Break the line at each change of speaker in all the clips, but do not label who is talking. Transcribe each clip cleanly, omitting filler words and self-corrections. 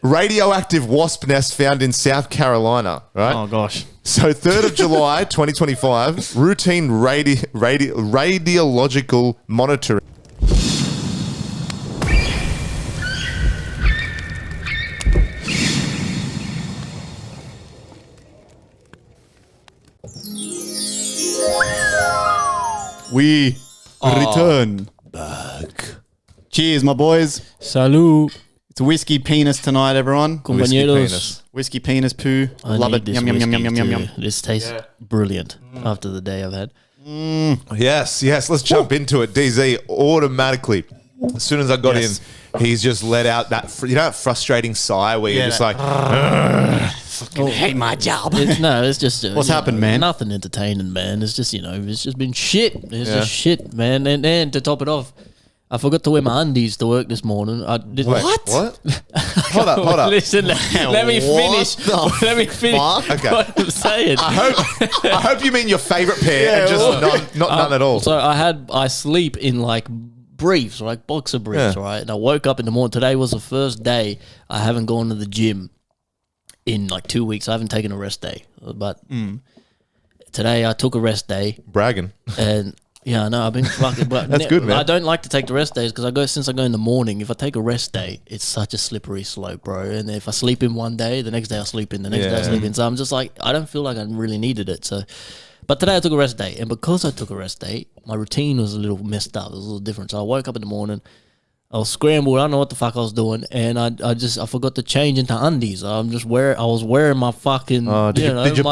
Radioactive wasp nest found in South Carolina, right?
Oh, gosh.
So 3rd of July, 2025, routine radiological monitoring.
We return
Back.
Cheers, my boys.
Salud.
It's whiskey penis tonight, everyone.
Compañeros.
Whiskey penis poo.
I
Love
need
it.
this
Yum, yum, yum, yum, yum,
whiskey
yum, yum.
too. This tastes brilliant after the day I've had.
Yes. Let's jump into it. DZ automatically. As soon as I got in, he's just let out that that frustrating sigh where you're just like,
hate my job.
It's just
What's happened, man?
Nothing entertaining, man. It's just it's just been shit. It's just shit, man. And then to top it off, I forgot to wear my undies to work this morning.
Wait, what? Hold up.
Listen, let me finish. Let me finish.
Okay.
What I'm saying.
I hope you mean your favorite pair and just not none at all.
So I sleep in like briefs, like boxer briefs, right? And I woke up in the morning. Today was the first day I haven't gone to the gym in like 2 weeks. I haven't taken a rest day, but today I took a rest day.
Bragging.
And yeah, I know I've been fucking. But
That's good, man.
I don't like to take the rest days because since I go in the morning. If I take a rest day, it's such a slippery slope, bro. And if I sleep in one day, the next day I sleep in, the next day I sleep in. So I'm just like, I don't feel like I really needed it. So, but today I took a rest day, and because I took a rest day, my routine was a little messed up. It was a little different. So I woke up in the morning. I was scrambled. I don't know what the fuck I was doing, and I forgot to change into undies. I was wearing my fucking
Did your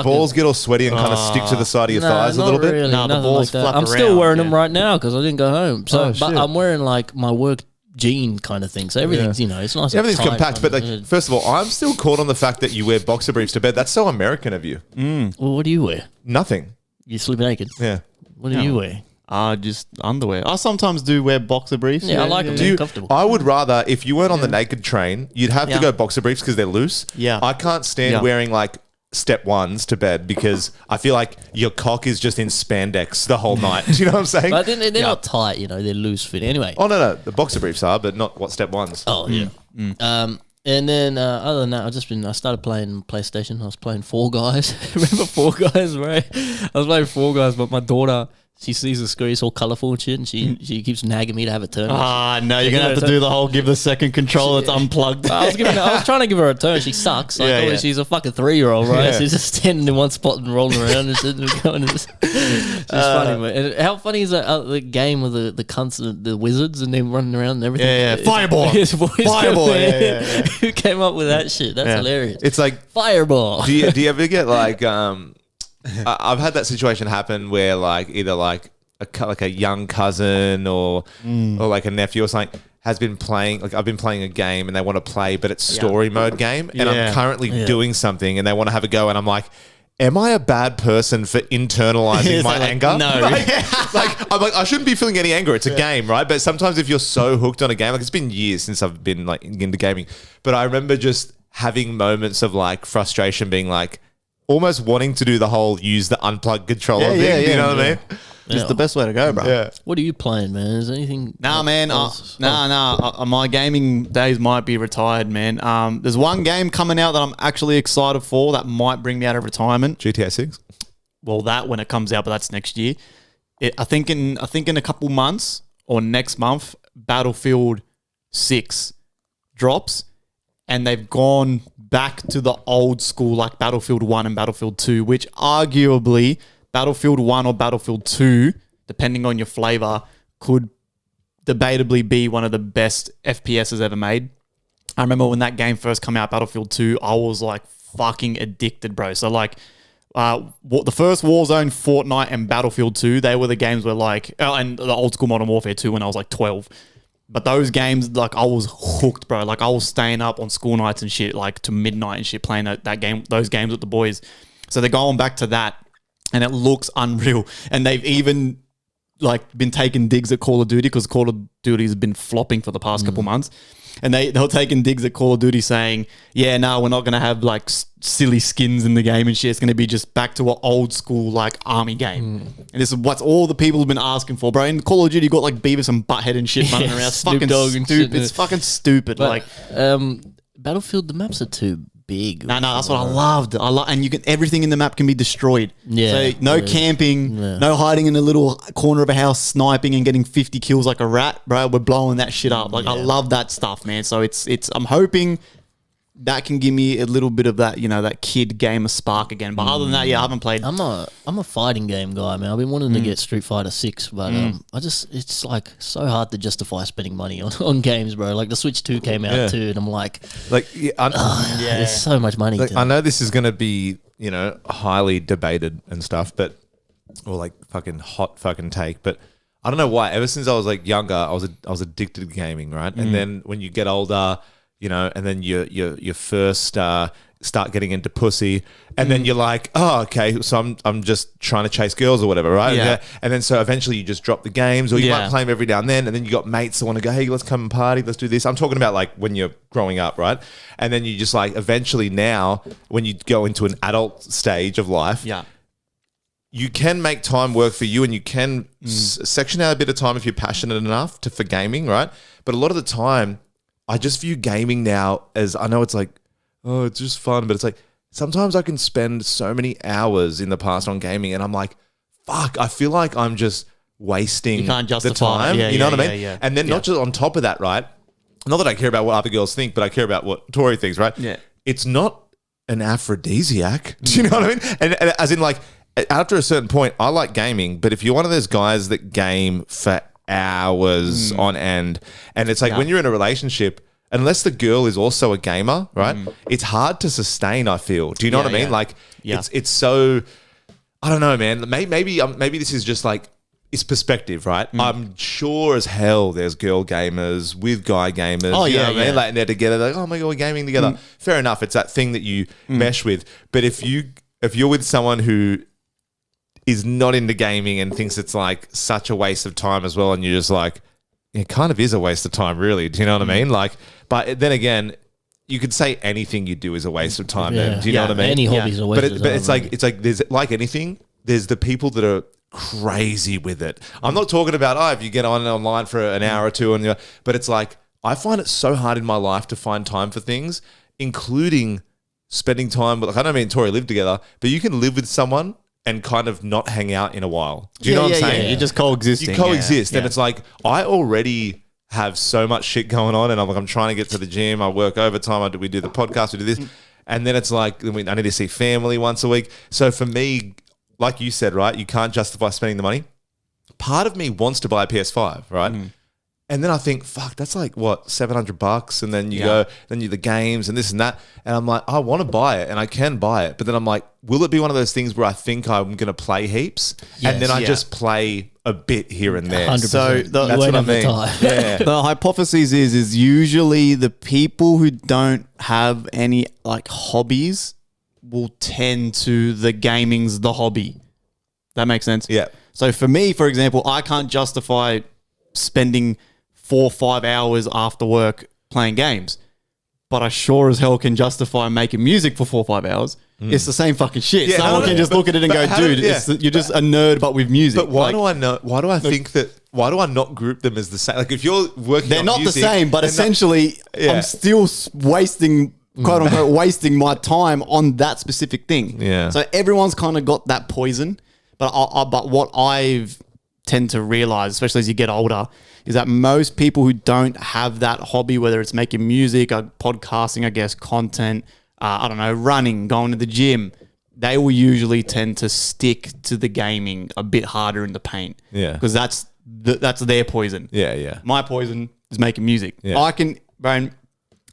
balls get all sweaty and kind of stick to the side of your thighs a little bit?
Really,
No, the
nothing
balls
like that.
flap
I'm still
around,
wearing them right now because I didn't go home. So,
shit.
I'm wearing like my work jean kind of thing. So everything's it's nice.
Everything's
and tight,
compact, but like, first of all, I'm still caught on the fact that you wear boxer briefs to bed. That's so American of you.
Well, what do you wear?
Nothing.
You sleep naked.
Yeah.
What do you wear?
Just underwear. I sometimes do wear boxer briefs.
Yeah, I like them. They're comfortable.
I would rather, if you weren't on the naked train, you'd have to
Yeah.
go boxer briefs because they're loose.
Yeah.
I can't stand wearing like step ones to bed because I feel like your cock is just in spandex the whole night. Do you know what I'm saying?
But they're not tight. They're loose fit. Anyway.
Oh, no. The boxer briefs are, but not what step ones.
Oh yeah. And then other than that, I started playing PlayStation. I was playing Fall Guys. Remember Fall Guys, right? I was playing Fall Guys, but my daughter, she sees the screen, it's all colourful and shit, and she keeps nagging me to have a turn.
No, you're gonna have to do the whole give the second controller. It's unplugged.
I was trying to give her a turn. She sucks. Like, she's a fucking 3-year-old, right?
Yeah.
She's just standing in one spot and rolling around and shit. She's funny, man. And how funny is the game with the cunts, the wizards, and them running around and everything?
Yeah. Fireball. Fireball. Yeah.
Who came up with that shit? That's hilarious.
It's like,
Fireball.
do you ever get like, I've had that situation happen where like either like a young cousin or like a nephew or something has been playing, like I've been playing a game and they want to play, but it's story mode game and I'm currently doing something and they want to have a go and I'm like, am I a bad person for internalizing my anger?
No.
I'm like, I shouldn't be feeling any anger. It's a game, right? But sometimes if you're so hooked on a game, like it's been years since I've been like into gaming, but I remember just having moments of like frustration being like, almost wanting to do the whole use the unplugged controller thing. You know what I mean?
It's the best way to go, bro.
Yeah.
What are you playing, man? Is there anything?
Nah, man. My gaming days might be retired, man. There's one game coming out that I'm actually excited for that might bring me out of retirement.
GTA 6?
Well, that when it comes out, but that's next year. I think in a couple months or next month, Battlefield 6 drops, and they've gone back to the old school like Battlefield 1 and Battlefield 2, which arguably Battlefield 1 or Battlefield 2, depending on your flavor, could debatably be one of the best FPSs ever made. I remember when that game first came out, Battlefield 2, I was like fucking addicted, bro. So like the first Warzone, Fortnite, and Battlefield 2, they were the games where like, and the old school Modern Warfare 2 when I was like 12. But those games, like I was hooked, bro. Like I was staying up on school nights and shit, like to midnight and shit, playing that game, those games with the boys. So they're going back to that, and it looks unreal. And they've even like been taking digs at Call of Duty because Call of Duty has been flopping for the past couple months. and they were taking digs at Call of Duty saying, yeah, no, we're not going to have like silly skins in the game and shit. It's going to be just back to an old school like army game. And this is what's all the people have been asking for, bro. In Call of Duty, you got like Beavis and Butthead and shit running around. It's
Snoop
fucking
Dogg and
stupid.
shit.
It's fucking stupid.
But,
like,
Battlefield, the maps are too big.
no, that's what I loved. And you can everything in the map can be destroyed.
Yeah.
So no camping, no hiding in a little corner of a house, sniping and getting 50 kills like a rat, bro. We're blowing that shit up. Like I love that stuff, man. So it's. I'm hoping that can give me a little bit of that, that kid gamer spark again. But other than that, I haven't played.
I'm a fighting game guy, man. I've been wanting to get Street Fighter 6, but it's like so hard to justify spending money on games, bro. Like the Switch 2 came out too, and I'm like there's so much money.
I know this is going to be, highly debated and stuff, but or like fucking hot fucking take, but I don't know why. Ever since I was like younger, I was addicted to gaming, right? And then when you get older, and then you first start getting into pussy, and then you're like, oh, okay, so I'm just trying to chase girls or whatever, right?
Yeah.
And then so eventually you just drop the games, or you might play them every now and then you got mates that want to go, hey, let's come and party, let's do this. I'm talking about like when you're growing up, right? And then you just like eventually now when you go into an adult stage of life, you can make time work for you, and you can section out a bit of time if you're passionate enough for gaming, right? But a lot of the time, I just view gaming now as, I know it's like, oh, it's just fun, but it's like, sometimes I can spend so many hours in the past on gaming, and I'm like, fuck, I feel like I'm just wasting
You can't justify
the time.
it.
You know what I mean?
Yeah.
And then not just on top of that, right? Not that I care about what other girls think, but I care about what Tori thinks, right?
Yeah.
It's not an aphrodisiac. Do you know what I mean? And as in like, after a certain point, I like gaming, but if you're one of those guys that game for hours on end, and it's like when you're in a relationship, unless the girl is also a gamer, right? It's hard to sustain, I feel. Do you know what I mean? Like it's so, I don't know, man. Maybe this is just like, it's perspective, right? I'm sure as hell there's girl gamers with guy gamers.
Oh,
you know
yeah,
what I mean?
yeah.
Like they're together, like, oh my God, we're gaming together. Fair enough. It's that thing that you mesh with. But if you're with someone who is not into gaming and thinks it's like such a waste of time as well, and you're just like, it kind of is a waste of time, really. Do you know what I mean? Like, but then again, you could say anything you do is a waste of time.
Yeah.
Then, do you know what I mean?
Any hobby's a waste of time.
But it's like there's like anything. There's the people that are crazy with it. I'm not talking about if you get online for an hour or two, but it's like I find it so hard in my life to find time for things, including spending time with. Like, I don't mean Tori live together, but you can live with someone and kind of not hang out in a while. Do you know what I'm saying?
Yeah. You're just coexisting.
You coexist, and
Yeah.
it's like I already have so much shit going on, and I'm trying to get to the gym. I work overtime. We do the podcast. We do this, and then it's like I need to see family once a week. So for me, like you said, right, you can't justify spending the money. Part of me wants to buy a PS5, right? And then I think, fuck, that's like what, $700, and then you go, then you the games and this and that, and I'm like, I want to buy it, and I can buy it, but then I'm like, will it be one of those things where I think I'm going to play heaps, and then I just play a bit here and there?
100%.
So
That's what I mean. Yeah.
The hypothesis is usually the people who don't have any like hobbies will tend to the gaming's the hobby. That makes sense?
Yeah.
So for me, for example, I can't justify spending 4 or 5 hours after work playing games, but I sure as hell can justify making music for 4 or 5 hours. It's the same fucking shit.
Yeah,
Someone can just look at it and go, dude, you're just a nerd, but with music.
But why do I know? Why do I think that? Why do I not group them as the same? Like if you're working,
They're
on
not
music,
the same, but
they're
essentially,
Yeah.
I'm still wasting, quote unquote, wasting my time on that specific thing.
Yeah.
So everyone's kind of got that poison, but but what I've tend to realize, especially as you get older, is that most people who don't have that hobby, whether it's making music, or podcasting, I guess, content, I don't know, running, going to the gym, they will usually tend to stick to the gaming a bit harder in the paint.
Yeah.
Because that's their poison.
Yeah.
My poison is making music.
Yeah.
I can, bro,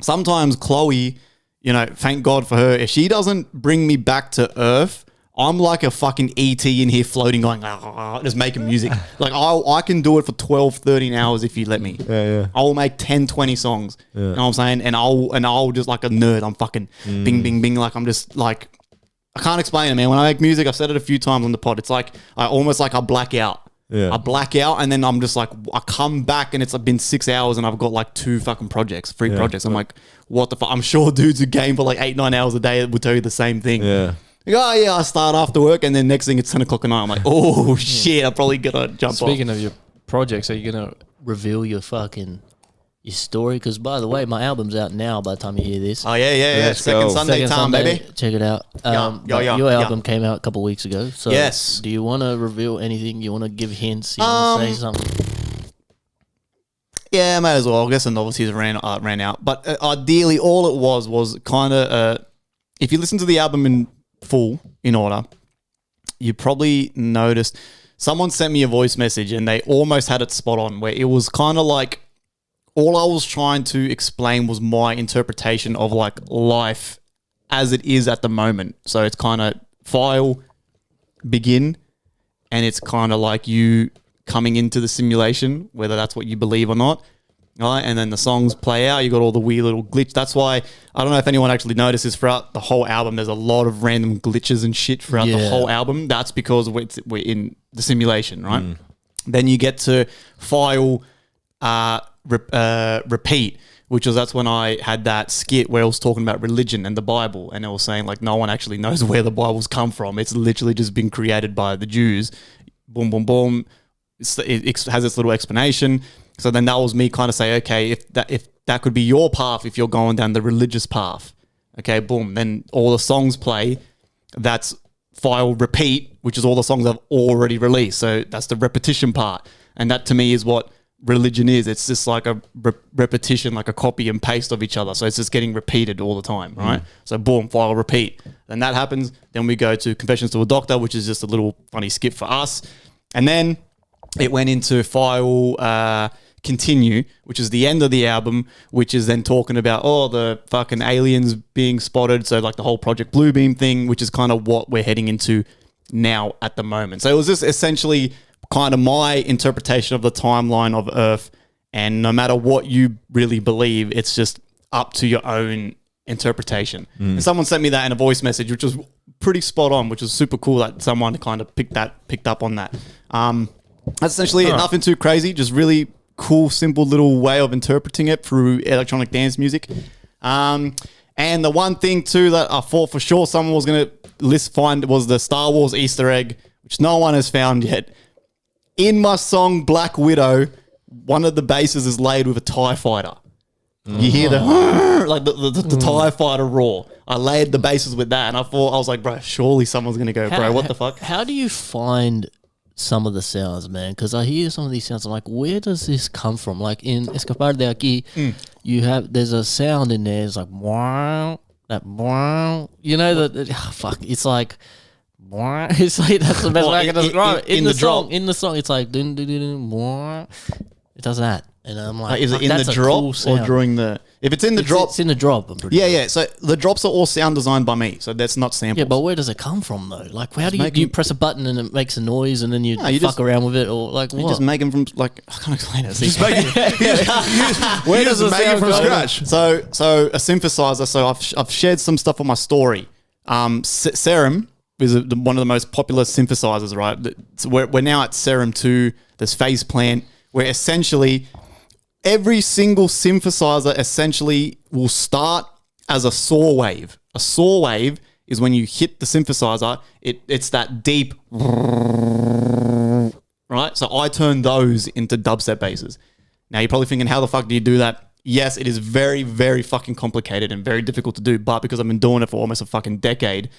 sometimes Chloe, thank God for her, if she doesn't bring me back to earth, I'm like a fucking ET in here floating, going, just making music. Like, I can do it for 12, 13 hours if you let me.
Yeah.
I'll make 10, 20 songs. You know what I'm saying? And I'll just like a nerd. I'm fucking bing, bing, bing. Like, I'm just like, I can't explain it, man. When I make music, I've said it a few times on the pod. It's like, I black out.
Yeah.
I black out, and then I'm just like, I come back, and it's been 6 hours, and I've got like 2 fucking projects, 3 projects. I'm like, what the fuck? I'm sure dudes who game for like 8-9 hours a day would tell you the same thing.
Yeah.
Like, oh yeah, I start after work, and then next thing it's 10 o'clock at night. I'm like, oh shit, I'm probably gonna jump off.
Speaking of your projects, are you gonna reveal your story? Because by the way, my album's out now. By the time you hear this,
Oh yeah.
Let's
Second
go.
Sunday
Second
time,
Sunday,
baby.
check it out.
Yeah,
Your album came out a couple weeks ago. So
Yes.
do you want to reveal anything? You want to give hints? You want to say something?
Yeah, may as well. I guess the novelties ran out. But ideally, all it was kind of, if you listen to the album in full, in order, you probably noticed someone sent me a voice message and they almost had it spot on, where it was kind of like, all I was trying to explain was my interpretation of like life as it is at the moment. So it's kind of file, begin, and it's kind of like you coming into the simulation, whether that's what you believe or not. Right? And then the songs play out. You got all the weird little glitch. That's why, I don't know if anyone actually notices, throughout the whole album, there's a lot of random glitches and shit throughout the whole album. That's because we're in the simulation, right? Then you get to file, repeat, that's when I had that skit where I was talking about religion and the Bible, and I was saying like no one actually knows where the Bible's come from. It's literally just been created by the Jews. Boom, boom, boom. It has its little explanation. So then that was me kind of say, okay, if that could be your path, if you're going down the religious path, okay, boom. Then all the songs play. That's file repeat, which is all the songs I've already released. So that's the repetition part, and that to me is what religion is. It's just like a repetition, like a copy and paste of each other. So it's just getting repeated all the time, right? So boom, file repeat. Then that happens. Then we go to Confessions to a Doctor, which is just a little funny skip for us. And then it went into file continue, which is the end of the album, which is then talking about, the fucking aliens being spotted. So like the whole Project Bluebeam thing, which is kind of what we're heading into now at the moment. So it was just essentially kind of my interpretation of the timeline of Earth, and no matter what you really believe, it's just up to your own interpretation. And someone sent me that in a voice message, which was pretty spot on, which was super cool that someone kind of picked up on that. That's essentially it. Nothing too crazy, just really cool, simple little way of interpreting it through electronic dance music. And the one thing too that I thought for sure someone was going to find was the Star Wars Easter egg, which no one has found yet. In my song Black Widow, one of the bases is laid with a TIE fighter. You hear the like the TIE fighter roar. I laid the bases with that, and I was like, bro, surely someone's gonna go, bro, what the fuck?
How do you find some of the sounds, man? Because I hear some of these sounds, I'm like, where does this come from? Like in Escapar de Aquí, there's a sound in there. It's like wow, that wow. You know it's like. It's like that's the best way I can describe it. In the song, it's like dun, dun, dun, dun, it does that, and I'm like,
is it in the drop or during the? If it's in the drop,
it's in the drop. I'm pretty
yeah. So the drops are all sound designed by me, so that's not samples.
Yeah, but where does it come from though? Like, how do you press a button and it makes a noise, and then you fuck around with it, or like what?
You just make them from like I can't explain it.
Just make it. Where does it make it from scratch?
So a synthesizer. So I've shared some stuff on my story. Serum is one of the most popular synthesizers, right? So we're now at Serum 2. There's Phase Plant, where essentially every single synthesizer essentially will start as a saw wave. A saw wave is when you hit the synthesizer, it's that deep, right? So I turn those into dubstep basses. Now you're probably thinking, how the fuck do you do that? Yes, it is very, very fucking complicated and very difficult to do, but because I've been doing it for almost a fucking decade,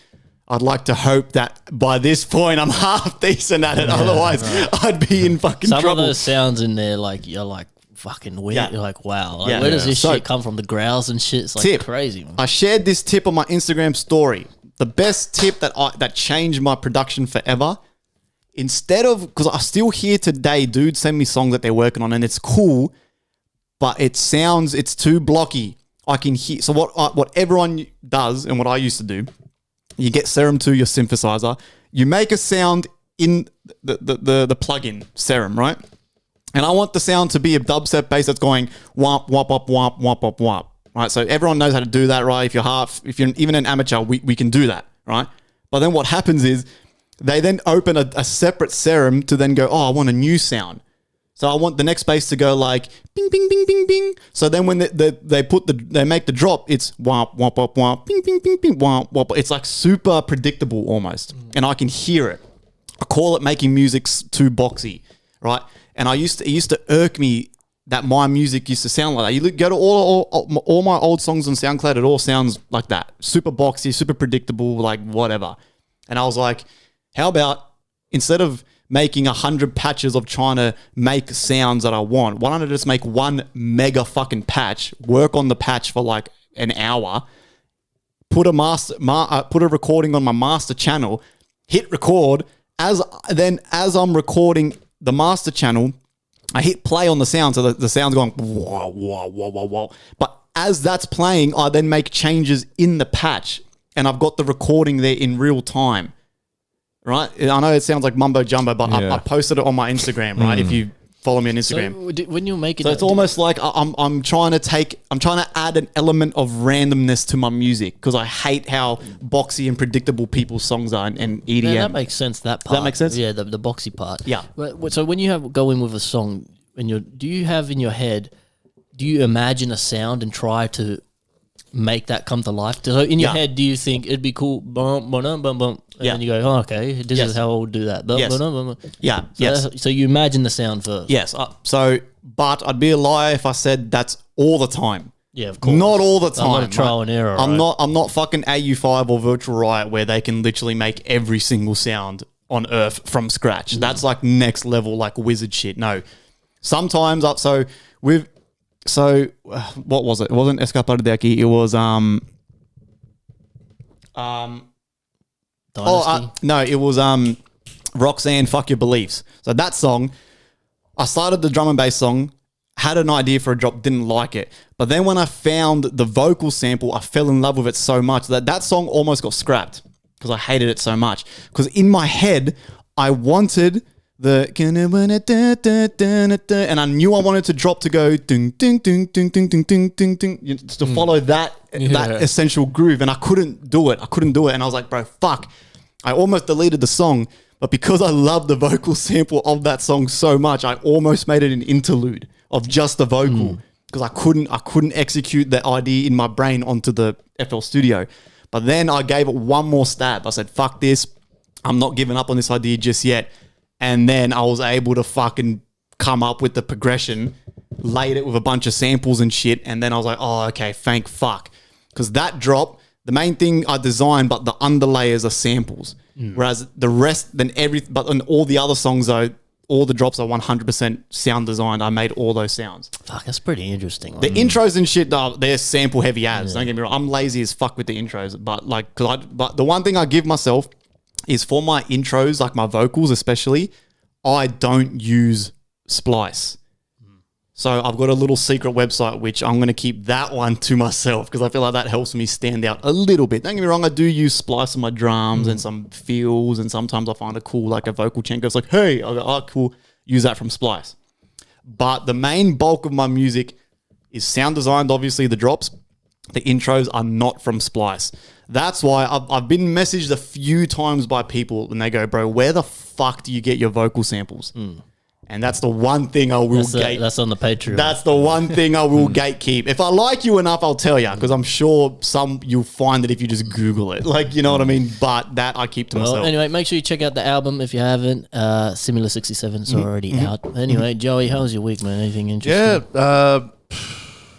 I'd like to hope that by this point I'm half decent at it. Otherwise, I'd be in fucking trouble.
Some of those sounds in there, like you're like fucking weird. Yeah. You're like, wow, like, where does this shit come from? The growls and shit. It's like crazy. Man.
I shared this tip on my Instagram story. The best tip that changed my production forever. Instead of, because I still hear today, dudes send me songs that they're working on, and it's cool, but it's too blocky. I can hear. So what everyone does, and what I used to do. You get Serum 2, your synthesizer. You make a sound in the plugin Serum, right? And I want the sound to be a dubstep bass that's going womp womp womp womp womp womp womp. Right? So everyone knows how to do that, right? If you're even an amateur, we can do that, right? But then what happens is they then open a separate serum to then go, oh, I want a new sound. So I want the next bass to go like bing, bing, bing, bing, bing. So then when they make the drop, it's womp, womp, womp, womp, bing, bing, bing, bing, womp, womp. It's like super predictable almost. And I can hear it. I call it making music too boxy, right? And it used to irk me that my music used to sound like that. You go to all my old songs on SoundCloud, it all sounds like that. Super boxy, super predictable, like whatever. And I was like, how about instead of making 100 patches of trying to make sounds that I want, why don't I just make one mega fucking patch, work on the patch for like an hour, put a recording on my master channel, hit record, as I'm recording the master channel, I hit play on the sound, so the sound's going wah, wah, wah, wah, wah. But as that's playing, I then make changes in the patch, and I've got the recording there in real time, right? I know it sounds like mumbo jumbo, but I posted it on my Instagram, right? If you follow me on Instagram.
So when you're making,
so it's almost like I'm trying to add an element of randomness to my music because I hate how boxy and predictable people's songs are and EDM.
Yeah, that makes sense. That part.
Does that make sense?
Yeah, the boxy part.
Yeah.
So when you go in with a song, do you have in your head, do you imagine a sound and try to make that come to life? So in your head, do you think it'd be cool? Bum, bum, bum, bum, and then you go, oh, okay, this is how I'll do that. Bum,
Yes.
bum, bum, bum.
Yeah.
So you imagine the sound first.
Yes. But I'd be a liar if I said that's all the time.
Yeah, of course.
Not all the time.
I'm not a trial and error.
I'm not fucking AU5 or Virtual Riot where they can literally make every single sound on Earth from scratch. That's like next level, like wizard shit. No. Sometimes what was it? It wasn't Escapade de Aquí. It was
Dynasty.
no, it was Roxanne, Fuck Your Beliefs. So that song, I started the drum and bass song, had an idea for a drop, didn't like it. But then when I found the vocal sample, I fell in love with it so much that song almost got scrapped because I hated it so much. Because in my head, I wanted the and I knew I wanted to drop to go ding ding ding ding ding ding ding ding ding to follow that essential groove, and I couldn't do it. And I was like, bro, fuck. I almost deleted the song, but because I love the vocal sample of that song so much, I almost made it an interlude of just the vocal because I couldn't execute the idea in my brain onto the FL Studio. But then I gave it one more stab. I said, fuck this. I'm not giving up on this idea just yet. And then I was able to fucking come up with the progression, laid it with a bunch of samples and shit. And then I was like, oh, okay, thank fuck. Because that drop, the main thing I designed, but the underlayers are samples. Whereas the rest, but on all the other songs though, all the drops are 100% sound designed. I made all those sounds.
Fuck, that's pretty interesting.
The intros and shit, they're sample heavy ads. Don't get me wrong. I'm lazy as fuck with the intros. But but the one thing I give myself is for my intros, like my vocals especially, I don't use Splice. So I've got a little secret website, which I'm going to keep that one to myself because I feel like that helps me stand out a little bit. Don't get me wrong, I do use Splice on my drums and some feels, and sometimes I find a cool, like a vocal chain goes like, hey, I go, oh, cool, use that from Splice. But the main bulk of my music is sound designed, obviously the drops. The intros are not from Splice. That's why I've been messaged a few times by people and they go, bro, where the fuck do you get your vocal samples? And that's the one thing I will
That's on the Patreon.
That's the one thing I will gatekeep. If I like you enough, I'll tell you, because I'm sure you'll find it if you just Google it. Like, you know what I mean? But that I keep to myself.
Anyway, make sure you check out the album if you haven't. Similar 67 is already out. Anyway, Joey, how was your week, man? Anything interesting?
Yeah,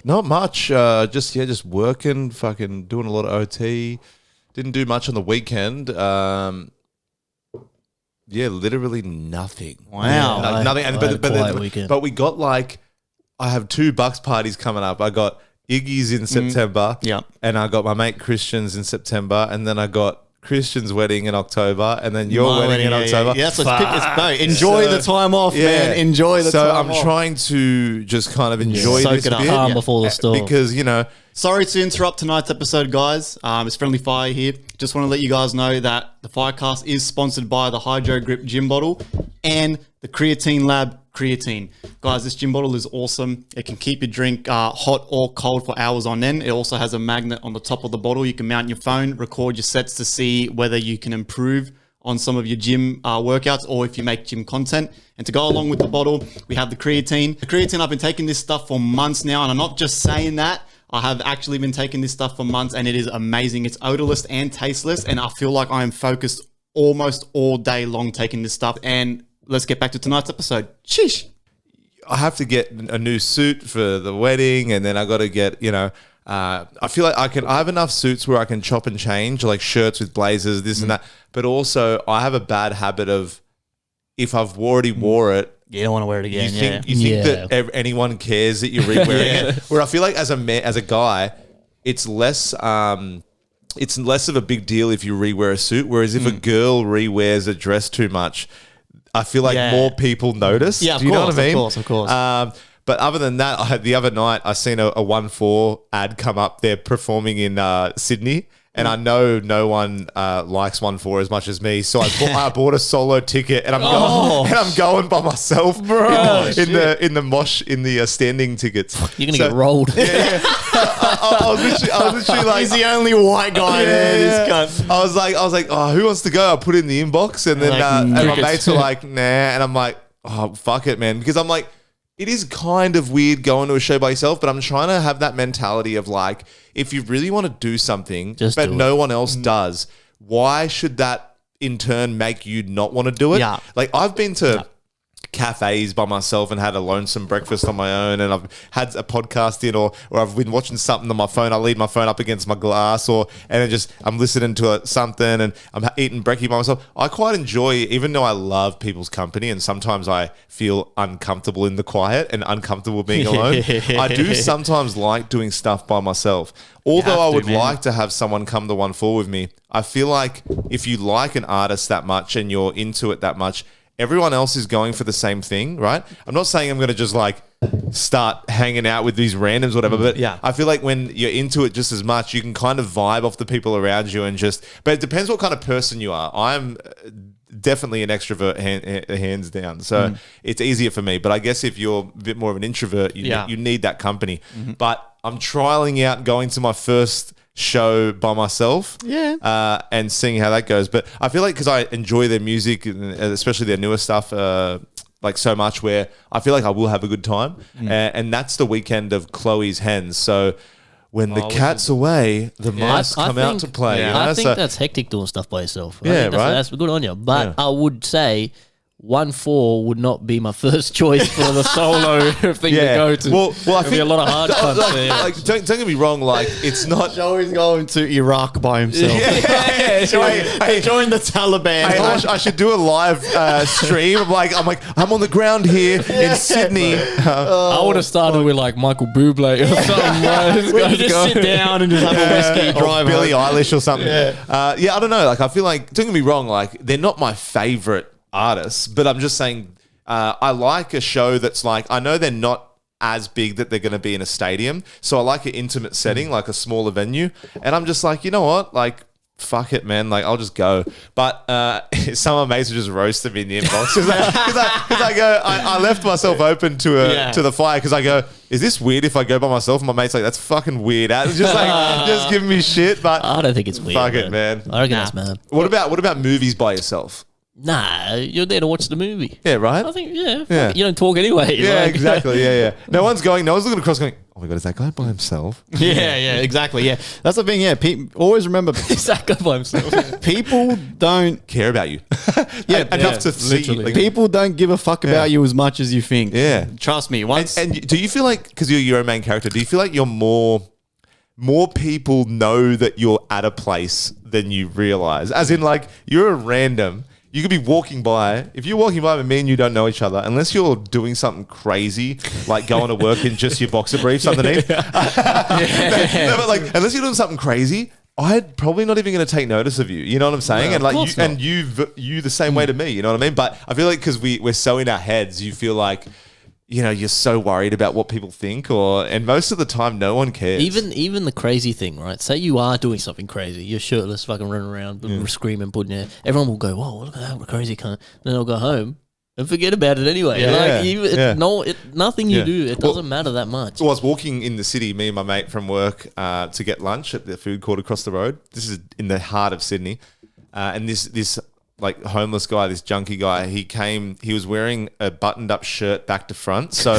not much. Just working, fucking doing a lot of OT. Didn't do much on the weekend. Yeah, literally nothing.
Wow.
Nothing. And, but we got I have 2 Bucks parties coming up. I got Iggy's in September.
Yeah.
And I got my mate Christian's in September. And then I got Christian's wedding in October. And then your wedding in October.
Yeah, so enjoy the time off, man. Enjoy the time off.
So I'm trying to just kind of enjoy this bit.
Calm before the storm.
Because,
sorry to interrupt tonight's episode, guys. It's Friendly Fire here. Just want to let you guys know that the FireCast is sponsored by the Hydro Grip Gym Bottle and the Creatine Lab Creatine. Guys, this gym bottle is awesome. It can keep your drink hot or cold for hours on end. It also has a magnet on the top of the bottle. You can mount your phone, record your sets to see whether you can improve on some of your gym workouts, or if you make gym content. And to go along with the bottle, we have the creatine. The creatine, I've been taking this stuff for months now, and I'm not just saying that. I have actually been taking this stuff for months, and it is amazing. It's odorless and tasteless, and I feel like I am focused almost all day long taking this stuff. And let's get back to tonight's episode. Sheesh.
I have to get a new suit for the wedding, and then I got to get, I feel like I have enough suits where I can chop and change, like shirts with blazers, this and that. But also, I have a bad habit of, if I've already wore it,
You don't want to wear it again.
you think that anyone cares that you're re-wearing it. Where I feel like as a guy, it's less of a big deal if you re-wear a suit. Whereas if a girl re-wears a dress too much, I feel like more people notice.
Yeah,
Do you know what I mean?
Of course.
But other than that, the other night I seen a 1-4 ad come up. They're performing in Sydney. And I know no one likes 1-4 as much as me, so I bought a solo ticket, and I'm going by myself,
bro.
in the mosh in the standing tickets.
You're gonna get rolled.
Yeah. I was literally like,
He's the only white guy there. This cunt.
I was like, oh, who wants to go? I put it in the inbox, and then and my mates were like, nah, and I'm like, oh, fuck it, man, because I'm like, it is kind of weird going to a show by yourself, but I'm trying to have that mentality of like, if you really want to do something, but no one else does, why should that in turn make you not want to do it?
Yeah.
Like, I've been to cafes by myself and had a lonesome breakfast on my own, and I've had a podcast in, or I've been watching something on my phone. I lean my phone up against my glass, and then just I'm listening to something, and I'm eating brekkie by myself. I quite enjoy, even though I love people's company, and sometimes I feel uncomfortable in the quiet and uncomfortable being alone. I do sometimes like doing stuff by myself. Although I would like to have someone come to 1-4 with me. I feel like if you like an artist that much and you're into it that much, everyone else is going for the same thing, right? I'm not saying I'm going to just like start hanging out with these randoms or whatever, but I feel like when you're into it just as much, you can kind of vibe off the people around you but it depends what kind of person you are. I'm definitely an extrovert, hands down. So it's easier for me. But I guess if you're a bit more of an introvert, you need that company. But I'm trialing out going to my first show by myself and seeing how that goes. But I feel like because I enjoy their music, especially their newer stuff, like so much, where I feel like I will have a good time. And that's the weekend of Chloe's Hens. So when the cat's away, the mice come out to play.
Yeah.
You know?
I think that's hectic doing stuff by yourself.
Yeah, right?
That's good on you. But I would say 1-4 would not be my first choice for the solo thing to go to.
Well, I think
be a lot of hard cunts there.
like, don't get me wrong. Like, it's not.
Joey's going to Iraq by himself. Join the Taliban.
I should do a live stream. I'm like, I'm on the ground here in Sydney.
I would have started with like Michael Bublé or something. Right?
We could just sit down and just have a whiskey, drive
Billie
home.
Eilish or something. I don't know. Like, I feel like, don't get me wrong. Like, they're not my favorite artists, but I'm just saying, I like a show that's like, I know they're not as big that they're going to be in a stadium, so I like an intimate setting, like a smaller venue, and I'm just like, you know what, like, fuck it, man, like, I'll just go. But some of my mates are just roasting me in the inbox because I go, I left myself open to the fire because I go, is this weird if I go by myself? And my mate's like, that's fucking weird. It's just like, just giving me shit. But
I don't think it's weird.
Fuck it, man.
I reckon that's mad.
What about movies by yourself?
Nah, you're there to watch the movie.
Yeah, right?
I think, you don't talk anyway.
Yeah, exactly. Yeah. No one's looking across going, oh my God, is that guy by himself?
Yeah, exactly. Yeah. That's the thing. Yeah. Always remember,
Is that guy by himself?
people don't
care about you. Enough to see.
literally.
Like,
people don't give a fuck about you as much as you think.
Yeah.
Trust me. Once
and do you feel like, because you're your own main character, do you feel like you're more people know that you're at a place than you realize? As in, like, you're a random. You could be walking by. If you're walking by with me and you don't know each other, unless you're doing something crazy, like going to work in just your boxer briefs underneath. No, but like, unless you're doing something crazy, I'm probably not even going to take notice of you. You know what I'm saying?
No,
and like, you the same way to me. You know what I mean? But I feel like because we're so in our heads, you feel like, you know, you're so worried about what people think, and most of the time, no one cares.
Even the crazy thing, right? Say you are doing something crazy, you're shirtless, fucking running around, screaming, putting your. Everyone will go, "Whoa, look at that crazy cunt!" Then they'll go home and forget about it anyway. Nothing you do, it doesn't matter that much.
So I was walking in the city, me and my mate from work, to get lunch at the food court across the road. This is in the heart of Sydney, and this like homeless guy, this junkie guy. He was wearing a buttoned up shirt back to front. So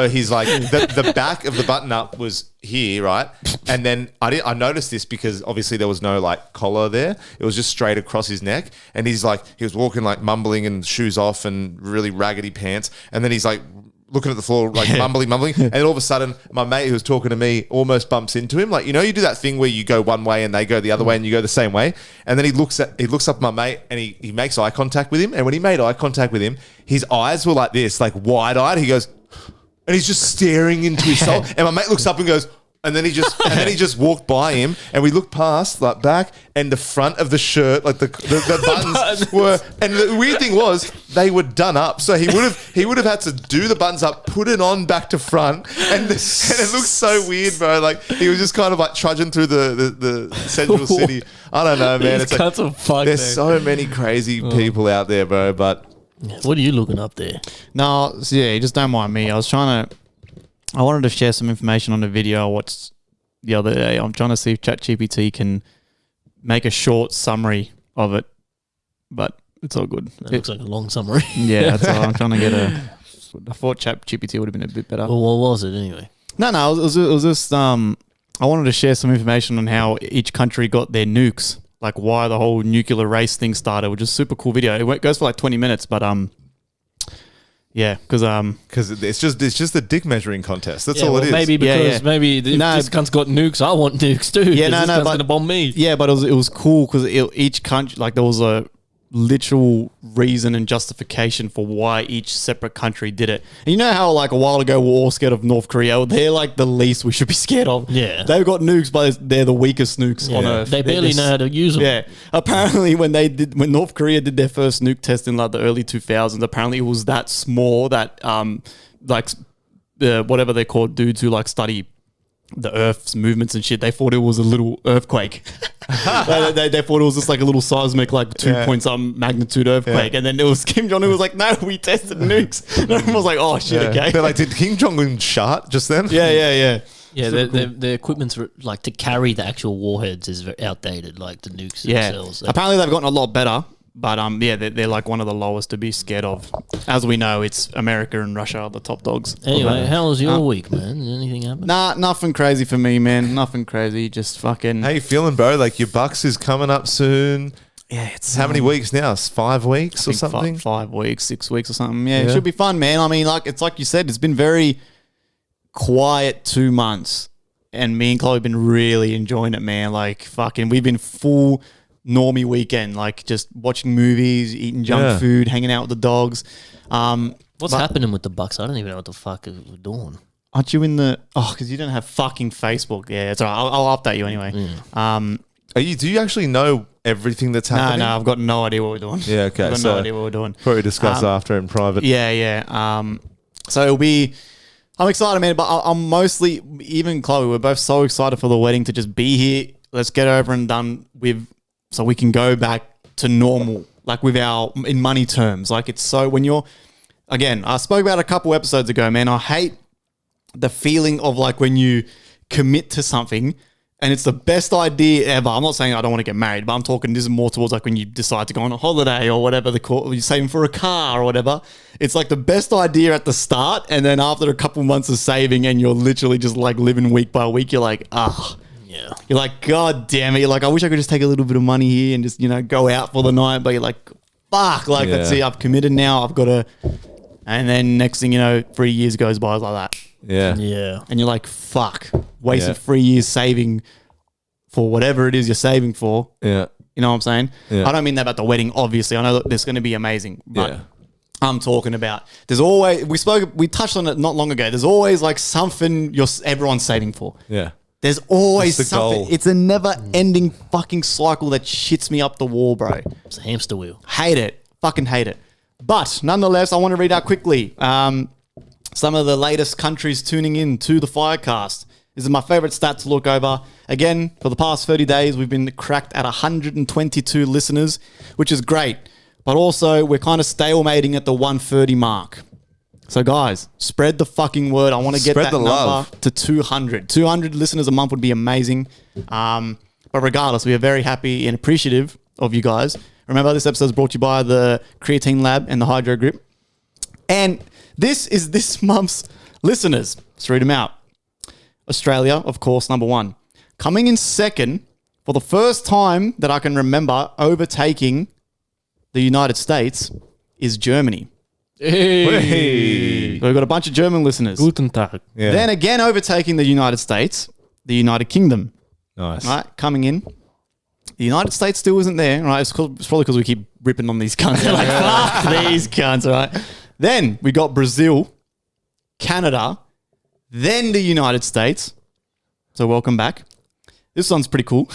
he's like the back of the button up was here, right? And then I noticed this because obviously there was no like collar there. It was just straight across his neck. And he was walking like mumbling and shoes off and really raggedy pants. And then he's like looking at the floor, like mumbling. And then all of a sudden, my mate who was talking to me almost bumps into him. Like, you know, you do that thing where you go one way and they go the other way and you go the same way. And then he looks up at my mate and he makes eye contact with him. And when he made eye contact with him, his eyes were like this, like wide-eyed. He goes, and he's just staring into his soul. And my mate looks up and goes, and then he just walked by him, and we looked past, like back, and the front of the shirt, like the buttons were. And the weird thing was, they were done up, so he would have had to do the buttons up, put it on back to front, and it looks so weird, bro. Like he was just kind of like trudging through the central city. I don't know, man. It's like, there's so many crazy people out there, bro. But
what are you looking up there?
No, so yeah, just don't mind me. I wanted to share some information on a video I watched the other day. I'm trying to see if ChatGPT can make a short summary of it, but it's all good.
That looks like a long summary.
Yeah, that's all. I'm trying to get I thought ChatGPT would have been a bit better.
Well, what was it anyway?
No, it was just I wanted to share some information on how each country got their nukes, like why the whole nuclear race thing started, which is a super cool video. It goes for like 20 minutes, but yeah, because
it's just a dick measuring contest. That's all it is.
Maybe because maybe this cunt's got nukes. I want nukes too.
Yeah, no,
this gonna bomb me.
Yeah, but it was cool because each country, like there was a literal reason and justification for why each separate country did it. And you know how like a while ago we were all scared of North Korea? They're like the least we should be scared of.
Yeah.
They've got nukes, but they're the weakest nukes on Earth.
They barely know how to use them.
Yeah. Apparently when North Korea did their first nuke test in like the early 2000s, apparently it was that small that like whatever they're called dudes who like study the Earth's movements and shit, they thought it was a little earthquake. they thought it was just like a little seismic, like 2-point-some magnitude earthquake. And then it was Kim Jong-un was like, no, we tested nukes. And everyone was like, oh shit, okay.
They're like, did Kim Jong-un shot just then?
Yeah.
Yeah, the equipment's like to carry the actual warheads is very outdated, like the nukes themselves.
Apparently they've gotten a lot better. But they're like one of the lowest to be scared of. As we know, it's America and Russia are the top dogs.
Anyway, how was your week, man? Did anything happen?
Nah, nothing crazy for me, man. Nothing crazy. Just fucking.
How you feeling, bro? Like your Bucks is coming up soon.
Yeah, it's
how many weeks now? It's 5 weeks or something?
5 weeks, 6 weeks or something. Yeah, it should be fun, man. I mean, like you said, it's been very quiet 2 months, and me and Chloe have been really enjoying it, man. Like fucking, we've been full normie weekend, like just watching movies, eating junk food, hanging out with the dogs.
What's happening with the Bucks? I don't even know what the fuck we're doing.
Aren't you in the... Oh, because you don't have fucking Facebook. Yeah, it's all right. I'll update you anyway.
Do you actually know everything that's happening?
No, I've got no idea what we're doing.
Yeah, okay.
I've got no idea what we're doing.
Probably discuss after in private.
Yeah. So it'll be... I'm excited, man, but I'm mostly... Even Chloe, we're both so excited for the wedding to just be here. Let's get over and done with... So we can go back to normal, like in money terms. Like it's so when you're, again, I spoke about it a couple episodes ago, man. I hate the feeling of like when you commit to something and it's the best idea ever. I'm not saying I don't want to get married, but I'm talking, this is more towards like when you decide to go on a holiday or whatever, you're saving for a car or whatever. It's like the best idea at the start. And then after a couple months of saving and you're literally just like living week by week, you're like,
yeah.
You're like, God damn it. You're like, I wish I could just take a little bit of money here and just, go out for the night. But you're like, fuck. Like, let's see, I've committed now. I've got to. And then next thing you know, 3 years goes by like that.
Yeah.
Yeah.
And you're like, fuck. Wasted 3 years saving for whatever it is you're saving for.
Yeah.
You know what I'm saying?
Yeah.
I don't mean that about the wedding, obviously. I know that it's going to be amazing. But I'm talking about, there's always, we touched on it not long ago. There's always like something everyone's saving for.
Yeah.
There's always
It's the
something.
goal.
It's a never-ending fucking cycle that shits me up the wall, bro.
It's a hamster wheel.
Hate it. Fucking hate it. But nonetheless, I want to read out quickly some of the latest countries tuning in to the FireCast. This is my favorite stat to look over. Again, for the past 30 days, we've been cracked at 122 listeners, which is great. But also, we're kind of stalemating at the 130 mark. So guys, spread the fucking word. I want to get that number to 200. 200 listeners a month would be amazing. But regardless, we are very happy and appreciative of you guys. Remember, this episode is brought to you by the Creatine Lab and the Hydro Grip. And this is this month's listeners. Let's read them out. Australia, of course, number 1. Coming in second for the first time that I can remember overtaking the United States is Germany.
Hey.
So we've got a bunch of German listeners.
Guten Tag.
Yeah.
Then again overtaking the United States, the United Kingdom.
Nice.
Right, coming in. The United States still isn't there, right? It's probably because we keep ripping on these cunts. They're like, fuck these cunts, right? Then we got Brazil, Canada, then the United States. So welcome back. This one's pretty cool.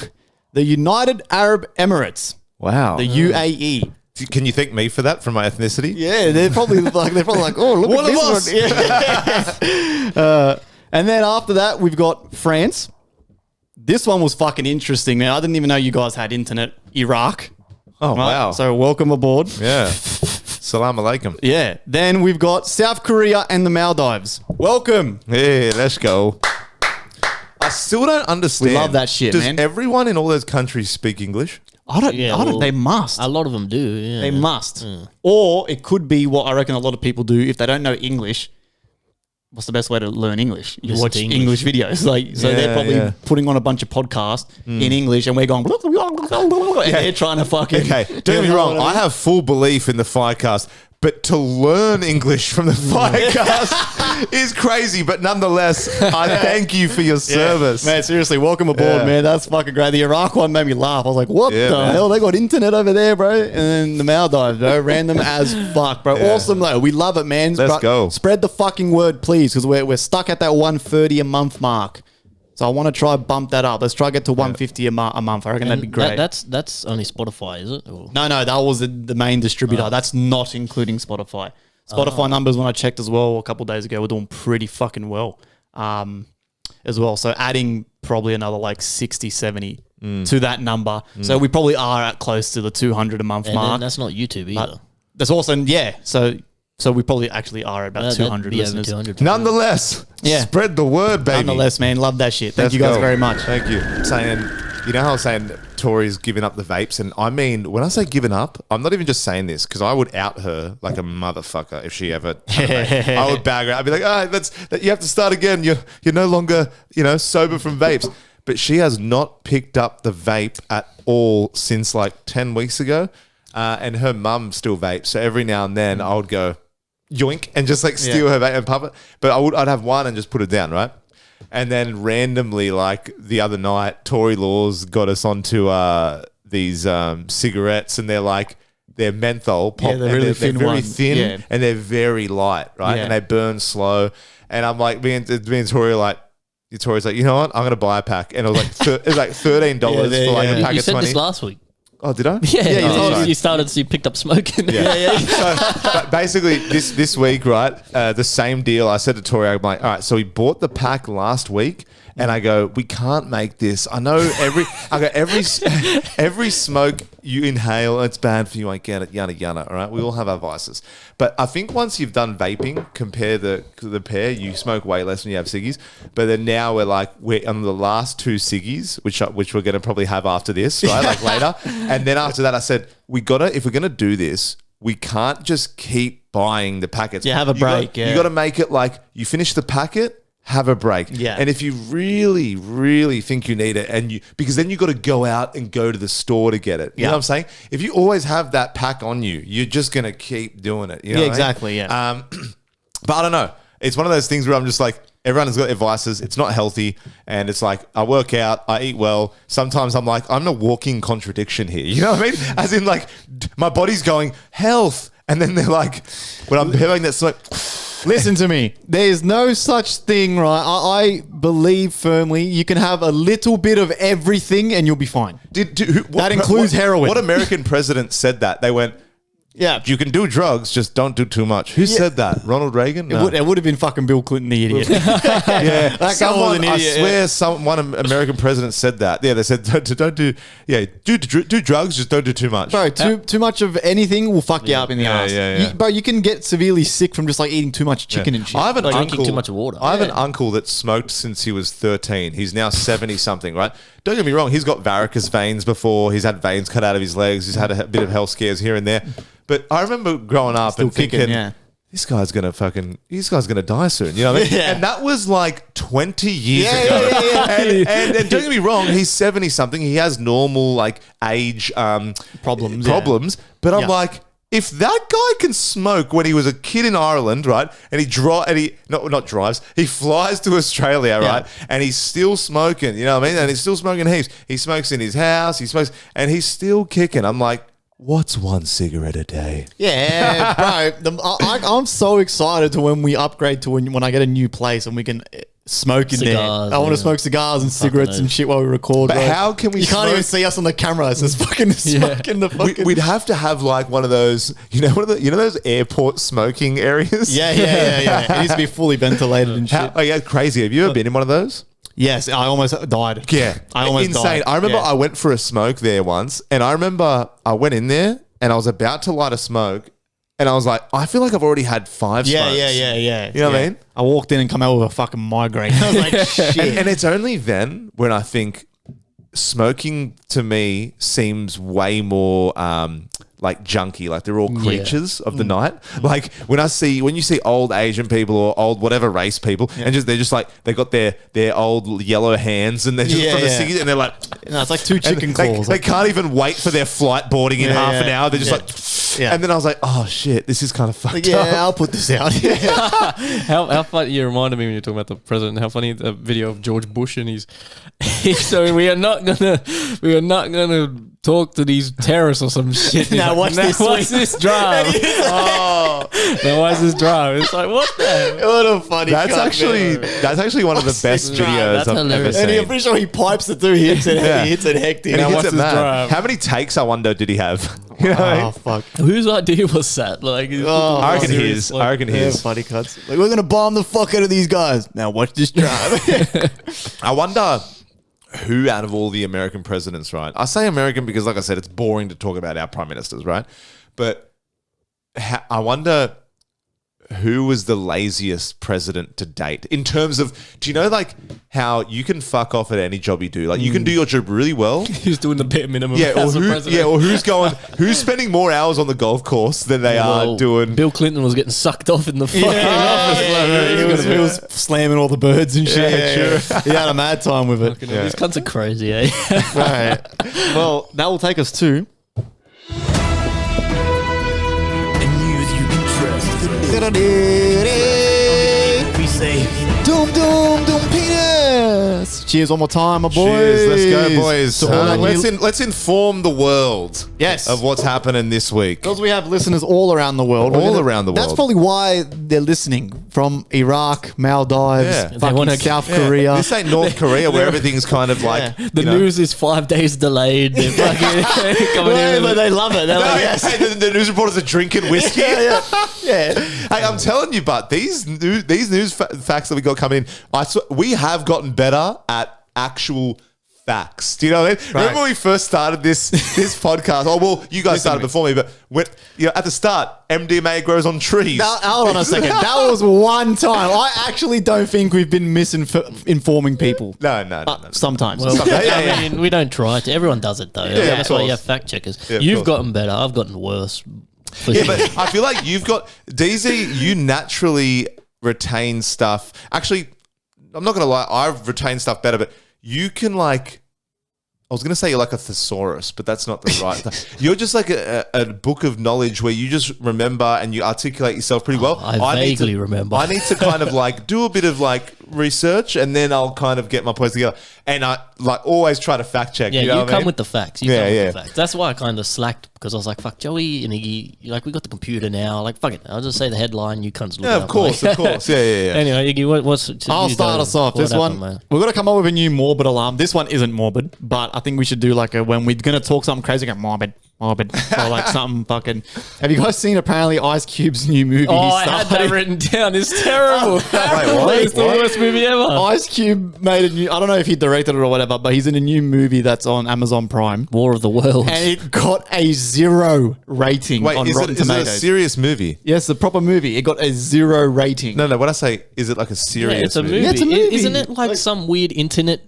The United Arab Emirates,
Wow.
the UAE.
Can you thank me for that from my ethnicity?
Yeah, they're probably like, oh, look
One
at
of
this
us.
one. Yeah. And then after that, we've got France. This one was fucking interesting, man. I didn't even know you guys had internet. Iraq.
Oh,
Right?
wow.
So welcome aboard.
Yeah. Salam alaikum.
Yeah. Then we've got South Korea and the Maldives. Welcome.
Hey, let's go. I still don't understand.
We love that shit,
Does
man.
everyone in all those countries speak English?
I don't.
well,
They must.
A lot of them do. Yeah.
They must. Or it could be what I reckon a lot of people do if they don't know English. What's the best way to learn English? You
Listen
watch
to
English videos. Like, so
Yeah,
they're probably
yeah.
putting on a bunch of podcasts in English, and we're going. And they're trying to fucking.
Okay, don't get me wrong. I have full belief in the FireCast, but to learn English from the FireCast is crazy. But nonetheless, I thank you for your service.
Man, seriously, welcome aboard,
Yeah.
man. That's fucking great. The Iraq one made me laugh. I was like, what
Yeah,
the
man.
hell? They got internet over there, bro. And then the Maldives, bro. Random as fuck, bro.
Yeah.
Awesome, though. We love it, man.
Let's
Bro,
go.
Spread the fucking word, please, because we're stuck at that 130 a month mark. So I want to try bump that up. Let's try get to 150 a month. I reckon that'd be
And
great.
That's only Spotify, is it? Or-
No, that was the main distributor. That's not including Spotify. Spotify numbers, when I checked as well a couple of days ago, were doing pretty fucking well as well. So adding probably another like 60, 70 to that number. So we probably are at close to the 200 a month
And
mark.
then that's not YouTube either.
That's also, yeah. So we probably actually are at about
That'd
200
be over
listeners.
200.
Nonetheless,
Yeah.
spread the word, baby.
Nonetheless, man, love that shit. Thank
Let's
you guys
go.
very much.
Thank you. Saying, you know how I was saying Tori's giving up the vapes, and I mean, when I say giving up, I'm not even just saying this because I would out her like a motherfucker if she ever. I would bag her. I'd be like, you have to start again. You're no longer sober from vapes. But she has not picked up the vape at all since like 10 weeks ago, and her mum still vapes. So every now and then I would go yoink and just like steal her vape and puff it. But I'd have one and just put it down, right? And then randomly, like the other night, Tory Laws got us onto these cigarettes, and they're menthol pop.
Yeah, they're
and
really
they're
thin
very
ones.
thin,
Yeah.
and they're very light, right?
Yeah.
And they burn slow. And I'm like, me and Tori are like, Tori's like, you know what? I'm gonna buy a pack, and it was like it was like $13 for like a pack
You
of
said
20.
this last week.
Oh, did I?
Yeah,
you told us.
you picked up smoking.
Yeah. So, but basically, this week, right, the same deal. I said to Tori, I'm like, all right, so we bought the pack last week, and I go, we can't make this. I know every smoke you inhale, it's bad for you. I get it, yada yada. All right, we all have our vices, but I think once you've done vaping, compare the pair, you smoke way less when you have ciggies. But then now we're on the last 2 ciggies, which we're gonna probably have after this, right, like later. And then after that, I said, if we're gonna do this, we can't just keep buying the packets.
Yeah, have a break,
You got to make it like you finish the packet, have a break.
Yeah.
And if you really, really think you need it, because then you got to go out and go to the store to get it. You know what I'm saying? If you always have that pack on you, you're just gonna keep doing it. You know
Yeah,
what I mean?
exactly. Yeah.
But I don't know. It's one of those things where I'm just like, everyone has got their vices. It's not healthy. And it's like, I work out, I eat well. Sometimes I'm like, I'm a walking contradiction here. You know what I mean? As in, like, my body's going, health. And then they're like, when I'm having that smoke,
Listen to me. There's no such thing, right? I believe firmly you can have a little bit of everything and you'll be fine.
that
includes heroin.
What American president said that? They went,
Yeah.
you can do drugs, just don't do too much. Who said that? Ronald Reagan? No.
It would have been fucking Bill Clinton, the idiot.
Yeah,
That guy was
someone.
an
I
idiot,
swear, one American president said that. Yeah, they said don't do. Yeah, do drugs, just don't do too much.
Bro, too much of anything will fuck you up in the
Yeah,
ass.
yeah.
Bro, you can get severely sick from just like eating too much chicken and shit.
I have an
Like
uncle.
drinking too much water.
I have an uncle that smoked since he was 13. He's now 70 something. Right? don't get me wrong, he's got varicose veins before. He's had veins cut out of his legs. He's had a bit of health scares here and there. But I remember growing up and thinking, this guy's gonna die soon. You know what I mean?
Yeah.
And that was like 20 years ago. And don't get me wrong, he's 70 something. He has normal like age problems. But I'm like, if that guy can smoke when he was a kid in Ireland, right, and he flies to Australia, right, and he's still smoking, you know what I mean? And he's still smoking heaps. He smokes in his house, and he's still kicking. I'm like, what's one cigarette a day?
Yeah, bro. I'm so excited to when we upgrade to when I get a new place and we can smoke in
Cigars,
there. I want to smoke cigars and cigarettes and shit while we record.
But
bro.
how can we?
You can't even see us on the camera. It's just fucking smoking the fucking.
We'd have to have like one of those, those airport smoking areas.
Yeah. It needs to be fully ventilated and shit.
Oh yeah, crazy. Have you ever been in one of those?
Yes, I almost died.
Yeah,
I almost
insane.
died.
I remember I went for a smoke there once, and I remember I went in there and I was about to light a smoke, and I was like, I feel like I've already had 5 smokes.
Yeah.
You know what I mean?
I walked in and come out with a fucking migraine. I was like, shit.
And it's only then when I think smoking to me seems way more like junky, like they're all creatures of the night. Like when you see old Asian people or old whatever race people, and they're just like they got their old yellow hands and they're just from the ciggies, and they're like,
no, it's like 2 chicken claws.
They can't even wait for their flight boarding in half an hour. They're just like, and then I was like, oh shit, this is kind of fucked up.
I'll put this out.
How funny, you reminded me when you're talking about the president, how funny the video of George Bush and he's so we are not gonna talk to these terrorists or some shit.
Now watch
this drive. Now watch this drive. It's like, what the?
What a funny.
That's actually one of the best videos I've ever seen.
And I'm pretty sure he pipes it through. He hits it hectic.
And he hits
watch
it mad. How many takes, I wonder, did he have? You know what I mean?
Fuck.
Whose idea was that? Like,
I reckon his.
Yeah, funny cuts. Like, we're gonna bomb the fuck out of these guys. Now watch this drive.
I wonder who out of all the American presidents, right? I say American because, like I said, it's boring to talk about our prime ministers, right? But I wonder who was the laziest president to date in terms of, do you know like how you can fuck off at any job you do? Like you can do your job really well.
He's doing the bare minimum.
Or who's spending more hours on the golf course than they are doing.
Bill Clinton was getting sucked off in the fucking office.
He was slamming all the birds and shit.
Yeah, sure.
He had a mad time with it.
These cunts are crazy, eh?
Right. Well, that will take us to we say doom penis. Cheers one more time, my boys.
Cheers, let's go, boys.
So
let's inform the world of what's happening this week.
Because we have listeners all around the world.
Around the world.
That's probably why they're listening from Iraq, Maldives, fucking South Korea.
This ain't North Korea where everything's kind of like
the news is 5 days delayed. They're fucking coming in, but they love it. They're like, yes.
Hey, the news reporters are drinking whiskey.
Yeah.
Hey, I'm telling you, but these news facts that we got coming in, we have gotten better at actual facts. Do you know what I mean? Right. Remember when we first started this podcast? Oh, well, you guys started before me, but at the start, MDMA grows on trees.
Now, hold on a second. That was one time. I actually don't think we've been misinforming people.
No.
Sometimes.
Well, I mean, we don't try to. Everyone does it, though.
Yeah,
that's why you have fact checkers.
Yeah,
You've gotten better. I've gotten worse.
Yeah, but I feel like you've got... DZ, you naturally retain stuff. Actually, I'm not going to lie. I've retained stuff better, but you can like... I was going to say you're like a thesaurus, but that's not the right thing. You're just like a book of knowledge where you just remember and you articulate yourself pretty well.
I vaguely remember.
I need to kind of like do a bit of like research and then I'll kind of get my points together. And I like always try to fact check.
Yeah,
you know
you come with the facts. You come with the facts. That's why I kind of slacked because I was like, fuck, Joey and Iggy, like we got the computer now. Like, fuck it. I'll just say the headline. You cunts look it up.
Of course. Yeah.
Anyway, Iggy, what's...
I'll start us off. This one, we're going to come up with a new morbid alarm. This one isn't morbid, but I think we should do like when we're going to talk something crazy, go morbid. Or like something fucking... Have you guys seen apparently Ice Cube's new movie?
I had that written down. It's terrible. It's the worst movie ever.
Ice Cube made a new... I don't know if he directed it or whatever, but he's in a new movie that's on Amazon Prime.
War of the Worlds.
And it got a 0 rating on Rotten Tomatoes.
Is it a serious movie?
Yes, a proper movie. It got a 0 rating.
No. When I say, is it like a serious
it's a movie.
Yeah, it's a movie.
Isn't it like some weird internet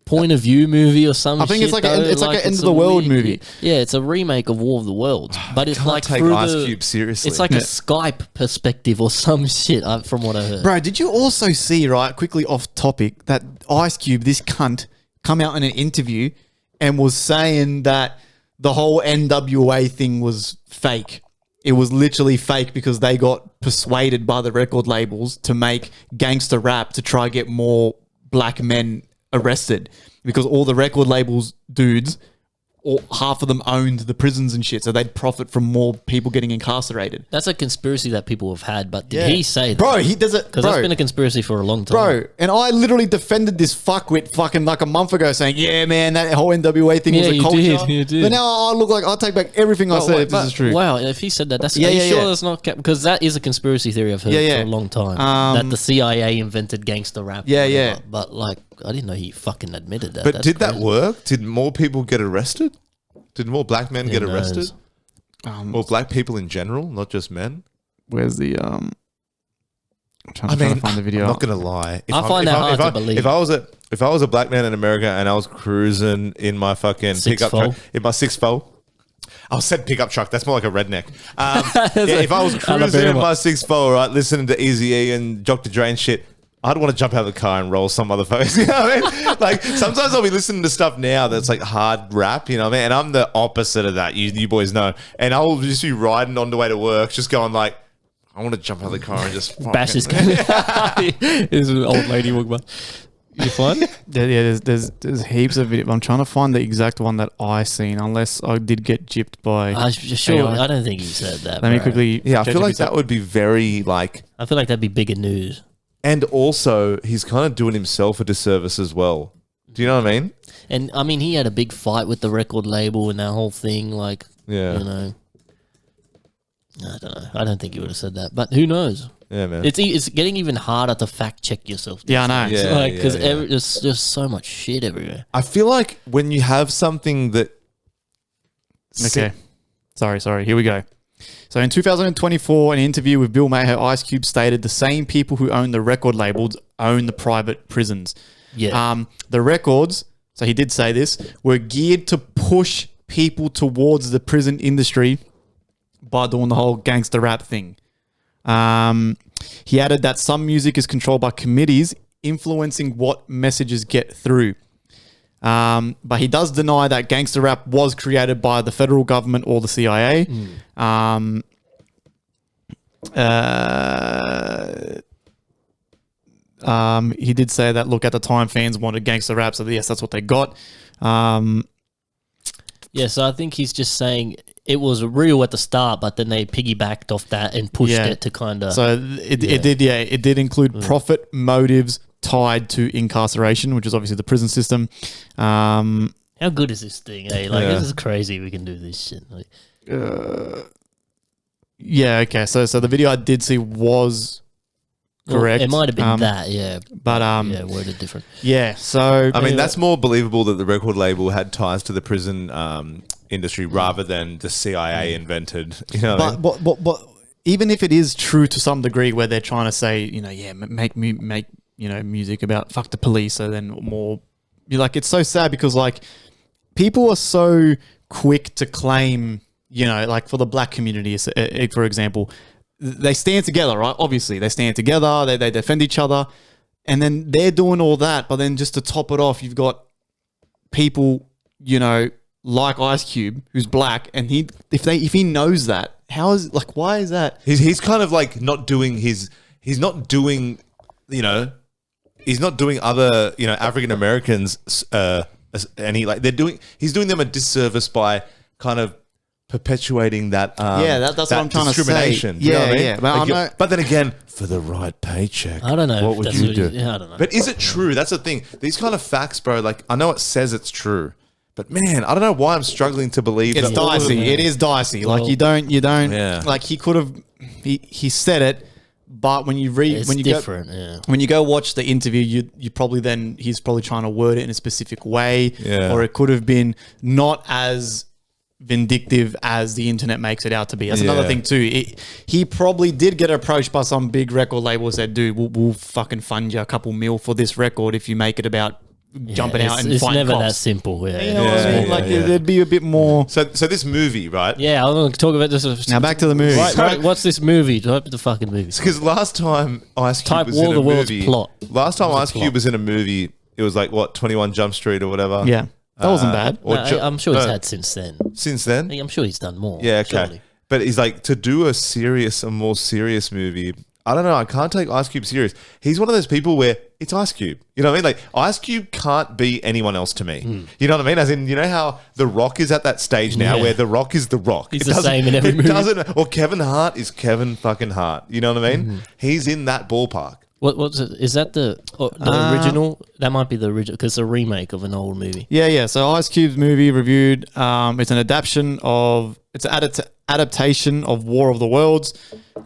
point of view movie or some.
I think it's
shit,
like
though.
it's like an end
it's
of the
a
world
weird-
movie.
Yeah, it's a remake of War of the Worlds, but it's
Can't
like
take
through
Ice
the,
Cube seriously.
It's like a Skype perspective or some shit. From what I heard.
Bro, did you also see, right, quickly off topic, that Ice Cube, this cunt, come out in an interview and was saying that the whole NWA thing was fake. It was literally fake because they got persuaded by the record labels to make gangster rap to try get more black men arrested because all the record labels dudes, or half of them owned the prisons and shit, so they'd profit from more people getting incarcerated.
That's a conspiracy that people have had, but did
Yeah.
he say that?
Bro, he does it,
Because
bro.
that's been a conspiracy for a long time.
Bro, and I literally defended this fuckwit fucking like a month ago saying, yeah, man, that whole NWA thing was
Yeah,
a
you
culture.
did, you did.
But now I look like I'll take back everything I said if this is true.
Wow, if he said that, that's
Yeah,
are you
yeah,
sure
yeah.
that's not because that is a conspiracy theory I've heard
Yeah, yeah.
for a long time. That the CIA invented gangster rap.
Yeah,
or whatever.
yeah.
But like, I didn't know he fucking admitted that.
But
That's
did that
crazy.
work? Did more people get arrested? Did more black men get
knows?
arrested? Or black people in general, not just men?
Where's the I'm trying to find the video.
I'm not gonna lie.
I find that hard to believe.
If I was a black man in America and I was cruising in my fucking
Six
pickup
four?
truck, in my 6'4", I said pickup truck. That's more like a redneck. Yeah, if I was cruising in
Alabama.
my 6'4", right, listening to Eazy-E and Dr. Dre and shit, I'd want to jump out of the car and roll some motherfuckers. You know what I mean? Like sometimes I'll be listening to stuff now that's like hard rap. You know what I mean? And I'm the opposite of that. You boys know. And I'll just be riding on the way to work, just going like, I want to jump out of the car and just
Bash his
There's an old lady walking by. You find it?
there's heaps of video. I'm trying to find the exact one that I seen, unless I did get gypped by.
Sure,
AI.
I don't think he said that.
Let me
bro.
quickly.
Yeah, I
check
feel
if
like
it's
that would be very like.
I feel like that'd be bigger news.
And also, he's kind of doing himself a disservice as well. Do you know what I mean?
And I mean, he had a big fight with the record label and that whole thing. Like,
Yeah.
you know, I don't know. I don't think he would have said that, but who knows?
Yeah, man.
It's getting even harder to fact check yourself.
Yeah, I know.
Yeah.
Like, because
yeah.
there's just so much shit everywhere.
I feel like when you have something that.
Okay. Sorry. Here we go. So in 2024, an interview with Bill Maher, Ice Cube stated the same people who own the record labels own the private prisons.
Yeah.
The records, so he did say this, were geared to push people towards the prison industry by doing the whole gangster rap thing. He added that some music is controlled by committees influencing what messages get through. But he does deny that gangster rap was created by the federal government or the CIA. He did say that, look, at the time, fans wanted gangster rap, so yes, that's what they got.
Yeah, so I think he's just saying it was real at the start, but then they piggybacked off that and pushed
Yeah.
it to kind of.
So it did include profit motives tied to incarceration, which is obviously the prison system.
How good is this thing? Like,
Yeah.
this is crazy. We can do this shit. Like,
Yeah, okay. So the video I did see was
well,
correct.
it might have been that, yeah.
But
Yeah, worded different.
yeah. So
I mean, that's more believable that the record label had ties to the prison industry rather than the CIA invented. You know what I mean?
but even if it is true to some degree, where they're trying to say, make music about fuck the police, so then more, you're like, it's so sad because like people are so quick to claim, like for the black community, for example, they stand together, right? Obviously, they stand together, they defend each other, and then they're doing all that. But then just to top it off, you've got people, like Ice Cube, who's black, and if he knows that, why is that?
He's kind of like not doing other African Americans and he's doing them a disservice by kind of perpetuating that
That's what I'm trying to say.
discrimination. You know what I mean?
Yeah. But
But then again, for the right paycheck,
I don't know.
what
if
would
that's
you do?
Yeah, I don't know.
But is it true? That's the thing. These kind of facts, bro. Like I know it says it's true, but man, I don't know why I'm struggling to believe
it's
that all of
dicey.
them-
It is dicey. Like
Well,
you don't.
Yeah.
Like he could have. He said it, but when you read,
it's
when you
different, yeah.
when you go watch the interview, you probably then he's probably trying to word it in a specific way,
Yeah.
or it could have been not as vindictive as the internet makes it out to be. That's another
Yeah.
thing too. He probably did get approached by some big record label and said, dude, we'll fucking fund you a couple mil for this record if you make it about jumping out and
it's
fighting
never
cops.
that simple. Yeah.
You know what I mean?
Yeah,
Like
yeah.
there'd be a bit more.
So this movie, right?
Yeah, I want to talk about this.
Now back to the movie.
Right, what's this movie? Type the fucking movie.
Because last time Ice Cube
Type
was
War
in
of the
a
Worlds
movie,
plot.
last time
What's
Ice
the
Cube
plot?
was in a movie, it was like what 21 Jump Street or whatever.
Yeah, that wasn't bad.
Or
No,
Ju-
I'm sure he's
no,
had since then.
since then.
I'm sure he's done more.
Yeah, okay.
surely.
But he's like to do a more serious movie. I don't know. I can't take Ice Cube serious. He's one of those people where it's Ice Cube. You know what I mean? Like Ice Cube can't be anyone else to me. You know what I mean? As in, you know how The Rock is at that stage now
Yeah.
where The Rock is The Rock.
He's
It
the
doesn't-
same in every movie.
Or Kevin Hart is Kevin fucking Hart. You know what I mean? He's in that ballpark.
What's it? Is that the original? That might be the original because it's a remake of an old movie.
Yeah. So Ice Cube's movie reviewed. It's an adaptation of War of the Worlds,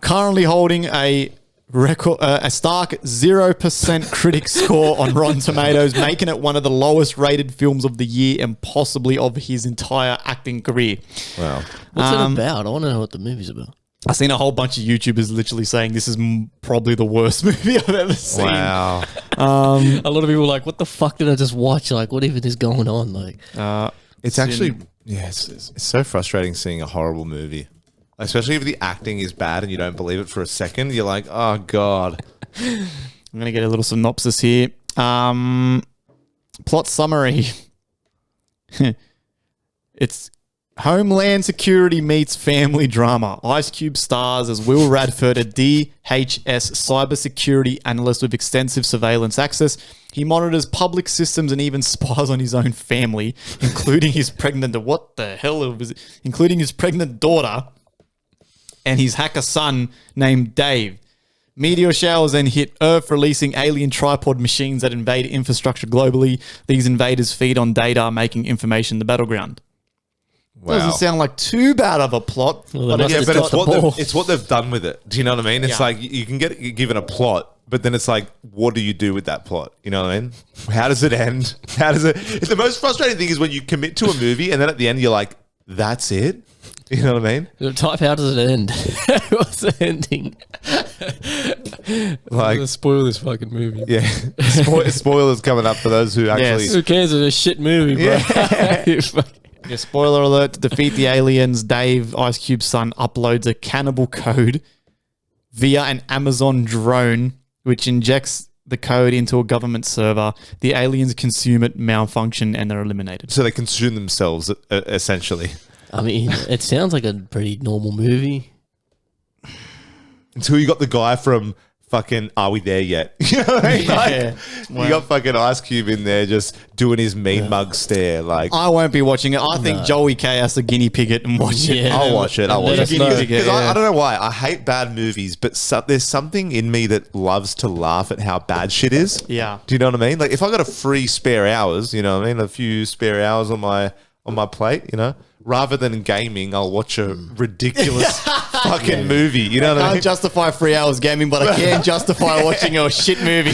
currently holding a record, a stark 0% critic score on Rotten Tomatoes, making it one of the lowest rated films of the year and possibly of his entire acting career.
Wow.
What's it about? I want to know what the movie's about.
I've seen a whole bunch of YouTubers literally saying this is probably the worst movie I've ever seen.
Wow.
A lot of people are like, what the fuck did I just watch? Like, what even is going on? Like,
It's actually, it's so frustrating seeing a horrible movie. Especially if the acting is bad and you don't believe it for a second. You're like, oh, God.
I'm going to get a little synopsis here. Plot summary. It's Homeland Security meets family drama. Ice Cube stars as Will Radford, a DHS cybersecurity analyst with extensive surveillance access. He monitors public systems and even spies on his own family, including his pregnant including his pregnant daughter and his hacker son named Dave. Meteor showers then hit Earth, releasing alien tripod machines that invade infrastructure globally. These invaders feed on data, making information the battleground.
Wow.
Doesn't sound like too bad of a plot.
Well,
but
they
Yeah,
must
but
have
it's
got
what,
the ball.
it's what they've done with it. Do you know what I mean? It's
Yeah.
like you can get given a plot, but then it's like, what do you do with that plot? You know what I mean? How does it end? How does it? It's the most frustrating thing is when you commit to a movie and then at the end you're like, that's it. You know what I mean?
type, how does it end? What's the ending?
Like,
Let's spoil this fucking movie.
yeah, spoilers coming up for those who actually.
Who cares? It's a shit movie, bro.
Yeah, spoiler alert, to defeat the aliens, Dave, Ice Cube's son, uploads a cannibal code via an Amazon drone, which injects the code into a government server. The aliens consume it, malfunction, and they're eliminated.
So they consume themselves essentially
I mean, it sounds like a pretty normal movie.
until you got the guy from fucking Are We There Yet? You know what I mean?
Yeah.
You got fucking Ice Cube in there just doing his mean mug stare. Like,
I won't be watching it. I think Joey K has to guinea pig it and watch it.
Yeah.
I'll watch it. I'll watch
Let
it.
us know.
Because I don't know why. I hate bad movies, but there's something in me that loves to laugh at how bad shit is.
Yeah.
Do you know what I mean? Like if I got a free spare hours, you know what I mean? A few spare hours on my plate, you know? Rather than gaming, I'll watch a ridiculous fucking movie. You know what I
I
mean?
can't justify 3 hours gaming, but I can justify watching a shit movie.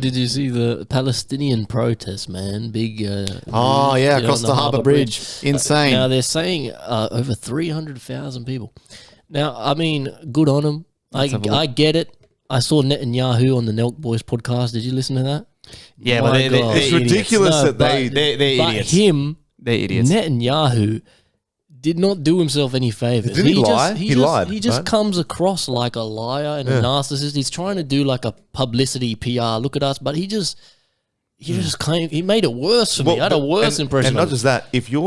Did you see the Palestinian protest, man? Big.
Oh, yeah,
on
across the Harbour Bridge. Insane.
Now they're saying over 300,000 people. Now, I mean, good on them. I get it. I saw Netanyahu on the Nelk Boys podcast. Did you listen to that?
Yeah,
My
but they're
God.
It's ridiculous that they're
But
idiots.
him,
They're idiots.
Netanyahu, did not do himself any favors.
Didn't he lie? He lied,
He just
right?
comes across like a liar and a narcissist. He's trying to do like a publicity PR. Look at us, but he just claimed he made it worse for me. I had a worse impression.
And not
of
just that, if you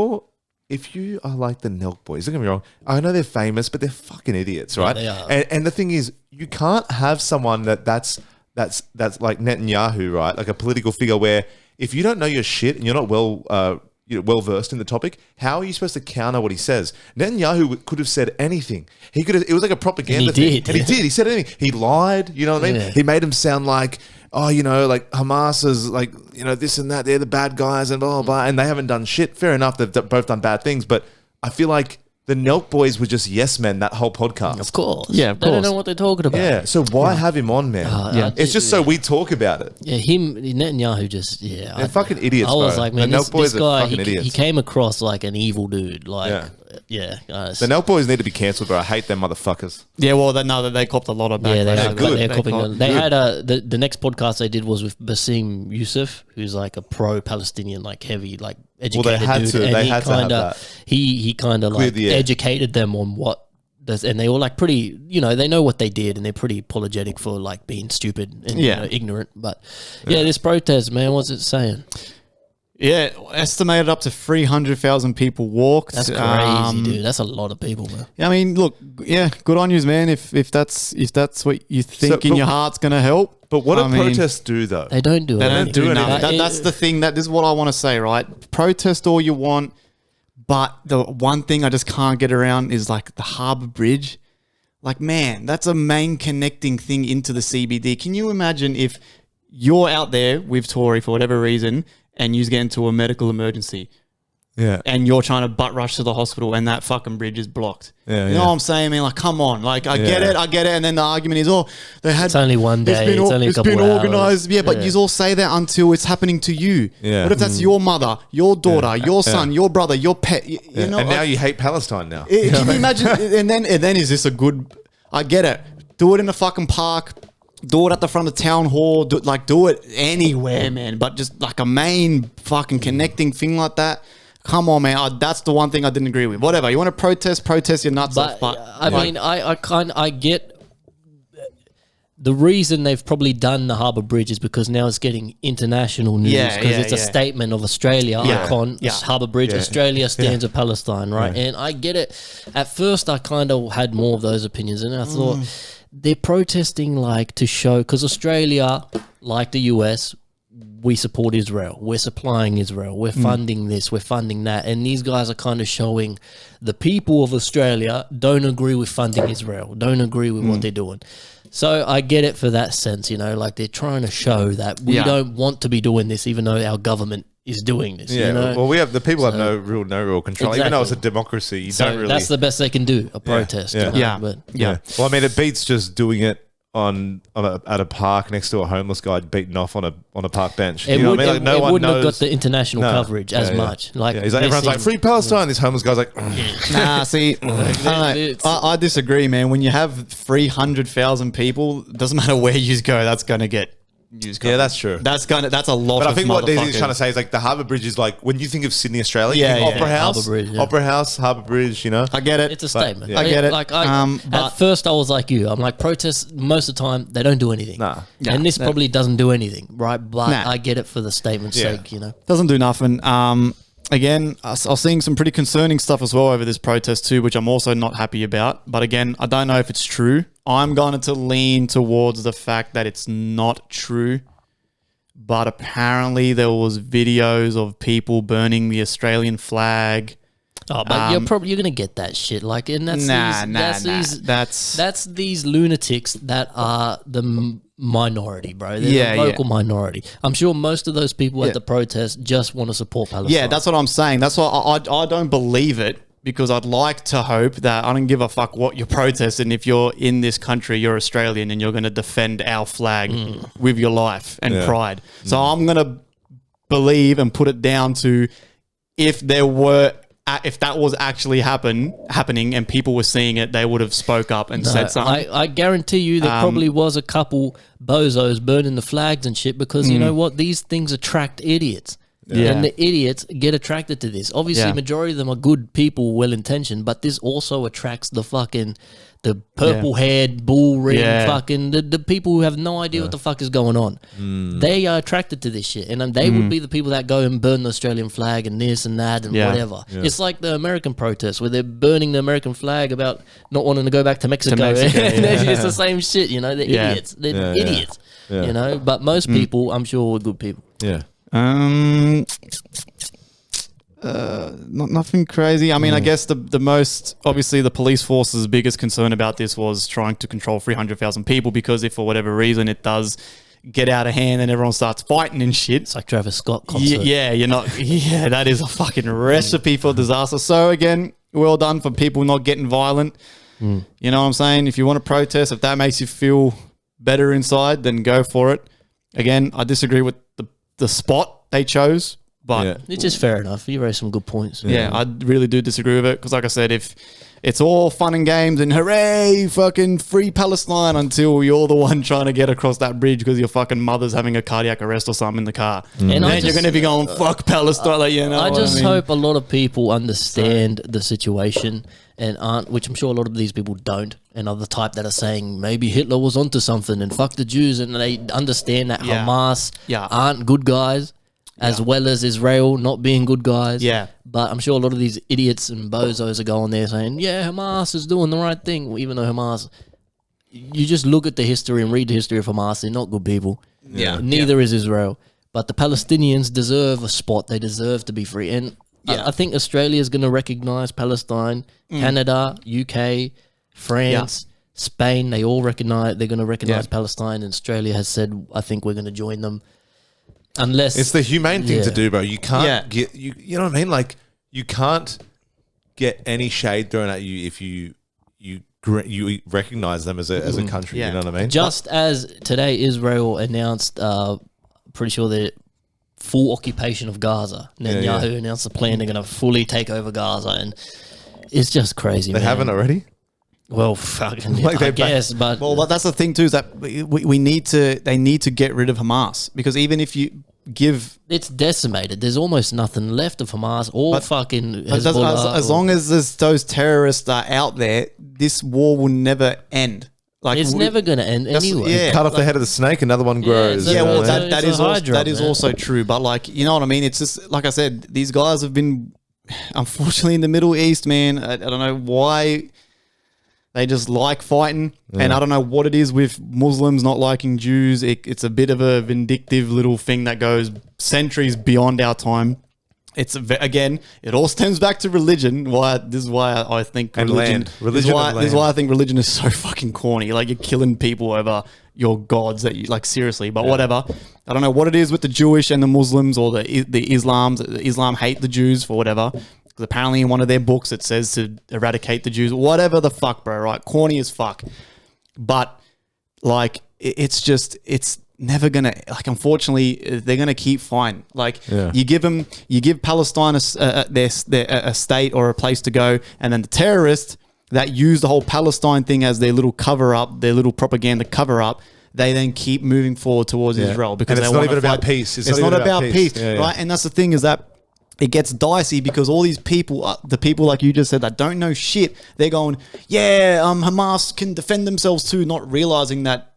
are like the Nelk Boys, don't get me wrong, I know they're famous, but they're fucking idiots, right?
they are.
And the thing is, you can't have someone that's like Netanyahu, right? Like a political figure where if you don't know your shit and you're not well versed in the topic, how are you supposed to counter what he says? Netanyahu could have said anything. He could have. It was like a propaganda
And he
thing,
did.
and he did. He said anything. He lied. You know what I mean?
Yeah.
He made him sound like, oh, you know, like Hamas is like, you know, this and that. They're the bad guys and blah blah blah. And they haven't done shit. Fair enough. They've both done bad things, but I feel like the Nelk boys were just yes men that whole podcast.
Of course.
Yeah, of
They don't
course.
know what they're talking about.
Yeah. So why have him on, man?
Yeah.
It's just so we talk about it.
Yeah, Netanyahu just, yeah.
They're fucking idiots,
I was
bro.
like, man,
The
this
Nelk boys are
guy,
fucking idiots.
he came across like an evil dude. Like,
Yeah.
yeah.
The Nelk boys need to be cancelled, bro. I hate them motherfuckers.
Yeah, well, they copped a lot of backlash.
yeah,
they're good.
they're copying
caught-
it. They had the next podcast they did was with Basim Youssef, who's like a pro-Palestinian, like heavy, like educated
had
dude.
to.
And
They
he
had to have
kinda,
that.
he kind of like
the air.
educated them on what does, and they were like pretty, they know what they did, and they're pretty apologetic for like being stupid and ignorant. But yeah, this protest, man, what's it saying?
Yeah, estimated up to 300,000 people walked.
That's crazy, dude. That's a lot of people, man.
I mean, look, yeah, good on you, man. If that's what you think in
but-
your heart's gonna help.
But what
I
do
mean,
protests do, though?
They don't do
They
anything.
don't do
anything.
nothing. That's the thing. This is what I want to say, right? Protest all you want, but the one thing I just can't get around is like the Harbour Bridge. Like, man, that's a main connecting thing into the CBD. Can you imagine if you're out there with Tory for whatever reason and you get into a medical emergency
Yeah.
and you're trying to butt rush to the hospital and that fucking bridge is blocked?
Yeah,
you know what I'm saying, man? Like, come on. Like, I get it. And then the argument is, they had...
It's only one day. It's only a couple
been
hours.
organised. Yeah, but you all say that until it's happening to you.
Yeah.
What if that's your mother, your daughter, your son, your brother, your pet? You know,
and now
like,
you hate Palestine now.
can you imagine? And then is this a good... I get it. Do it in a fucking park. Do it at the front of town hall. Do it anywhere, man. But just like a main fucking connecting thing like that. Come on, man. That's the one thing I didn't agree with. Whatever. You want to protest your nuts off.
But
But
I mean, I get the reason they've probably done the Harbour Bridge is because now it's getting international news because it's a statement of Australia icon. Harbour Bridge, Australia stands with Palestine, right? And I get it. At first, I kind of had more of those opinions, and I thought they're protesting like to show because Australia, like the US, we support Israel. We're supplying Israel. We're funding this. We're funding that. And these guys are kind of showing the people of Australia don't agree with funding Israel, don't agree with what they're doing. So I get it for that sense, like they're trying to show that we don't want to be doing this, even though our government is doing this.
Yeah,
You know?
well, have no real control. Even though it's a democracy, you
So
don't really.
that's the best they can do, a protest.
yeah.
you know,
Yeah.
But
yeah. Well, I mean, it beats just doing it at a park next to a homeless guy beaten off on a park bench.
it,
You know
would,
what I mean? Like, no one
wouldn't have got
knows.
the international
No.
coverage as
Yeah, yeah.
much. Like
Yeah, he's like, everyone's like,
missing-
free Palestine. This homeless guy's like,
Nah, see, I disagree, man. When you have 300,000 people, doesn't matter where you go, that's going to get news coverage.
yeah, that's true.
That's a lot
But
of
I think what he's trying to
motherfuckers.
say is like the Harbour Bridge is like when you think of Sydney, Australia,
Yeah,
you think
yeah.
Opera House, Harbour Bridge, you know.
I get it.
It's a statement.
yeah.
I get it.
Like
but-
at first, I was like you. I'm like protests. Most of the time, they don't do anything.
Nah.
And this probably doesn't do anything, right? But
Nah.
I get it for the statement's
Yeah.
sake.
Doesn't do nothing. Again, I was seeing some pretty concerning stuff as well over this protest too, which I'm also not happy about. But again, I don't know if it's true. I'm going to lean towards the fact that it's not true. But apparently there was videos of people burning the Australian flag.
Oh, but you're gonna get that shit. Like, and that's
That's
these lunatics that are the minority, bro. They're the vocal minority. I'm sure most of those people at the protest just want to support Palestine.
Yeah, that's what I'm saying. That's why I don't believe it, because I'd like to hope that I don't give a fuck what you're protesting. If you're in this country, you're Australian and you're going to defend our flag with your life and pride. So I'm going to believe and put it down to if that was actually happening and people were seeing it, they would have spoke up and said something.
I guarantee you there probably was a couple bozos burning the flags and shit because you know what? These things attract idiots.
Yeah.
And the idiots get attracted to this. Obviously, majority of them are good people, well-intentioned, but this also attracts the purple-haired, bull-ring, fucking, the people who have no idea what the fuck is going on. They are attracted to this shit. And they would be the people that go and burn the Australian flag and this and that and whatever. Yeah. It's like the American protests where they're burning the American flag about not wanting to go back to Mexico. It's the same shit, you know? They're idiots. They're idiots, you know? But most people, I'm sure, are good people.
Yeah.
Nothing crazy. I mean, I guess the most, obviously the police force's biggest concern about this was trying to control 300,000 people, because if for whatever reason it does get out of hand and everyone starts fighting and shit.
It's like Travis Scott concert.
Yeah, you're not. Yeah, that is a fucking recipe for disaster. So again, well done for people not getting violent. You know what I'm saying? If you want to protest, if that makes you feel better inside, then go for it. Again, I disagree with the spot they chose, but
It's just fair enough. You raised some good points.
yeah, I really do disagree with it because, like I said, if it's all fun and games and hooray, fucking free Palestine until you're the one trying to get across that bridge because your fucking mother's having a cardiac arrest or something in the car.
And
And
I
then you're
just-
going to be going, fuck Palestine. Like, you know
I
what
just
mean?
hope a lot of people understand the situation and aren't, which I'm sure a lot of these people don't, and are the type that are saying maybe Hitler was onto something and fuck the Jews, and they understand that
Yeah.
Hamas
Yeah.
aren't good guys, as well as Israel not being good guys.
Yeah.
But I'm sure a lot of these idiots and bozos are going there saying, yeah, Hamas is doing the right thing, even though Hamas, you just look at the history and read the history of Hamas, they're not good people.
Yeah.
Neither is Israel. But the Palestinians deserve a spot. They deserve to be free. And I think Australia is going to recognize Palestine, Canada, UK, France, Spain. They all recognize, they're going to recognize Palestine. And Australia has said, I think we're going to join them. Unless
It's the humane thing to
Yeah.
do, bro. You can't
Yeah.
get you know what I mean? Like you can't get any shade thrown at you if you recognize them as a country.
Yeah.
You know what I mean?
just as today Israel announced, pretty sure the full occupation of Gaza. Netanyahu announced a plan they're going to fully take over Gaza, and it's just crazy.
They haven't already.
Well, fucking,
Like
I
they
guess, but
Well, that's the thing too, is that they need to get rid of Hamas, because even if you give
it's decimated. There's almost nothing left of Hamas or fucking Hezbollah.
as long as those terrorists are out there, this war will never end. Like
it's never going to end anyway.
yeah.
Cut off the head of the snake, another one grows.
so-
Yeah, well,
It's a-
that
it's
is
a
also,
hydra,
that is
man.
also true. But like, you know what I mean? It's just like I said, these guys have been, unfortunately, in the Middle East, man. I don't know why they just like fighting, and I don't know what it is with Muslims not liking Jews. It's a bit of a vindictive little thing that goes centuries beyond our time. It's again, it all stems back to religion. This is why I think
And
religion.
land.
This is
Religion
why,
and
this is
land.
why I think religion is so fucking corny. Like, you're killing people over your gods that you like, seriously. But whatever. I don't know what it is with the Jewish and the Muslims or the Islams. Islam hate the Jews for whatever. Because apparently in one of their books it says to eradicate the Jews. Whatever the fuck, bro. Right? Corny as fuck. But like, it's never gonna, like, unfortunately they're gonna keep fighting. Like, you give Palestine a state or a place to go, and then the terrorists that use the whole Palestine thing as their little cover up, their little propaganda cover up, they then keep moving forward towards Israel because
And it's
they
not
wanna
even about
fight.
peace.
It's not about peace,
Yeah, yeah.
right? And that's the thing, is that it gets dicey because all these people, the people like you just said that don't know shit, they're going, Hamas can defend themselves too, not realizing that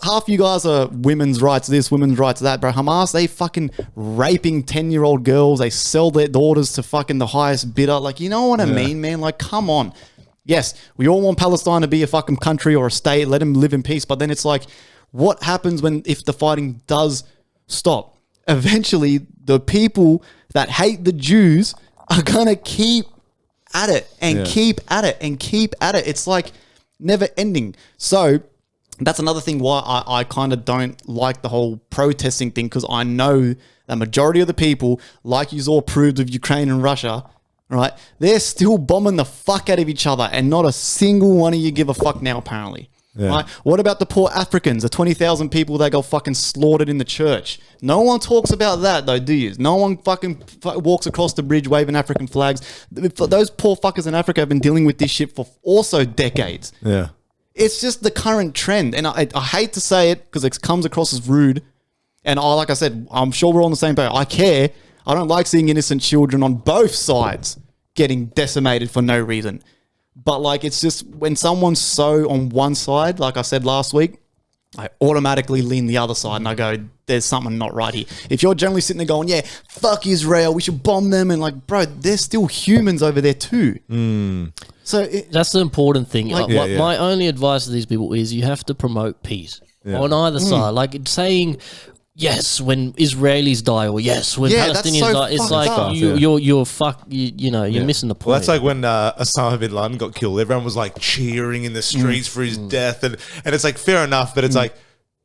half you guys are women's rights this, women's rights that, bro. Hamas, they fucking raping 10-year-old girls. They sell their daughters to fucking the highest bidder. Like, you know what I mean, man? Like, come on. Yes, we all want Palestine to be a fucking country or a state. Let them live in peace. But then it's like, what happens if the fighting does stop? Eventually, the people that hate the Jews are going to keep at it and keep at it and keep at it. It's like never ending. So that's another thing why I kind of don't like the whole protesting thing, because I know the majority of the people, like you all proved with Ukraine and Russia, right? They're still bombing the fuck out of each other, and not a single one of you give a fuck now, apparently. Right? What about the poor Africans, the 20,000 people that got fucking slaughtered in the church? No one talks about that, though, do you? No one fucking walks across the bridge waving African flags. Those poor fuckers in Africa have been dealing with this shit for also decades.
Yeah.
It's just the current trend. And I hate to say it because it comes across as rude. And like I said, I'm sure we're on the same page. I care. I don't like seeing innocent children on both sides getting decimated for no reason. But like, it's just when someone's so on one side, like I said last week, I automatically lean the other side and I go, there's something not right here. If you're generally sitting there going, yeah, fuck Israel, we should bomb them. And like, bro, they're still humans over there too. So
That's the important thing.
Like-
My only advice to these people is you have to promote peace on either side. Like saying yes when Israelis die, or yes when
Yeah, that's
Palestinians
so
die. It's
fucked
like
up.
you're missing the point.
Well, that's like when Osama bin Laden got killed. Everyone was like cheering in the streets for his death, and it's like fair enough, but it's like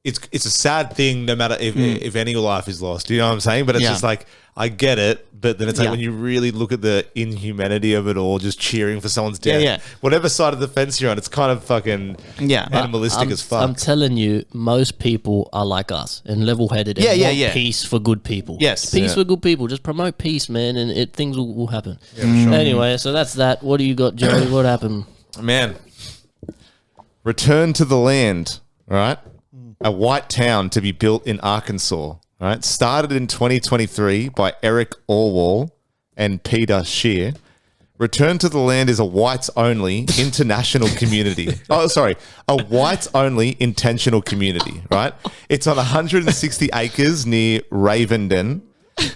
it's a sad thing no matter if any life is lost. You know what I'm saying? But it's just like, I get it, but then it's like when you really look at the inhumanity of it all, just cheering for someone's death. Whatever side of the fence you're on, it's kind of fucking animalistic as fuck.
I'm telling you, most people are like us and level-headed and want peace for good people.
Yes.
Peace for good people. Just promote peace, man, and things will happen. Anyway, so that's that. What do you got, Joey? What happened?
Man, Return to the Land, right? A white town to be built in Arkansas, right? Started in 2023 by Eric Orwell and Peter Scheer. Return to the Land is a whites-only international community. A whites-only intentional community, right? It's on 160 acres near Ravenden,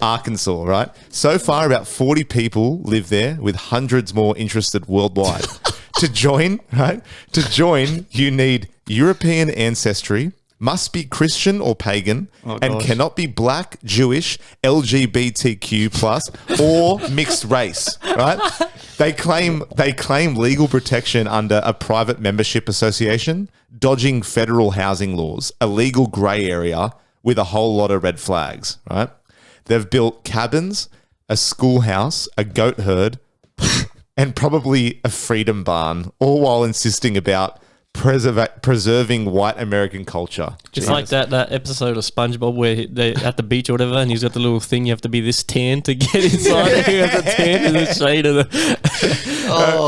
Arkansas, right? So far, about 40 people live there, with hundreds more interested worldwide. To join, you need European ancestry, must be Christian or pagan, and cannot be black, Jewish, LGBTQ plus, or mixed race. Right? They claim legal protection under a private membership association, dodging federal housing laws, a legal grey area with a whole lot of red flags. Right? They've built cabins, a schoolhouse, a goat herd, and probably a freedom barn, all while insisting about preserving white American culture.
It's like that episode of SpongeBob where they at the beach or whatever, and he's got the little thing you have to be this tan to get inside. You have the tan in the shade of the.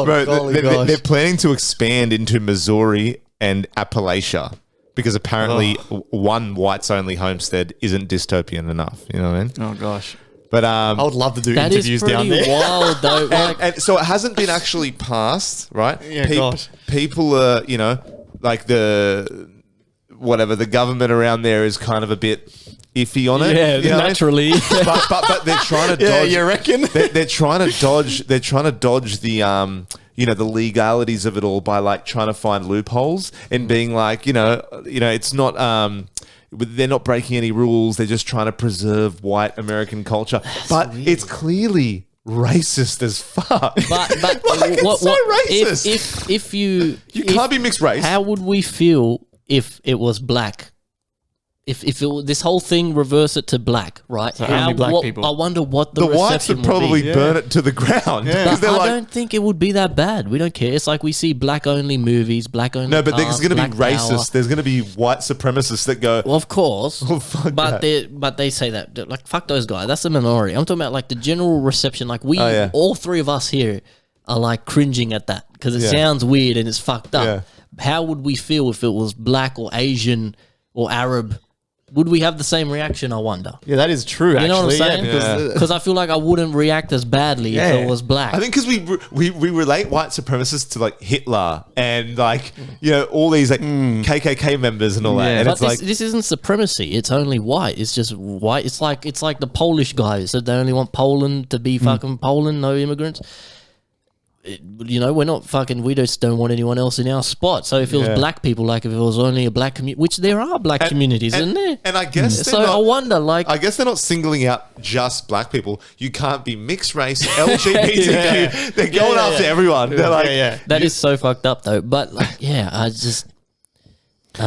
Bro, they're planning to expand into Missouri and Appalachia because apparently one whites-only homestead isn't dystopian enough. You know what I mean?
Oh gosh.
But
I would love to do
That
interviews
is
down
pretty
there.
wild, though.
and so it hasn't been actually passed, right?
Yeah, gosh.
People are, like the government around there is kind of a bit iffy on it.
Yeah,
you know what I mean?
naturally.
but they're trying to dodge.
Yeah, you reckon?
They're trying to dodge. They're trying to dodge the the legalities of it all by like trying to find loopholes and being like, it's not. They're not breaking any rules. They're just trying to preserve white American culture. But it's clearly racist as fuck.
But
It's so racist.
If you
can't be mixed race.
How would we feel if it was black? If this whole thing reverse it to black, right?
So only black people.
I wonder what
The whites
reception
would probably
be.
burn it to the ground.
But
They're
I
like,
don't think it would be that bad. We don't care. It's like we see black-only movies, black-only
no, but there's
cast,
going to be
black
racists.
power.
There's going to be white supremacists that go,
Well, of course.
Oh, fuck
but
that.
they say that like fuck those guys. That's the minority. I'm talking about like the general reception. Like all three of us here are like cringing at that because it sounds weird and it's fucked up.
Yeah.
How would we feel if it was black or Asian or Arab? Would we have the same reaction? I wonder.
Yeah, that is true.
You know what I'm saying?
Yeah.
Because I feel like I wouldn't react as badly if it was black.
I think because we relate white supremacists to like Hitler and like all these like KKK members and all that, and
but
it's like
this isn't supremacy. It's only white. It's just white. It's like the Polish guys that they only want Poland to be fucking Poland, no immigrants. We're not fucking. We just don't want anyone else in our spot. So if it was black people, like if it was only a black community, which there are black communities, isn't there?
And I guess
So I wonder, like,
I guess they're not singling out just black people. You can't be mixed race, LGBTQ. They're going after everyone. They're like,
that is so fucked up, though. But like, I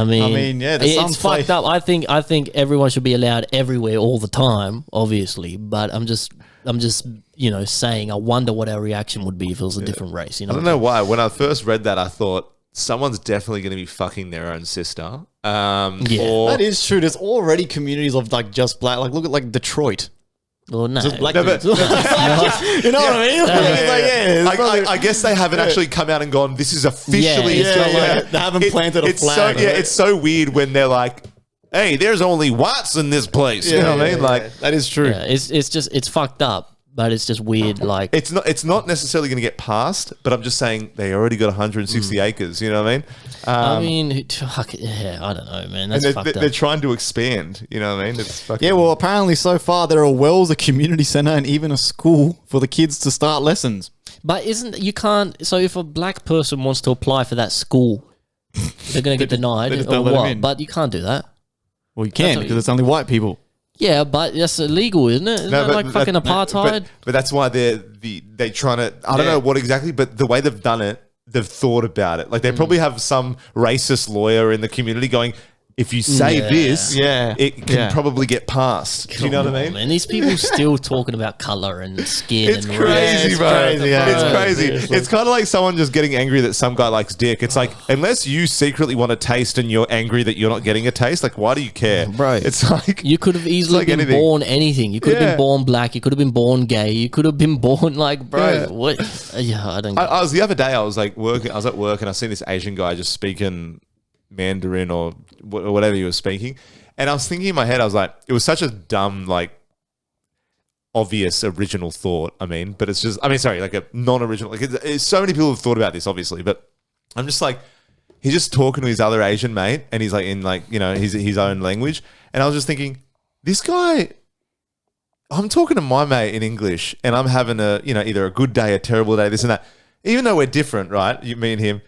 mean, it's fucked up. I think everyone should be allowed everywhere all the time, obviously. But I'm just saying, I wonder what our reaction would be if it was a different race.
I don't know why. When I first read that, I thought someone's definitely going to be fucking their own sister.
That is true. There's already communities of like just black. Like look at like Detroit.
Well, no.
Just black.
No, but-
you know what I mean?
I guess they haven't actually come out and gone, this is officially...
They haven't planted a flag.
It's so weird when they're like, hey, there's only whites in this place. You know what I mean? Like,
that is true.
Yeah, it's fucked up, but it's just weird. Like
it's not necessarily going to get passed, but I'm just saying they already got 160 acres. You know what I mean?
I don't know, man. That's
and
fucked
they're
up.
trying to expand. You know what I mean? It's fucking,
Yeah, well, apparently so far there are wells, a community center, and even a school for the kids to start lessons.
But you can't. So if a black person wants to apply for that school, they're going to get denied
just
or
don't let 'em
what?
in.
But you can't do that.
Well, you can because it's only white people.
Yeah, but that's illegal, isn't it? Isn't that like fucking apartheid?
But that's why they're trying to. I don't know what exactly, but the way they've done it, they've thought about it. Like they probably have some racist lawyer in the community going, if you say
Yeah.
this,
Yeah.
it can
Yeah.
probably get passed. Do you know what I mean?
And these people still talking about color and skin.
It's
and
crazy,
race.
bro.
crazy, yeah.
It's crazy.
Seriously.
It's kind of like someone just getting angry that some guy likes dick. It's like, unless you secretly want a taste and you're angry that you're not getting a taste, like, why do you care?
Bro.
It's like,
You could have easily
like
been
anything.
born anything. You could have
Yeah.
been born black. You could have been born gay. You could have been born like, bro,
Yeah.
what? Yeah, I don't.
I was the other day, I was like working, I was at work and I seen this Asian guy just speaking Mandarin or whatever he was speaking. And I was thinking in my head, I was like, it was such a dumb, like, obvious original thought. I mean, but it's just, I mean, sorry, like a non-original, like it's so many people have thought about this, obviously, but I'm just like, he's just talking to his other Asian mate and he's like in like, you know, his own language. And I was just thinking, this guy, I'm talking to my mate in English and I'm having a, you know, either a good day, a terrible day, this and that. Even though we're different, right? You, me and him.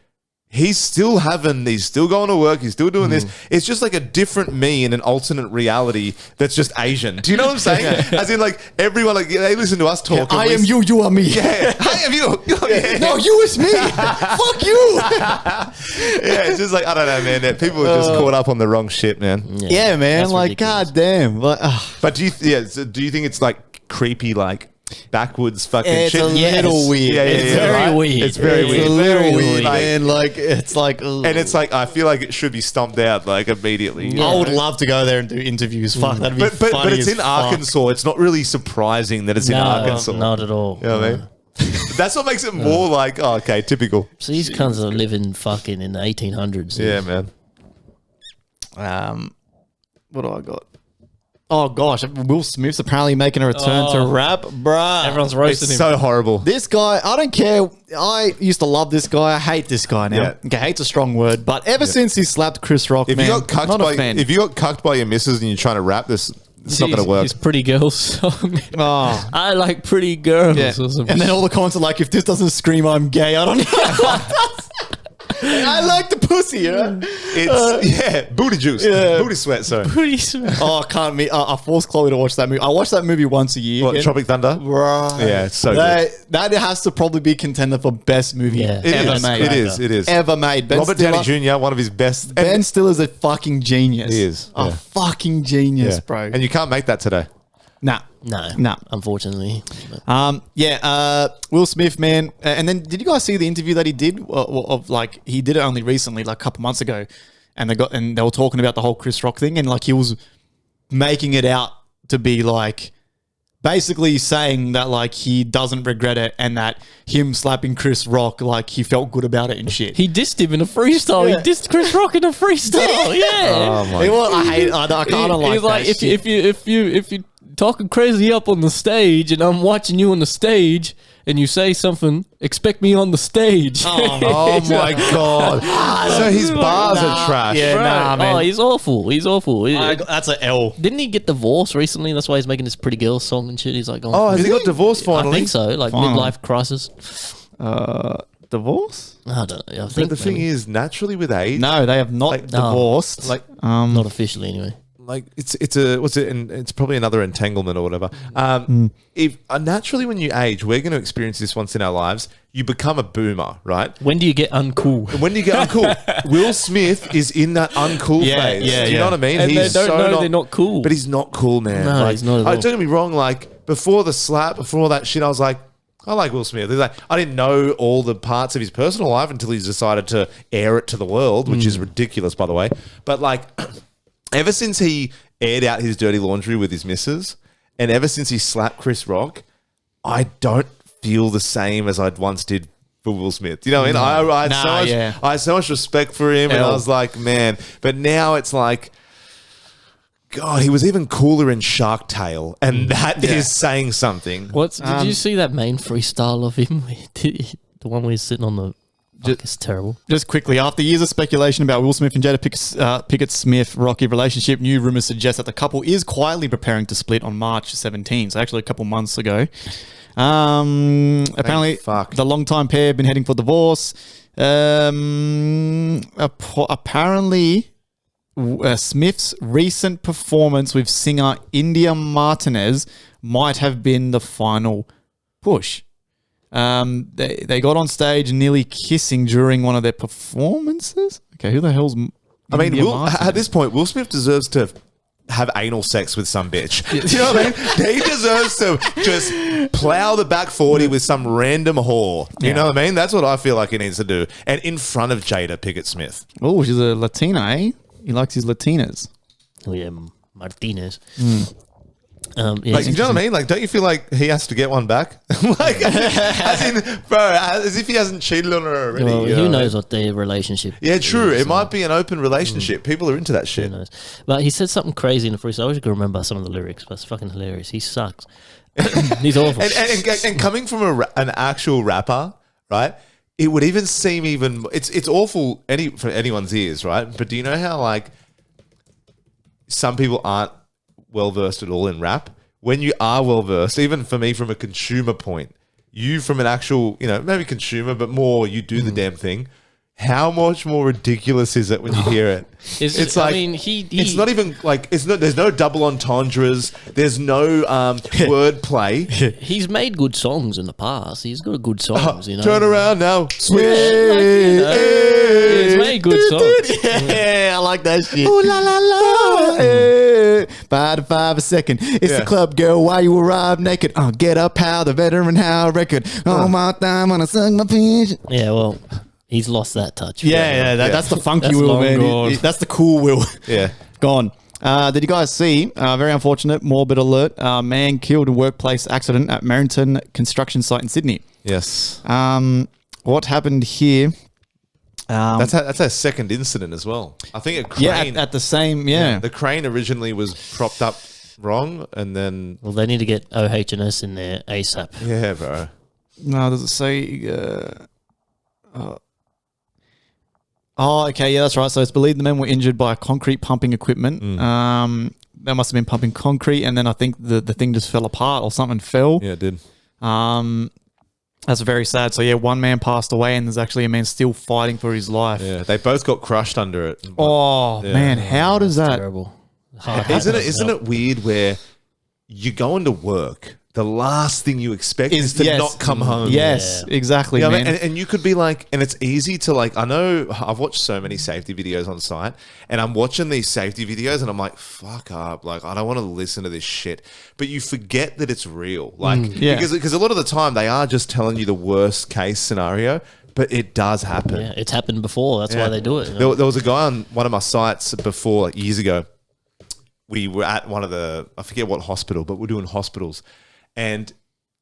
He's still going to work. He's still doing this. It's just like a different me in an alternate reality that's just Asian. Do you know what I'm saying? As in, like, everyone, like, they listen to us talk.
I
and
am you, you are me.
Yeah. I am you. Yeah.
No, you is me. Fuck you.
Yeah, it's just like, I don't know, man. That people are just caught up on the wrong shit, man.
Yeah, man.
That's
Like,
ridiculous.
goddamn. Like,
But do you think it's like creepy, like backwards fucking
it's
shit?
a little weird.
Yeah, yeah,
It's
yeah,
very
right?
weird.
It's very
It's
weird.
It's a
Very
little weird,
weird.
man. Like, it's like,
And it's like, I feel like it should be stomped out, like, immediately.
I would love to go there and do interviews. Fuck, that'd be
But
funny
it's
as
in
fuck.
Arkansas. It's not really surprising that it's in
No,
Arkansas.
not at all.
You know what I mean? That's what makes it more like, oh, okay, typical.
So these cunts are living fucking in the 1800s.
Yeah, man.
What do I got? Oh gosh, Will Smith's apparently making a return to rap, bruh.
Everyone's
It's
roasting him.
so horrible.
This guy, I don't care. I used to love this guy. I hate this guy now.
Yeah.
Okay, hate's a strong word, but ever since he slapped Chris Rock,
If
man,
you got cucked
not
by
a fan.
if you got cucked by your missus and you're trying to rap this, it's not going to work.
His Pretty Girls song.
Oh.
I like pretty girls.
Yeah.
Or some
And then all the comments are like, if this doesn't scream I'm gay, I don't know. I like the pussy, you know?
It's booty juice,
Yeah.
booty sweat. Sorry,
pretty smell.
Oh, I can't meet. I forced Chloe to watch that movie. I watch that movie once a year.
what,
And-
Tropic Thunder?
Right.
Yeah, it's so
That has to probably be contender for best movie
Yeah.
It
ever
is.
made.
It is. It is.
Ever made. Ben
Robert
Stiller,
Downey Jr., one of his best.
Ben Stiller's a fucking genius.
He is,
A
yeah.
fucking genius,
Yeah.
bro.
And you can't make that today.
Nah.
No,
No.
unfortunately. But
Will Smith, man. And then did you guys see the interview that he did of like he did it only recently, like a couple months ago, and they were talking about the whole Chris Rock thing, and like he was making it out to be like basically saying that like he doesn't regret it and that him slapping Chris Rock, like he felt good about it and shit.
He dissed him in a freestyle.
Yeah.
He dissed Chris Rock in a freestyle. Yeah.
Oh my!
It was- I hate. I don't like
He's
that.
like,
shit.
if you talking crazy up on the stage, and I'm watching you on the stage, and you say something, expect me on the stage.
Oh my god! So his bars are trash.
Yeah,
Right.
nah, man.
oh, he's awful. He's awful.
That's an L.
Didn't he get divorced recently? That's why he's making this Pretty Girl song and shit. He's like,
Oh, has he got divorced
I
finally?
think so. Like
Finally.
midlife crisis.
Divorce?
I don't know. I
But
think
the thing
maybe.
is, naturally with age,
No, they have not
Like-
No.
divorced.
like
Not officially anyway.
it's a what's it? And it's probably another entanglement or whatever. If naturally when you age, we're going to experience this once in our lives. You become a boomer, right?
When do you get uncool?
And when you get uncool, Will Smith is in that uncool
Yeah,
phase.
yeah,
Do you
yeah.
know what I mean?
And they don't know they're not cool.
But he's not cool, man.
No,
Like,
he's not at all.
Don't get me wrong. Like before the slap, before all that shit, I was like, I like Will Smith. He's like, I didn't know all the parts of his personal life until he's decided to air it to the world, which is ridiculous, by the way. But like, ever since he aired out his dirty laundry with his missus, and ever since he slapped Chris Rock, I don't feel the same as I once did for Will Smith. You know what I mean? I had so much respect for him, and I was like, man. But now it's like, God, he was even cooler in Shark Tale, and that is saying something.
Did you see that main freestyle of him? The one where he's sitting on the. Fuck, it's terrible.
Just quickly, after years of speculation about Will Smith and Jada Pinkett Smith-Rocky relationship, new rumors suggest that the couple is quietly preparing to split on March 17, so actually a couple months ago. Apparently,
fuck.
the longtime pair have been heading for divorce. Apparently, Smith's recent performance with singer India Martinez might have been the final push. They got on stage nearly kissing during one of their performances. Okay, who the hell's
I mean,
be a
Will,
master.
at this point, Will Smith deserves to have anal sex with some bitch. Do you know what I mean? He deserves to just plow the back 40 with some random whore. You know what I mean? That's what I feel like he needs to do. And in front of Jada Pinkett Smith.
Oh, she's a Latina, eh? He likes his Latinas.
Oh, yeah, Martinez.
Like, you know what I mean? Like, don't you feel like he has to get one back? Like, as in, bro, as if he hasn't cheated on her already.
Well,
you know
who
what I
knows
mean?
what their relationship
Yeah, true.
is,
It might be an open relationship. People are into that shit.
Who knows? But he said something crazy in the freestyle. I wish I could remember some of the lyrics, but it's fucking hilarious. He sucks. He's awful.
And coming from an actual rapper, right? It would even seem it's awful for anyone's ears, right? But do you know how like some people aren't well versed at all in rap? When you are well versed, even for me from a consumer point, you from an actual, maybe consumer, but more you do the damn thing. How much more ridiculous is it when you hear it? It's like, it's not even like, there's no double entendres. There's no wordplay.
He's made good songs in the past. He's got good songs,
Turn around now. Switch.
He's made good songs.
Yeah, I like that shit. Ooh la la la. Hey. 5 to 5 a second. It's the club, girl. Why you arrive naked? Get up, how the veteran how record. Oh my time when I sung my pinch.
Yeah, well, he's lost that touch.
That's the funky
That's
Will,
long
man.
gone.
That's the cool Will.
Yeah.
Gone. Did you guys see? Very unfortunate, morbid alert. Man killed in workplace accident at Merrington construction site in Sydney.
Yes.
What happened here?
That's a second incident as well. I think a crane.
Yeah, at the same. Yeah.
The crane originally was propped up wrong, and then
Well, they need to get OH&S in there ASAP.
yeah, bro.
No, does it say? Oh, okay, yeah, that's right. So it's believed the men were injured by concrete pumping equipment. They must have been pumping concrete, and then I think the thing just fell apart or something fell.
Yeah, it did.
That's very sad. So yeah, one man passed away, and there's actually a man still fighting for his life.
Yeah, they both got crushed under it.
Oh man, how does that?
Terrible.
Isn't it weird where you go into work, the last thing you expect is to not come home.
Yes, exactly,
Yeah,
man.
and you could be like, and it's easy to like, I know I've watched so many safety videos on site, and I'm watching these safety videos and I'm like, fuck up. Like, I don't want to listen to this shit. But you forget that it's real. Like, because a lot of the time they are just telling you the worst case scenario, but it does happen.
Yeah, it's happened before. That's why they do it.
There was a guy on one of my sites before, like years ago. We were at one of I forget what hospital, but we're doing hospitals. And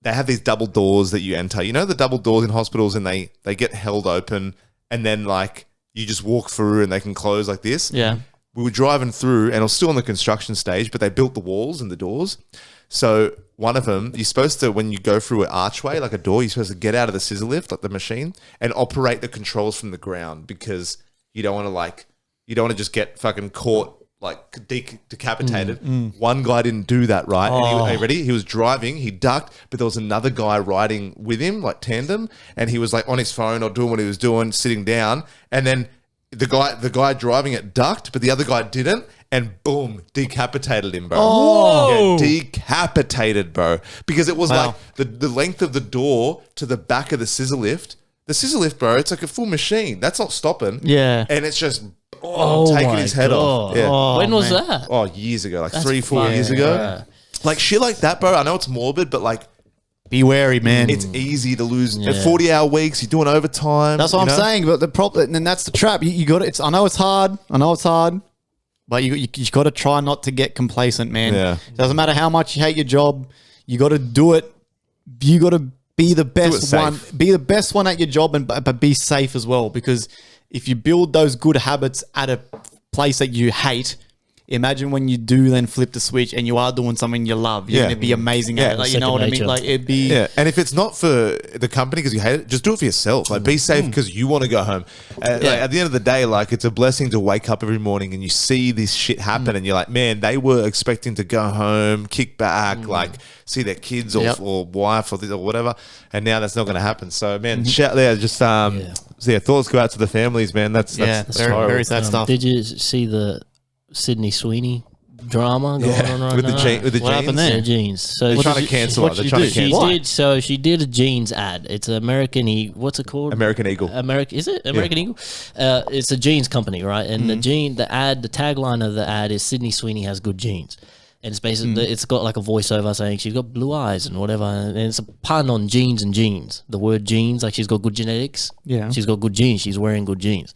they have these double doors that you enter. You know the double doors in hospitals, and they get held open, and then like you just walk through and they can close like this.
Yeah.
We were driving through, and it was still on the construction stage, but they built the walls and the doors. So one of them, you're supposed to, when you go through an archway, like a door, you're supposed to get out of the scissor lift, like the machine, and operate the controls from the ground, because you don't want to just get fucking caught, like decapitated. One guy didn't do that, right? And he was driving, he ducked, but there was another guy riding with him, like tandem, and he was like on his phone or doing what he was doing, sitting down, and then the guy driving it ducked, but the other guy didn't, and boom, decapitated him, bro.
Oh.
Yeah, decapitated, bro. Because it was like the length of the door to the back of the scissor lift. The scissor lift, bro, it's like a full machine. That's not stopping.
Yeah.
And it's just taking his head off. Yeah.
When was that?
Oh, years ago, like
That's
3-4 years
fucking
ago.
right.
Like shit like that, bro. I know it's morbid, but like
Be wary, man.
it's easy to lose.
Yeah.
40-hour weeks, you're doing overtime.
That's what
you
I'm
know?
saying. But the problem, and that's the trap. You got it. I know it's hard. But you got to try not to get complacent, man.
Yeah.
Doesn't matter how much you hate your job. You got to do it. You got to be the best
safe.
one. Be the best one at your job, but be safe as well. Because if you build those good habits at a place that you hate, imagine when you do then flip the switch and you are doing something you love. You're going to be amazing at it. Like, you know what I mean?
nature.
Like it'd be.
Yeah, and if it's not for the company because you hate it, just do it for yourself. Like, be safe because you want to go home. Like, at the end of the day, like, it's a blessing to wake up every morning and you see this shit happen, and you're like, man, they were expecting to go home, kick back, like see their kids or wife or this or whatever, and now that's not going to happen. So, man, shout there. Just thoughts go out to the families, man. That's
very,
horrible.
very sad stuff.
Did you see the Sydney Sweeney drama going on right
with
now.
with the
What happened
jeans.
there?
Yeah, jeans. So
They're trying to
she-
cancel her.
what'd
They're
she
trying
do?
to
She
cancel her.
did. So she did a jeans ad. It's American. What's it called?
American Eagle.
American. Is it American Eagle? It's a jeans company, right? And the tagline of the ad is Sydney Sweeney has good jeans. And it's basically, it's got like a voiceover saying she's got blue eyes and whatever. And it's a pun on jeans and jeans. The word jeans, like she's got good genetics.
Yeah.
She's got good genes. She's wearing good jeans.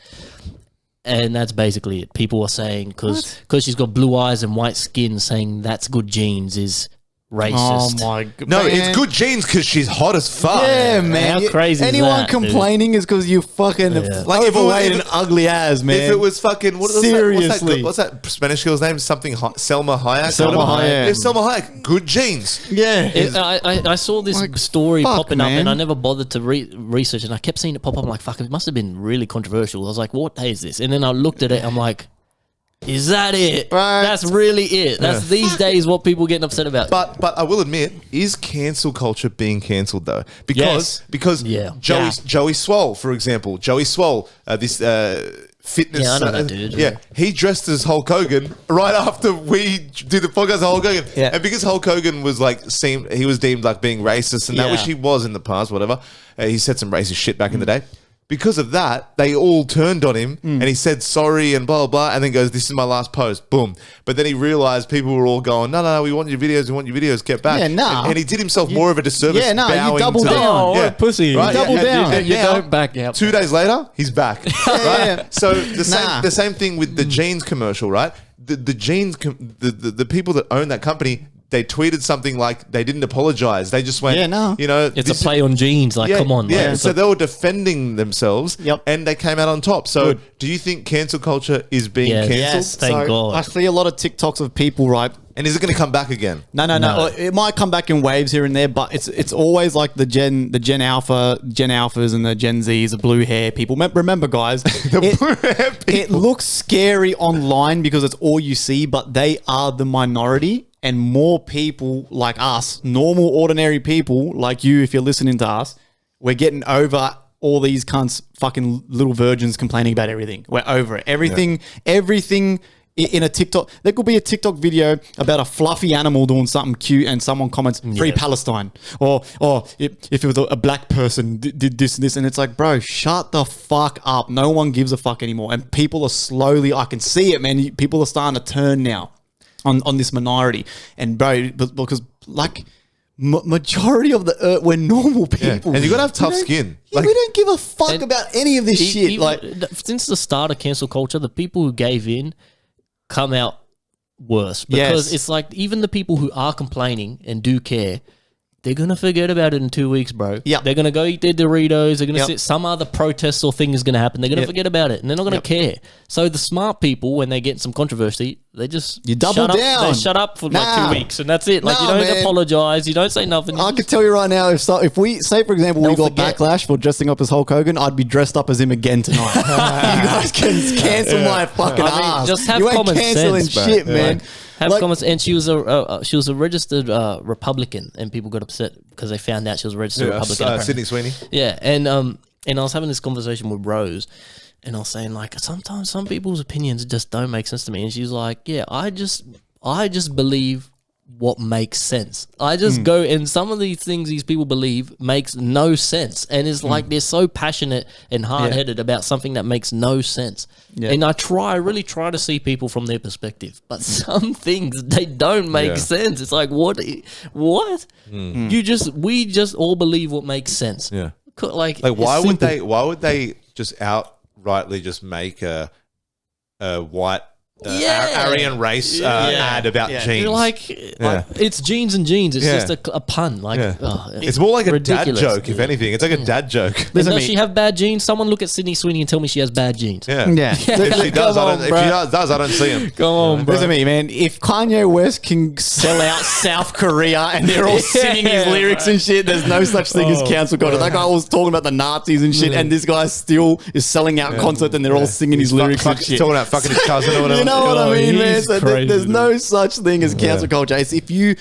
And that's basically it. People are saying, because she's got blue eyes and white skin, saying that's good genes is
Oh
racist.
my god!
No, it's good jeans because she's hot as fuck.
Yeah, man.
How crazy is
Anyone
that, dude?
complaining is because you fucking
Like, if it was-
overweight
if
and
it-
ugly ass, man.
If it was fucking
Seriously.
what's that Spanish girl's name? Something Selma Hayek.
Selma
Whatever.
Hayek.
If Selma Hayek, good jeans.
yeah,
I saw this
Like,
story
fuck,
popping up,
man.
and I never bothered to research, and I kept seeing it pop up. I'm like, fuck, it must have been really controversial. I was like, what day is this? And then I looked at it, I'm like, is that it?
Right.
That's really it. That's these days what people getting upset about.
But I will admit, is cancel culture being cancelled though?
Yes.
Because
Yeah.
Joey Swole, for example, Joey Swole, this fitness.
Yeah, I know that dude.
Yeah, he dressed as Hulk Hogan right after we did the podcast. Hulk Hogan,
Yeah.
and because Hulk Hogan was he was deemed like being racist, and that which
Yeah.
he was in the past. Whatever, he said some racist shit back in the day. Because of that, they all turned on him and he said sorry and blah, blah, blah, and then goes, this is my last post. Boom. But then he realized people were all going, no, we want your videos, get back.
Yeah, nah.
And he did himself more of a disservice.
Yeah, nah, you
bowing
double
to-
down.
Oh, what a pussy.
Right?
Double down.
And
You
now,
don't back out.
2 days later, he's back. right?
yeah.
So the
Nah.
same thing with the jeans commercial, right? The jeans, the people that own that company, they tweeted something like they didn't apologize. They just went,
Yeah, no.
it's
this
a play on jeans. Like, come on.
yeah.
man.
So they were defending themselves,
Yep.
and they came out on top. So, do you think cancel culture is being
Yeah,
cancelled?
yes, thank
So,
God.
I see a lot of TikToks of people, right?
And is it going to come back again?
No. It might come back in waves here and there, but it's always like the Gen Alphas and the Gen Zs, the blue hair people. Remember, guys, it looks scary online because it's all you see, but they are the minority, and more people like us, normal, ordinary people like you, if you're listening to us, we're getting over all these cunts, fucking little virgins complaining about everything. We're over it. Everything in a TikTok, there could be a TikTok video about a fluffy animal doing something cute, and someone comments "Free Palestine," or if it was a black person did this and this, and it's like, bro, shut the fuck up. No one gives a fuck anymore, and people are slowly, I can see it, man. People are starting to turn now on this minority, and bro, because like. Majority of the earth, we're normal people,
And you gotta have tough
We don't-
skin.
Yeah,
Like-
we don't give a fuck
And
about any of this shit.
Even-
Like,
since the start of cancel culture, the people who gave in come out worse because
Yes.
it's like even the people who are complaining and do care, they're gonna forget about it in 2 weeks, bro.
Yep.
They're gonna go eat their Doritos. They're gonna
Yep.
sit, some other protest or thing is gonna happen. They're gonna
Yep.
forget about it, and they're not gonna
Yep.
care. So the smart people, when they get some controversy, they just
You double
shut up.
down.
They shut up for
Nah.
like 2 weeks, and that's it. Like you
Nah,
don't
man.
apologize. You don't say nothing. You
I
just-
can tell you right now, if we say, for example, we
They'll
got
forget.
backlash for dressing up as Hulk Hogan, I'd be dressed up as him again tonight. You guys can cancel my fucking
I mean,
ass.
just have
you ain't
common
canceling
sense, bro.
shit, man.
Have
Like-
comments, and she was a registered Republican, and people got upset because they found out she was a registered Republican. apparently.
Sydney Sweeney.
Yeah, and I was having this conversation with Rose, and I was saying like sometimes some people's opinions just don't make sense to me, and she's like, yeah, I just believe what makes sense. I just go, and some of these things these people believe makes no sense, and it's like they're so passionate and hard-headed about something that makes no sense.
Yeah.
And I really try to see people from their perspective, but some things they don't make
Yeah.
sense. It's like what we just all believe what makes sense.
Yeah.
Like
Why
it's
would
simple.
they? Why would they just outrightly just make a white Aryan race ad about jeans?
You're like it's jeans and jeans. It's
Yeah.
just a pun. Like
It's more like a
ridiculous.
dad joke, if anything. It's like a dad joke.
And
Listen to
does
me.
she have bad genes? Someone look at Sydney Sweeney and tell me she has bad genes.
Yeah.
Yeah.
If she does,
Come
I
on,
don't. If
bro.
she does, I don't see him.
Come on, bro.
Listen to me, man. If Kanye West can sell out South Korea and they're all singing his lyrics and shit, there's no such thing as cancel culture. That guy was talking about the Nazis and shit, and this guy still is selling out concerts and they're all singing his lyrics and shit.
Talking about fucking his cousin or whatever.
You know what I
Oh,
mean, man?
he's
So
crazy,
there's
dude.
no such thing as cancel culture. It's if you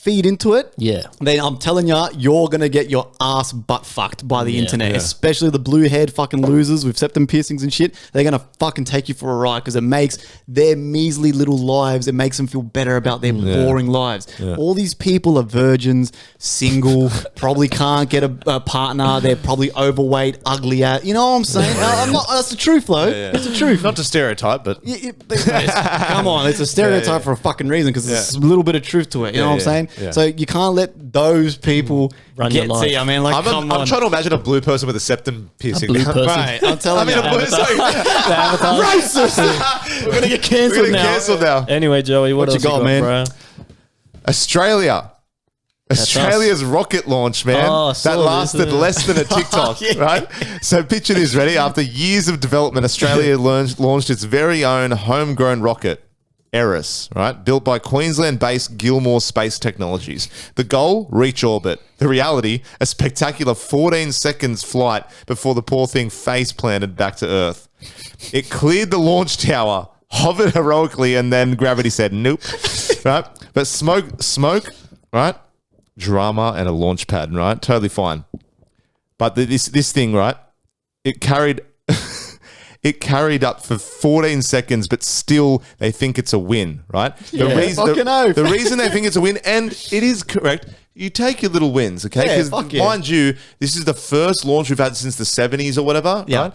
feed into it,
Yeah.
then I'm telling you, you're going to get your ass butt fucked by the internet, especially the blue-haired fucking losers with septum piercings and shit. They're going to fucking take you for a ride because it makes their measly little lives, it makes them feel better about their boring lives. All these people are virgins, single, probably can't get a partner. They're probably overweight, ugly at. You know what I'm saying? I'm not. That's the truth, though. It's the truth.
Not to stereotype, but
Come on, it's a stereotype for a fucking reason because there's a little bit of truth to it. You know what I'm saying?
Yeah.
So you can't let those people
Run
get
your life.
to you. I mean, like,
I'm trying to imagine a blue person with a septum piercing.
blue person.
Right, I'm telling you.
Racist.
We're gonna get
We're
cancelled
getting
now.
cancelled now.
Anyway, Joey, what
What
else
you got, man?
bro?
Australia's rocket launch, man.
Oh, I
that
saw
lasted
this.
less than a TikTok, right? So picture this, ready? After years of development, Australia launched its very own homegrown rocket, Eris, right? Built by Queensland-based Gilmore Space Technologies. The goal, reach orbit. The reality, a spectacular 14 seconds flight before the poor thing face planted back to Earth. It cleared the launch tower, hovered heroically, and then gravity said, nope, right? But smoke, right? Drama and a launch pad, right? Totally fine. But this thing, right? It carried up for 14 seconds, but still they think it's a win, right? The reason they think it's a win, and it is correct, you take your little wins, okay? Because mind you, this is the first launch we've had since the 70s or whatever, right?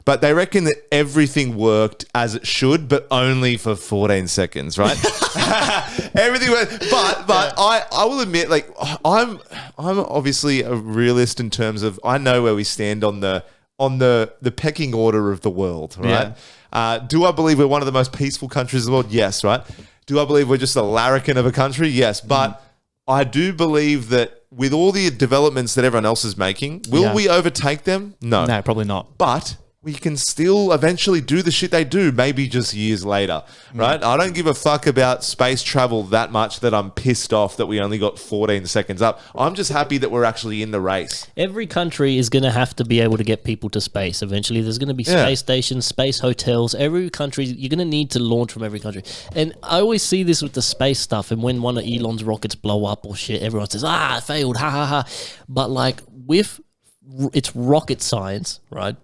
But they reckon that everything worked as it should, but only for 14 seconds, right? Everything worked. But I will admit, like, I'm obviously a realist in terms of I know where we stand on the pecking order of the world, right? Do I believe we're one of the most peaceful countries in the world? Yes, right? Do I believe we're just a larrikin of a country? Yes, but I do believe that with all the developments that everyone else is making, will we overtake them? No.
No, probably not.
But we can still eventually do the shit they do, maybe just years later, right? I don't give a fuck about space travel that much that I'm pissed off that we only got 14 seconds up. I'm just happy that we're actually in the race.
Every country is going to have to be able to get people to space eventually. There's going to be space stations, space hotels. Every country, you're going to need to launch from every country. And I always see this with the space stuff. And when one of Elon's rockets blow up or shit, everyone says, it failed, ha, ha, ha. But like with it's rocket science, right?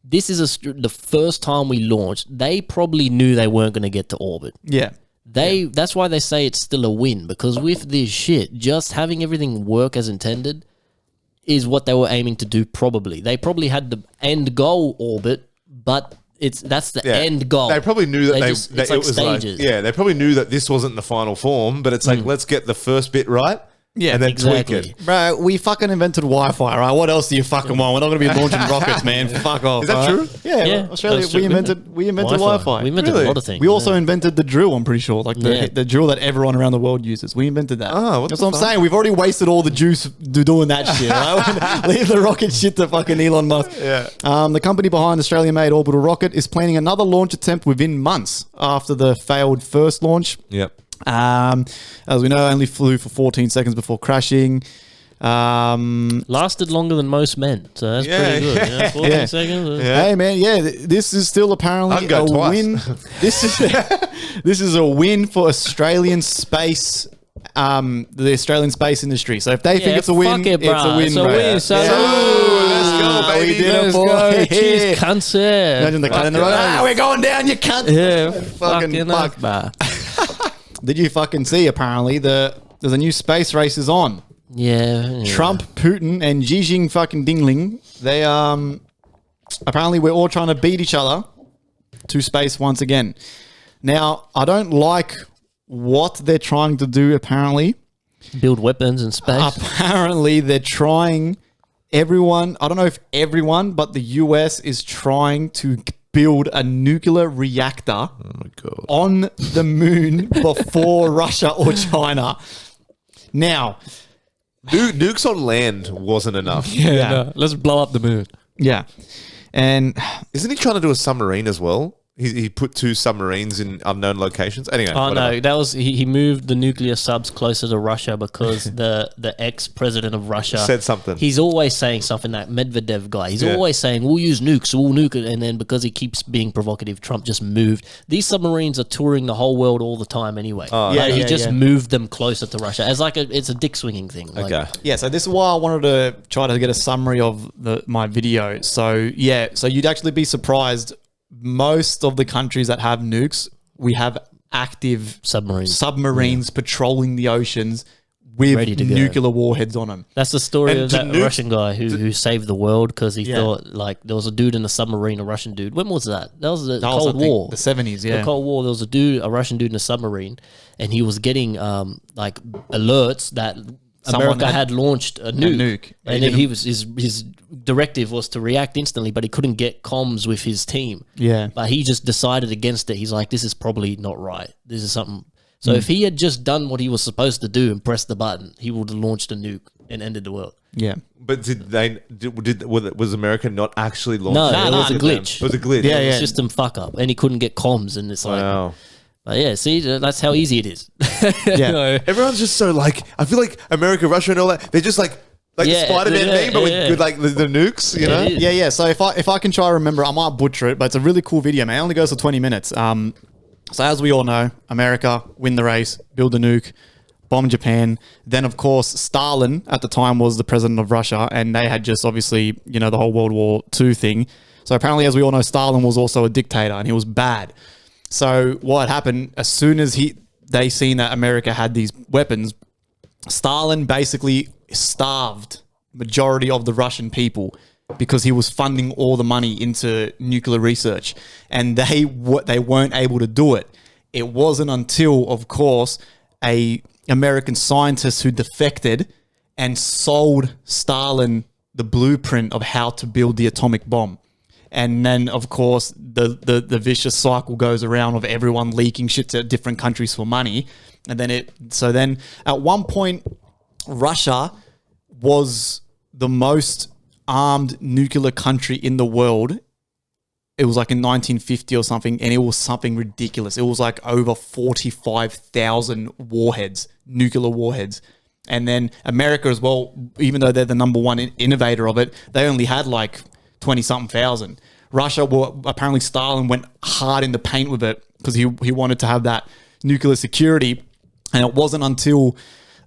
This is the first time we launched. They probably knew they weren't going to get to orbit.
Yeah.
That's why they say it's still a win, because with this shit, just having everything work as intended is what they were aiming to do. Probably they probably had the end goal orbit, but that's the end goal.
They probably knew that
it's like stages.
they probably knew that this wasn't the final form, but it's like let's get the first bit right.
Yeah,
and then
exactly.
tweak it.
Bro, we fucking invented Wi-Fi, right? What else do you fucking want? We're not going to be launching rockets, man. Fuck off.
Is that true?
Yeah, Australia,
that's true.
we invented Wi-Fi.
We invented
Really?
a lot of things.
We also invented the drill, I'm pretty sure. Like the drill that everyone around the world uses. We invented that.
Oh, what
That's
the
what I'm
fuck?
saying. We've already wasted all the juice doing that shit, right? Leave the rocket shit to fucking Elon Musk.
Yeah.
The company behind Australia-made orbital rocket is planning another launch attempt within months after the failed first launch.
Yep.
As we know, only flew for 14 seconds before crashing.
lasted longer than most men, so that's pretty good. You know, 14 seconds.
Hey man, this is still apparently
I'd go
a
twice.
win. This is a win for Australian space. The Australian space industry. So if they think it's a win,
fuck it,
it's a
bruh.
win.
It's a
bruh.
win, son.
Let's go, baby.
We did it,
Let's
boy.
go.
Cheers, cancer.
Imagine the cunt in the road. We're going down, you cunt.
Yeah,
Fucking fuck.
Bah.
Did you fucking see? Apparently, there's a new space race is on.
Yeah.
Trump, Putin, and Xi Jinping fucking Dingling. They apparently we're all trying to beat each other to space once again. Now, I don't like what they're trying to do. Apparently,
build weapons in space.
apparently they're trying. Everyone, I don't know if everyone, but the US is trying to build a nuclear reactor on the moon before Russia or China. Now,
Nukes on land wasn't enough.
no, let's blow up the moon.
yeah. And
Isn't he trying to do a submarine as well? he put 2 submarines in unknown locations. Anyway,
Oh
whatever.
no, that was he moved the nuclear subs closer to Russia because the ex-president of Russia
Said something.
He's always saying something. That Medvedev guy, he's
Yeah.
always saying we'll use nukes, we'll nuke it, and then because he keeps being provocative, Trump just moved. These submarines are touring the whole world all the time anyway.
Oh,
Like, he
yeah,
just
yeah.
moved them closer to Russia as like it's a dick swinging thing. Like,
Okay.
Yeah, so this is why I wanted to try to get a summary of my video. So yeah, so you'd actually be surprised. Most of the countries that have nukes, we have active
submarines.
patrolling the oceans with
Ready to go.
nuclear warheads on them.
That's the story
And
of that
nukes-
Russian guy who saved the world because he
Yeah.
thought like there was a dude in a submarine, a Russian dude. When was that? That was the
That was,
Cold
I think,
War.
the 70s. Yeah,
The Cold War, there was a Russian dude in a submarine, and he was getting like alerts that
Someone
America had launched a nuke,
nuke.
and then he was his directive was to react instantly, but he couldn't get comms with his team.
Yeah.
But he just decided against it. He's like, this is probably not right. This is something. So if he had just done what he was supposed to do and pressed the button, he would have launched a nuke and ended the world.
yeah.
But was America not actually launched?
No,
Nah,
it was
nah.
a glitch.
It was a glitch.
Yeah,
It was
yeah.
a system fuck up, and he couldn't get comms, and it's like,
Wow.
but yeah, see, that's how easy it is.
Yeah.
Everyone's just so like, I feel like America, Russia, and all that. They're just like the
Yeah,
Spider-Man
yeah,
thing, but
yeah.
with like the nukes. You know.
it is.
Yeah, yeah. So if I can try to remember, I might butcher it, but it's a really cool video, man. It only goes for 20 minutes. So as we all know, America win the race, build a nuke, bomb Japan. Then of course Stalin at the time was the president of Russia, and they had just obviously the whole World War II thing. So apparently, as we all know, Stalin was also a dictator, and he was bad. So what happened as soon as they seen that America had these weapons, Stalin basically starved majority of the Russian people because he was funding all the money into nuclear research, and they weren't able to do it. It wasn't until, of course, a American scientist who defected and sold Stalin the blueprint of how to build the atomic bomb. And then, of course, the vicious cycle goes around of everyone leaking shit to different countries for money. And then at one point, Russia was the most armed nuclear country in the world. It was like in 1950 or something, and it was something ridiculous. It was like over 45,000 warheads, nuclear warheads. And then America as well, even though they're the number one innovator of it, they only had like 20-something thousand. Russia, apparently Stalin went hard in the paint with it because he wanted to have that nuclear security. And it wasn't until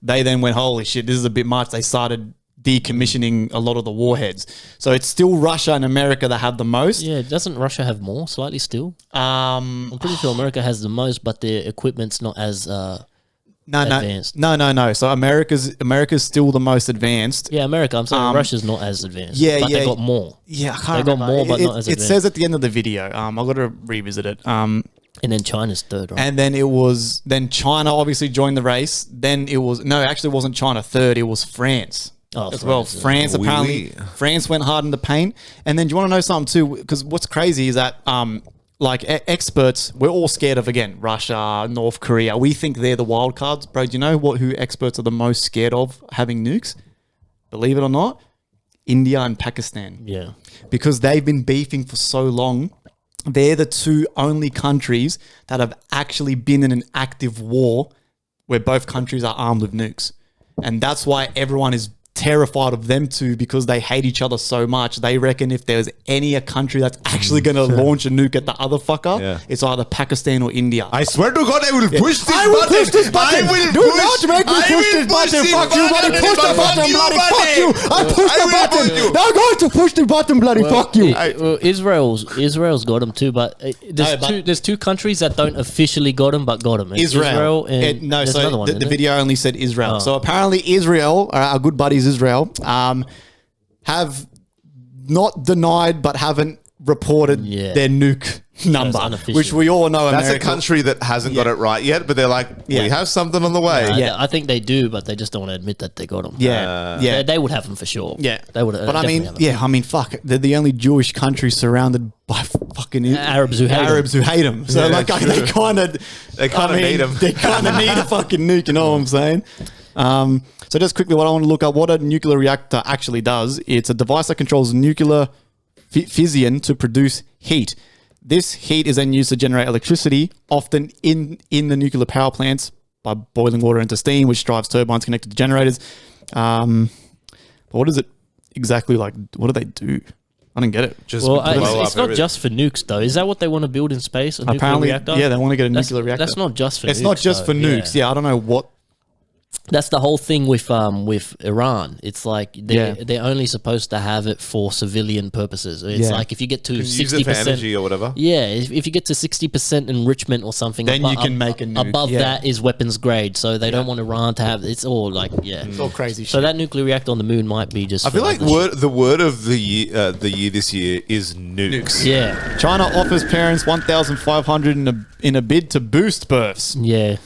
they then went, holy shit, this is a bit much, they started decommissioning a lot of the warheads. So it's still Russia and America that have the most.
Yeah, doesn't Russia have more slightly still?
Um,
I'm pretty sure America has the most, but their equipment's not as advanced.
No. So America's still the most advanced.
Yeah, America. I'm saying Russia's not as advanced.
yeah,
but
yeah.
they got more.
Yeah, I can't
They got
remember.
more, but
it,
not as
it
advanced.
says at the end of the video. I've got to revisit it.
And then China's third, right?
And then China obviously joined the race. Then it wasn't China third. It was France.
Oh,
as well.
France,
France
Oui,
apparently,
oui.
France went hard in the paint. And then do you want to know something too? Because what's crazy is that experts, we're all scared of, again, Russia, North Korea. We think they're the wild cards. Bro, do you know who experts are the most scared of having nukes? Believe it or not, India and Pakistan.
yeah.
Because they've been beefing for so long. They're the two only countries that have actually been in an active war where both countries are armed with nukes. And that's why everyone is terrified of them two, because they hate each other so much. They reckon if there's a country that's actually going to launch a nuke at the other fucker,
Yeah.
it's either Pakistan or India.
I swear to God, I will push this
I will
button.
push this button.
I will
Do
push.
not make me
I
push
will
this button.
this
Fuck you, bloody push the button, bloody fuck you. I push the
will
button.
push you.
I'm going to push the button, bloody fuck you.
Well, Israel's got them too, but there's two countries that don't officially got them, but got them.
Israel.
And there's another one.
The
isn't it?
video only said Israel.
Oh.
So apparently Israel, our good buddies Israel, have not denied but haven't reported
Yeah.
their nuke number,
unofficial.
which we all know
That's
America.
a country that hasn't got it right yet, but they're like,
Yeah.
we have something on the way.
Yeah.
I think they do, but they just don't want to admit that they got them.
Yeah.
They would have them for sure.
Yeah.
They would.
But I mean, fuck. They're the only Jewish country surrounded by fucking
Arabs who hate them.
So
Yeah,
like,
true.
they kind of
need 'em.
They kind of need a fucking nuke. You know what I'm saying? So just quickly, what I want to look up, what a nuclear reactor actually does. It's a device that controls nuclear fission to produce heat. This heat is then used to generate electricity, often in the nuclear power plants by boiling water into steam, which drives turbines connected to generators. But what is it exactly like? What do they do? I didn't get it.
Just
Well,
blow up
it's not
everything.
just for nukes, though. Is that what they want to build in space? A
Apparently,
nuclear reactor?
yeah, they want to get a
That's-
nuclear reactor.
That's not just for nukes.
It's not just for
though.
nukes. Yeah, I don't know what.
That's the whole thing with Iran. It's like
Yeah.
they're only supposed to have it for civilian purposes. It's
Yeah.
like if you get to
Can you use it for
60%,
energy or whatever.
yeah, if you get to 60% enrichment or something,
Then you can make a nuke,
above
yeah.
that is weapons grade. So they don't want Iran to have. It's all like
It's all crazy shit.
So that nuclear reactor on the moon might be just.
I
for
feel like
other shit.
the word of the year this year is nukes.
Yeah,
China offers parents 1,500 in a bid to boost births.
yeah.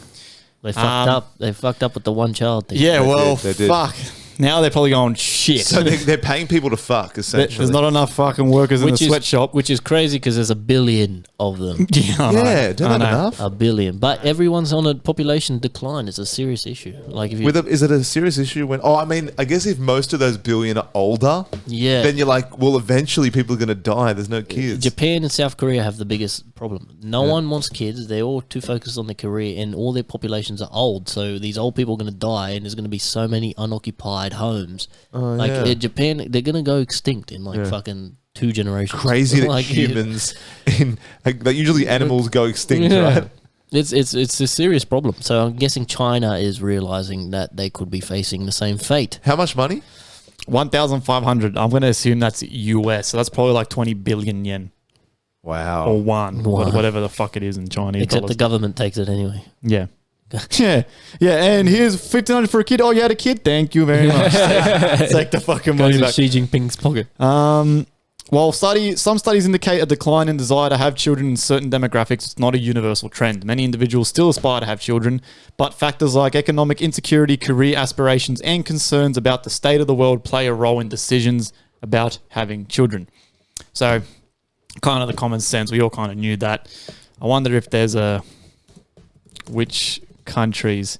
They fucked up. They fucked up with the one child thing.
Yeah, well,
They did.
fuck. Now they're probably going shit.
So they're paying people to fuck, essentially.
There's not enough fucking workers in the sweatshop.
Which is crazy because there's a billion of them.
Yeah, I know.
yeah, don't
I
have
know.
enough.
A billion, but everyone's on a population decline. It's a serious issue. Like if you,
Is it a serious issue when? Oh, I mean, I guess if most of those billion are older,
yeah,
then you're like, well, eventually people are going to die. There's no kids.
Japan and South Korea have the biggest problem. No one wants kids. They're all too focused on their career, and all their populations are old. So these old people are going to die, and there's going to be so many unoccupied homes.
yeah.
Japan, they're going to go extinct in like fucking 2 generations.
Crazy that
Like,
humans, like usually animals go extinct, right?
It's a serious problem. So I'm guessing China is realizing that they could be facing the same fate.
How much money?
1,500. I'm going to assume that's US. So that's probably like 20 billion yen
Wow.
or one,
Wow.
whatever the fuck it is in Chinese
Except
dollars.
the government takes it anyway.
Yeah. Yeah. Yeah. And here's 1,500 for a kid. Oh, you had a kid? Thank you very much. Take the fucking money
Goes in
back.
Xi Jinping's pocket.
While some studies indicate a decline in desire to have children in certain demographics, it's not a universal trend. Many individuals still aspire to have children, but factors like economic insecurity, career aspirations, and concerns about the state of the world play a role in decisions about having children. So, kind of the common sense, we all kind of knew that. I wonder if there's which countries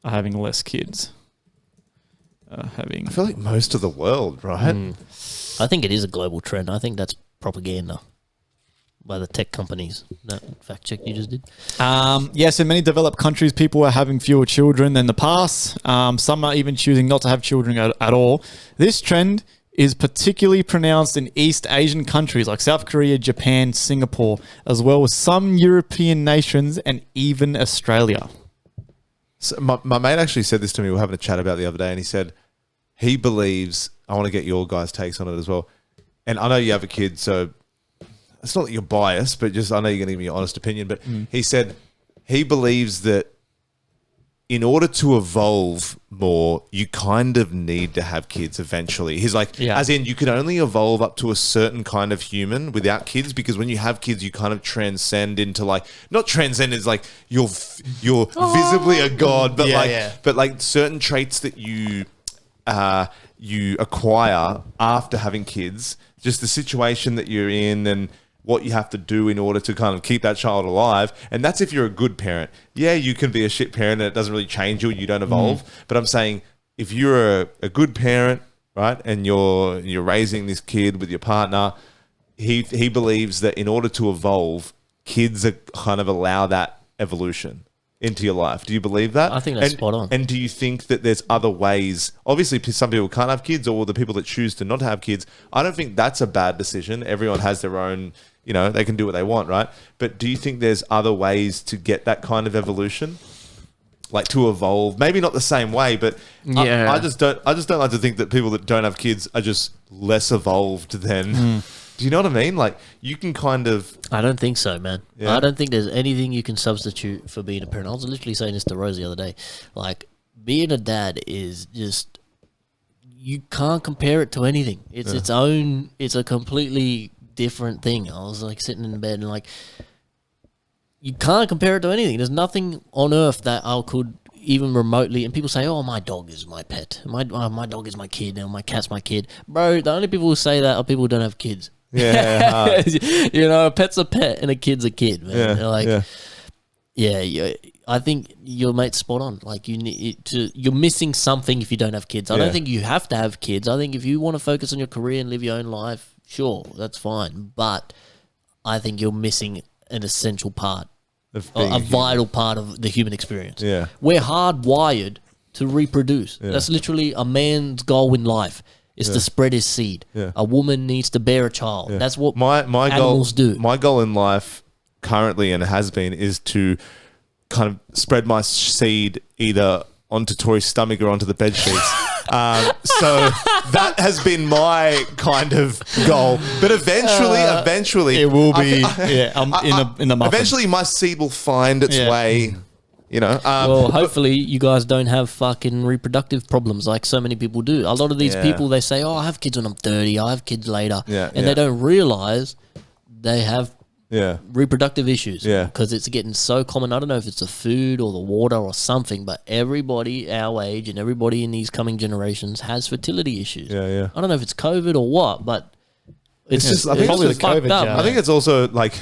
are having less kids?
I feel like most of the world, right?
I think it is a global trend. I think that's propaganda by the tech companies. That fact check you just did.
Yes, in many developed countries, people are having fewer children than the past. Some are even choosing not to have children at all. This trend is particularly pronounced in East Asian countries like South Korea, Japan, Singapore, as well as some European nations and even Australia.
So my mate actually said this to me. We were having a chat about it the other day, and he said he believes. I want to get your guys' takes on it as well. And I know you have a kid, so it's not that you're biased, but just I know you're going to give me your honest opinion. But he said he believes that in order to evolve more, you kind of need to have kids eventually. He's like, as in, you can only evolve up to a certain kind of human without kids, because when you have kids, you kind of transcend into like, not transcend is like you're visibly a god, but but like certain traits that you acquire after having kids, just the situation that you're in and what you have to do in order to kind of keep that child alive. And that's if you're a good parent. Yeah, you can be a shit parent and it doesn't really change you, you don't evolve. But I'm saying if you're a good parent, right, and you're raising this kid with your partner, he believes that in order to evolve, kids are kind of allow that evolution into your life. Do you believe that?
I think that's spot on.
And do you think that there's other ways? Obviously, some people can't have kids, or the people that choose to not have kids. I don't think that's a bad decision. Everyone has their own, they can do what they want, right? But do you think there's other ways to get that kind of evolution? Like to evolve, maybe not the same way, but I just don't like to think that people that don't have kids are just less evolved than. Do you know what I mean? Like you can kind of.
I don't think so, man.
Yeah.
I don't think there's anything you can substitute for being a parent. I was literally saying this to Rose the other day. Like being a dad is just, you can't compare it to anything. It's its own. It's a completely different thing. I was like sitting in bed and like, you can't compare it to anything. There's nothing on earth that I could even remotely. And people say, "Oh, my dog is my pet. My dog is my kid, and my cat's my kid." Bro, the only people who say that are people who don't have kids.
Yeah,
A pet's a pet and a kid's a kid, man. I think your mate's spot on. Like you're missing something if you don't have kids. I don't think you have to have kids. I think if you want to focus on your career and live your own life, sure, that's fine. But I think you're missing an essential part,
Of being
a
human.
vital part of the human experience.
Yeah.
We're hardwired to reproduce.
Yeah.
That's literally a man's goal in life. Is to spread his seed.
Yeah.
A woman needs to bear a child.
Yeah.
That's what
my
animals
goal
do.
My goal in life currently and has been is to kind of spread my seed either onto Tori's stomach or onto the bed sheets. So that has been my kind of goal. But eventually,
It will be in the muffin.
eventually my seed will find its way. You know,
Well, hopefully you guys don't have fucking reproductive problems like so many people do. A lot of these
Yeah.
people, they say, "Oh, I have kids when I'm 30. I have kids later,"
Yeah,
and they don't realize they have
yeah.
reproductive issues.
Yeah.
Because it's getting so common. I don't know if it's the food or the water or something, but everybody our age and everybody in these coming generations has fertility issues.
Yeah, yeah.
I don't know if it's COVID or what, but it's
just- I think
probably
just
the
fucked
COVID
up,
jab.
I think it's also like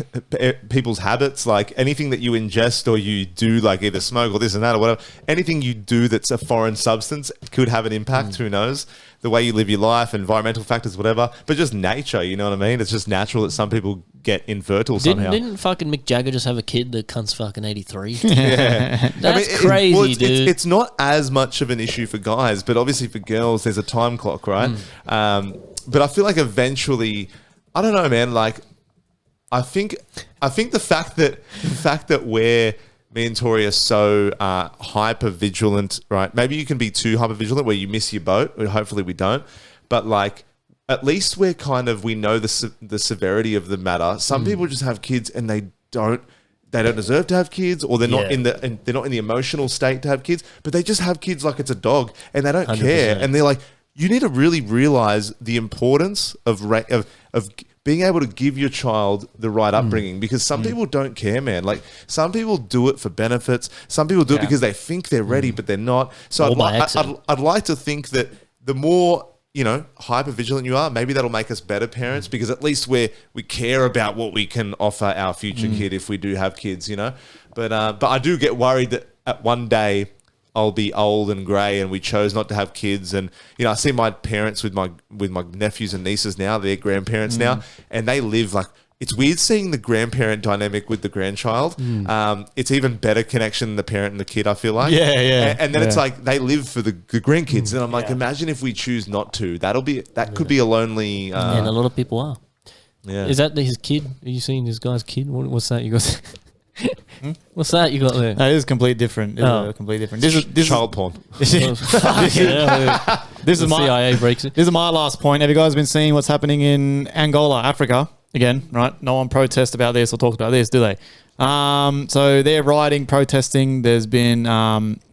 people's habits, like anything that you ingest or you do, like either smoke or this and that or whatever, anything you do that's a foreign substance could have an impact. Who knows? The way you live your life, environmental factors, whatever, but just nature, you know what I mean? It's just natural that some people get infertile somehow.
Didn't fucking Mick Jagger just have a kid that cunt's fucking 83?
Yeah.
That's
I mean,
crazy,
it's,
dude.
It's not as much of an issue for guys, but obviously for girls, there's a time clock, right? But I feel like eventually, I don't know, man. Like, I think the fact that me and Tori are so hyper vigilant, right? Maybe you can be too hyper vigilant where you miss your boat. Hopefully we don't. But like, at least we know the severity of the matter. Some people just have kids and they don't deserve to have kids, or they're not they're not in the emotional state to have kids, but they just have kids like it's a dog and they don't
100%.
care. And they're like, you need to really realize the importance of being able to give your child the right upbringing, because some people don't care, man. Like, some people do it for benefits. Some people do it because they think they're ready, but they're not. So
Or by accident.
I'd like to think that the more, you know, hyper vigilant you are, maybe that'll make us better parents, because at least we care about what we can offer our future kid if we do have kids, you know. But I do get worried that at one day I'll be old and grey and we chose not to have kids. And, you know, I see my parents with my nephews and nieces now, they're grandparents now, and they live like, it's weird seeing the grandparent dynamic with the grandchild. It's even better connection than the parent and the kid, I feel like.
Yeah.
And then it's like they live for the grandkids. And I'm like, imagine if we choose not to. That could be a lonely...
and a lot of people are.
yeah.
Is that his kid? Are you seeing this guy's kid? What's that you got? What's that you got there?
No, it is completely different. Completely different. This is
child porn?
this is my
CIA breaks it.
This is my last point. Have you guys been seeing what's happening in Angola, Africa? Again, right? No one protests about this or talks about this, do they? So they're rioting, protesting. There's been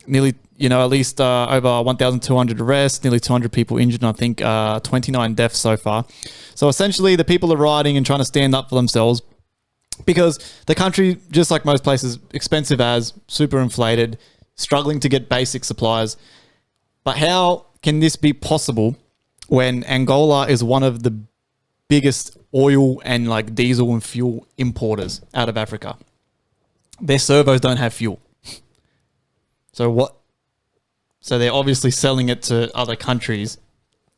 nearly, at least over 1,200 arrests, nearly 200 people injured, and I think 29 deaths so far. So essentially, the people are rioting and trying to stand up for themselves, because the country, just like most places, expensive as, super inflated, struggling to get basic supplies. But how can this be possible when Angola is one of the biggest oil and like diesel and fuel importers out of Africa? Their servos don't have fuel. So what? So they're obviously selling it to other countries,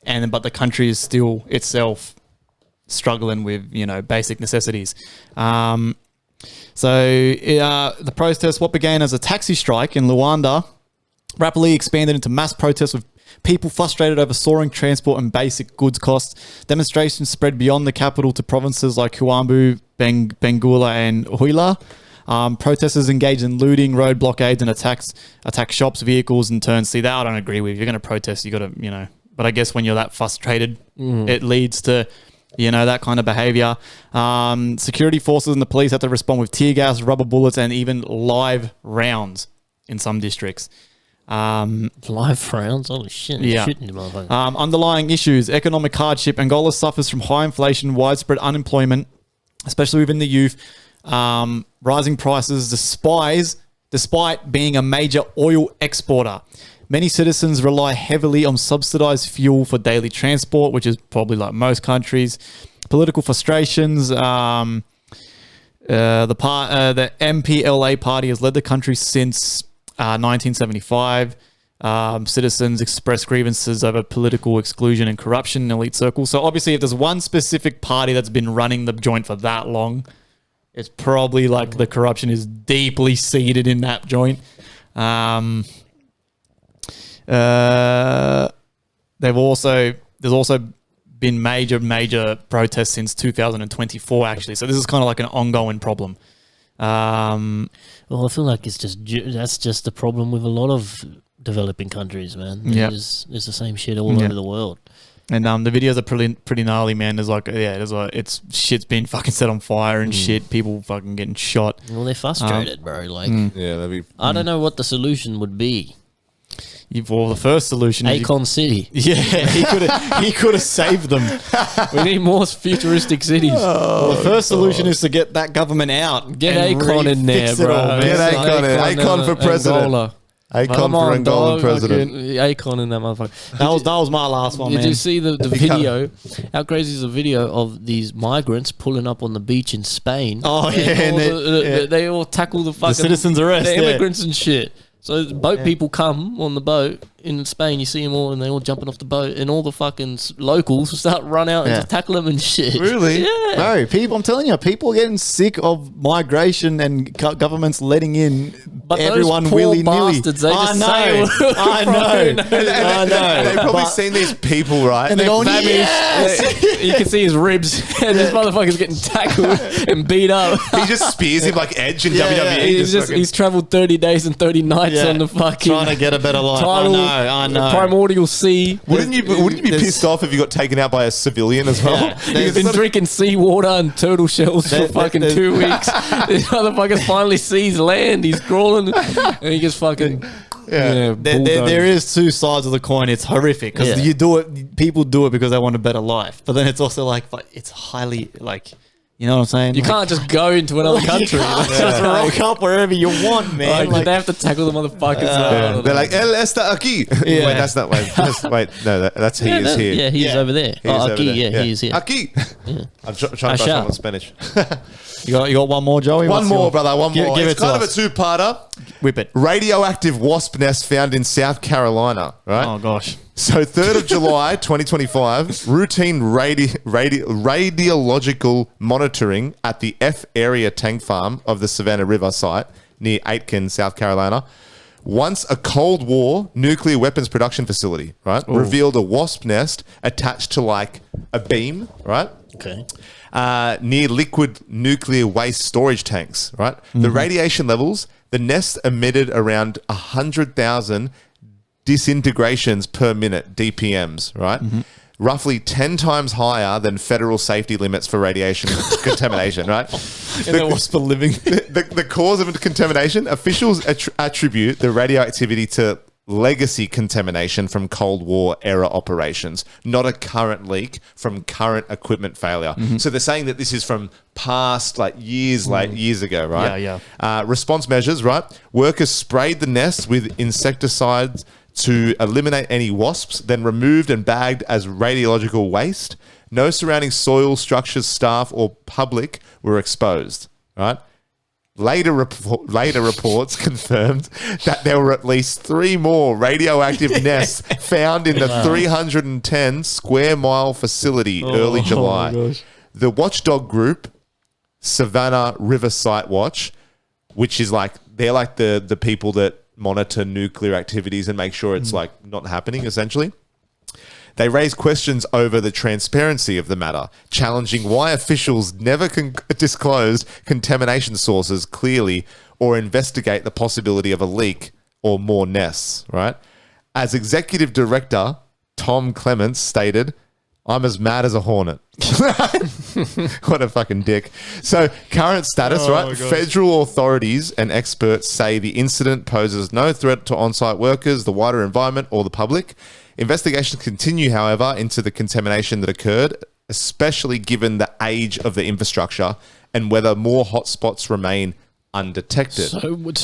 but the country is still itself struggling with, basic necessities. The protest, what began as a taxi strike in Luanda, rapidly expanded into mass protests with people frustrated over soaring transport and basic goods costs. Demonstrations spread beyond the capital to provinces like Huambo, Benguela, and Huila. Protesters engaged in looting, road blockades, and attack shops, vehicles, and turns. See, that I don't agree with. You're going to protest, you got to, but I guess when you're that frustrated, it leads to, that kind of behavior. Security forces and the police had to respond with tear gas, rubber bullets, and even live rounds in some districts.
Live rounds? Holy shit.
Yeah.
Shooting you, motherfucker.
Underlying issues, economic hardship. Angola suffers from high inflation, widespread unemployment, especially within the youth. Rising prices despite being a major oil exporter. Many citizens rely heavily on subsidized fuel for daily transport, which is probably like most countries. Political frustrations. The MPLA party has led the country since 1975. Citizens express grievances over political exclusion and corruption in elite circles. So obviously, if there's one specific party that's been running the joint for that long, It's probably like the corruption is deeply seated in that joint. There's also been major protests since 2024 actually. So this is kind of like an ongoing problem.
Well, I feel like that's just the problem with a lot of developing countries, man. It's the same shit all over the world.
And the videos are pretty gnarly, man. It's shit's been fucking set on fire and shit. People fucking getting shot.
Well, they're frustrated, bro. Like, I don't know what the solution would be.
Well, the first solution is
Akon City.
Yeah, he could have saved them.
We need more futuristic cities.
Well, the first solution is to get that government out.
Get Akon in there, bro.
Get Akon for president.
Angola.
Akon for Angolan president.
Akon in that motherfucker.
That was my last one, man.
Did you see the video?
How crazy is the video of these migrants pulling up on the beach in Spain?
Oh, yeah.
And
They all tackle the fucking
citizens arrest,
the immigrants and shit. So boat people come on the boat in Spain. You see them all, and they're all jumping off the boat, and all the fucking locals start run out and just tackle them and shit.
Really?
Yeah.
No, people. I'm telling you, people are getting sick of migration and governments letting in everyone
those poor
willy nilly.
bastards, they just
I know.
They've probably seen these people, right?
And they're going,
famished.
yes!
You can see his ribs, and this motherfucker's getting tackled and beat up.
He just spears him like Edge in
Yeah,
WWE.
He's travelled 30 days and 30 nights on the fucking
trying to get a better life.
title,
I know.
Primordial Sea.
Wouldn't you be pissed off if you got taken out by a civilian as well?
He's been drinking seawater and turtle shells for fucking 2 weeks. This motherfucker finally sees land. He's crawling, and he just fucking. Yeah,
there is two sides of the coin. It's horrific because you do it. People do it because they want a better life, but then it's also like, but it's highly like. You know what I'm saying?
You can't just go into another country.
Just rock up wherever you want, man.
Like, they have to tackle the motherfuckers.
They're like, El está aquí.
Yeah.
Wait, that's not. Wait, no, that's he is here.
Yeah, he's over there.
He is over
Aquí,
there.
he is here.
Aquí. I'm trying to brush on Spanish.
You got one more, Joey?
One more, brother. One more.
Give
It's
it to
kind of a
us.
two-parter.
Whip it.
Radioactive wasp nest found in South Carolina. Right.
Oh gosh.
So 3rd of July 2025, routine radiological monitoring at the F Area Tank Farm of the Savannah River site near Aitkin, South Carolina, once a Cold War nuclear weapons production facility, right, revealed a wasp nest attached to like a beam, right?
Okay.
Near liquid nuclear waste storage tanks, right? The radiation levels, the nest emitted around 100,000 disintegrations per minute, DPMs, right? Roughly 10 times higher than federal safety limits for radiation contamination, right?
And that was for living.
The cause of contamination, officials attribute the radioactivity to legacy contamination from Cold War era operations, not a current leak from current equipment failure. So they're saying that this is from past years ago, right?
Yeah.
Response measures, right? Workers sprayed the nest with insecticides to eliminate any wasps, then removed and bagged as radiological waste. No surrounding soil, structures, staff, or public were exposed, right? Later reports confirmed that there were at least 3 more radioactive nests found in the 310 square mile facility early July. The watchdog group, Savannah River Site Watch, which is they're like the people that monitor nuclear activities and make sure it's not happening, essentially. They raised questions over the transparency of the matter, challenging why officials never disclosed contamination sources clearly or investigate the possibility of a leak or more nests, right? As executive director, Tom Clements stated, "I'm as mad as a hornet." What a fucking dick. So, current status, right? Federal authorities and experts say the incident poses no threat to on-site workers, the wider environment, or the public. Investigations continue, however, into the contamination that occurred, especially given the age of the infrastructure and whether more hotspots remain undetected.
So what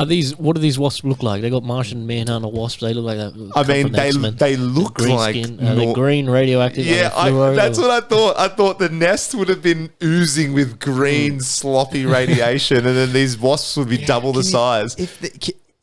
do these wasps look like? They got Martian Manhunter wasps. They look like that.
I mean, they look
green
like
skin. They're green, radioactive.
Yeah, that's what I thought. I thought the nest would have been oozing with green, sloppy radiation, and then these wasps would be double the size.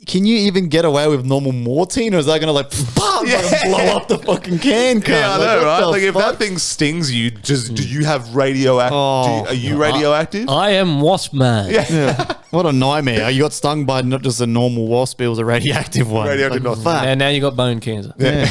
can you even get away with normal mortine, or is that gonna like, fucking blow up the fucking can? Cunt?
Yeah, I know,
what
right?
the
Like if
fuck?
that thing stings you, do you have radioactive?
Oh.
Are you radioactive?
I am wasp man.
Yeah. What a nightmare! You got stung by not just a normal wasp; it was a radioactive one.
Radioactive
Like,
wasp.
fuck.
And now you got bone cancer.
Yeah.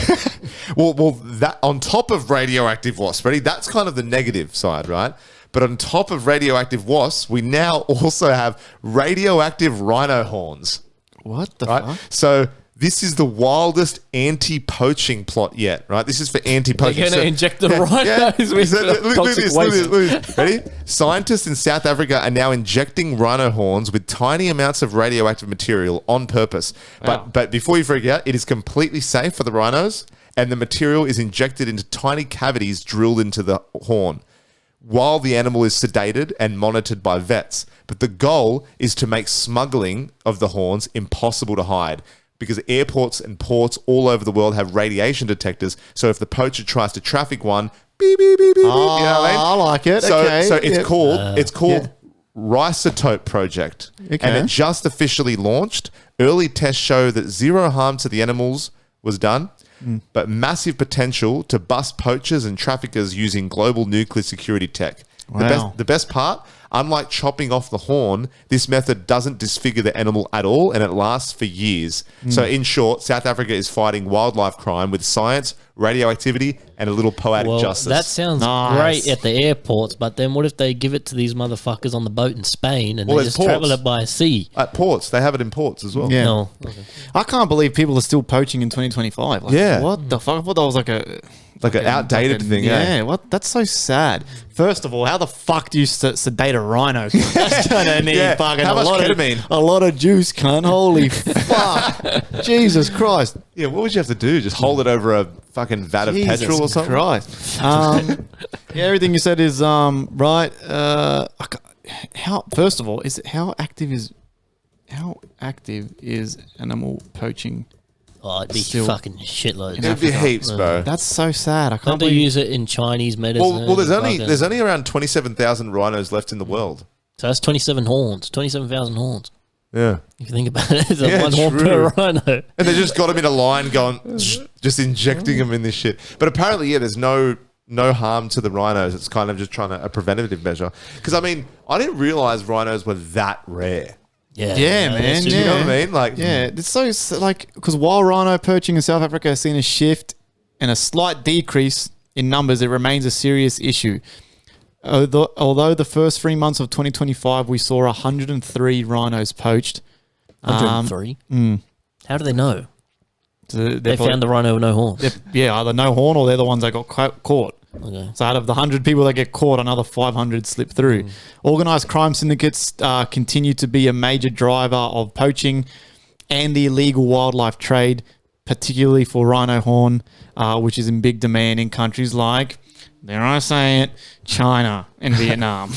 Well, that on top of radioactive wasps, ready? That's kind of the negative side, right? But on top of radioactive wasps, we now also have radioactive rhino horns,
What the
right?
fuck?
So this is the wildest anti-poaching plot yet, right? This is for
They're
anti-poaching.
going to
So-
inject the rhinos with
So, look at
toxic
this, look at
waste.
this, look at this. Ready? Scientists in South Africa are now injecting rhino horns with tiny amounts of radioactive material on purpose. But before you freak out, it is completely safe for the rhinos, and the material is injected into tiny cavities drilled into the horn, while the animal is sedated and monitored by vets. But the goal is to make smuggling of the horns impossible to hide, because airports and ports all over the world have radiation detectors. So if the poacher tries to traffic one, beep, beep, beep, beep,
Oh,
you know what I mean?
I like it.
So,
Okay.
so it's
Yeah.
called Rhizotope Project.
Okay.
And it just officially launched. Early tests show that zero harm to the animals was done, but massive potential to bust poachers and traffickers using global nuclear security tech.
Wow.
The best part, unlike chopping off the horn, this method doesn't disfigure the animal at all, and it lasts for years. So in short, South Africa is fighting wildlife crime with science, radioactivity, and a little poetic
Well,
justice.
that sounds
Nice.
great at the airports, but then what if they give it to these motherfuckers on the boat in Spain and
Well,
they
there's
just travel
ports.
it by sea?
At ports. They have it in ports as well.
Yeah.
No.
I can't believe people are still poaching in 2025. Like,
Yeah.
What the fuck? I thought that was like a...
Like an outdated thing,
Yeah,
eh?
what? That's so sad. First of all, how the fuck do you sedate a rhino? That's gonna need
Yeah,
fucking
how
a
much
lot
ketamine?
of a lot of juice, cunt. Holy fuck! Jesus Christ!
Yeah, what would you have to do? Just hold it over a fucking vat of
Jesus
petrol or something?
Christ. Yeah, everything you said is right. How? First of all, is it how active is animal poaching?
Oh, it'd be
Still-
fucking shitloads.
In
It'd be
Africa.
heaps, bro.
That's so sad. I
Don't
can't
they
believe.
use it in Chinese medicine?
Well, there's
Fucking-
only around 27,000 rhinos left in the world.
So that's 27 horns, 27,000 horns.
Yeah.
If you think about it, it's
Yeah,
one horn
true.
per rhino.
And they just got them in a line going, just injecting them in this shit. But apparently, yeah, there's no harm to the rhinos. It's kind of just trying to a preventative measure. Because, I mean, I didn't realize rhinos were that rare.
Yeah,
Yeah,
no,
man,
that's just-
You know
Yeah.
what I mean? Like,
Yeah, it's so like because while rhino poaching in South Africa has seen a shift and a slight decrease in numbers, it remains a serious issue. Although the first 3 months of 2025 we saw 103 rhinos poached.
103. How do they know?
So
They found the rhino with no horn.
yeah, either no horn or they're the ones that got caught.
Okay.
So out of the 100 people that get caught, another 500 slip through. Organised crime syndicates continue to be a major driver of poaching and the illegal wildlife trade, particularly for rhino horn, which is in big demand in countries like, dare I say it, China and Vietnam.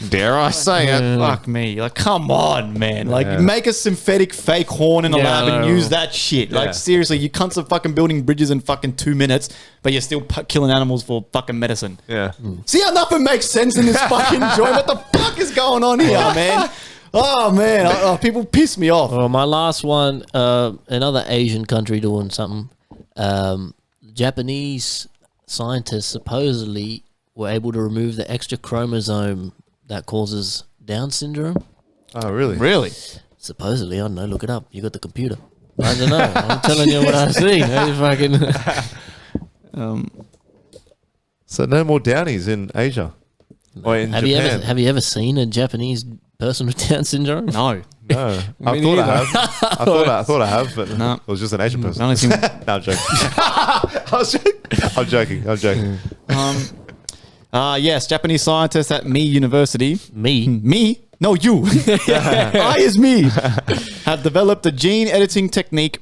dare I say it?
Fuck me. Like, come on, man. Like, make a synthetic fake horn in a
Yeah,
lab
I
and
know.
use that shit. Like,
Yeah.
seriously, you cunts are fucking building bridges in fucking 2 minutes, but you're still killing animals for fucking medicine.
Yeah.
See how nothing makes sense in this fucking joint? What the fuck is going on here, man? Oh, man. People piss me off.
Well, my last one, another Asian country doing something. Japanese scientists supposedly were able to remove the extra chromosome that causes Down syndrome.
Oh, really?
Really?
Supposedly, I don't know. Look it up. You got the computer. I don't know. I'm telling you what I've seen.
So no more Downies in Asia or in
Have
Japan.
you ever seen a Japanese person with Down syndrome?
No.
No, I thought I have. I thought I have, but
No.
it was just an Asian person.
Only seen-
No, I'm joking. I'm joking.
Yes, Japanese scientists at Me University.
Me?
Me? No, you. I is me. Have developed a gene editing technique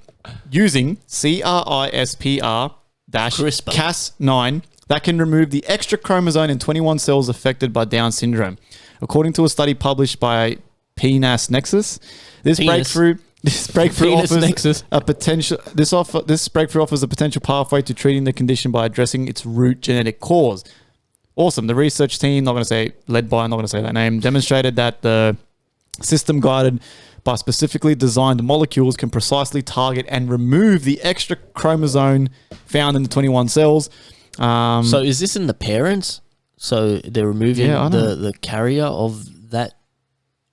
using CRISPR-Cas9 that can remove the extra chromosome in 21 cells affected by Down syndrome. According to a study published by PNAS Nexus, this
Penis.
breakthrough
Penis
offers
Nexus.
a potential. This breakthrough offers a potential pathway to treating the condition by addressing its root genetic cause. Awesome. The research team, led by, I'm not going to say that name, demonstrated that the system-guided by specifically designed molecules can precisely target and remove the extra chromosome found in the 21 cells.
So is this in the parents? So they're removing the carrier of that,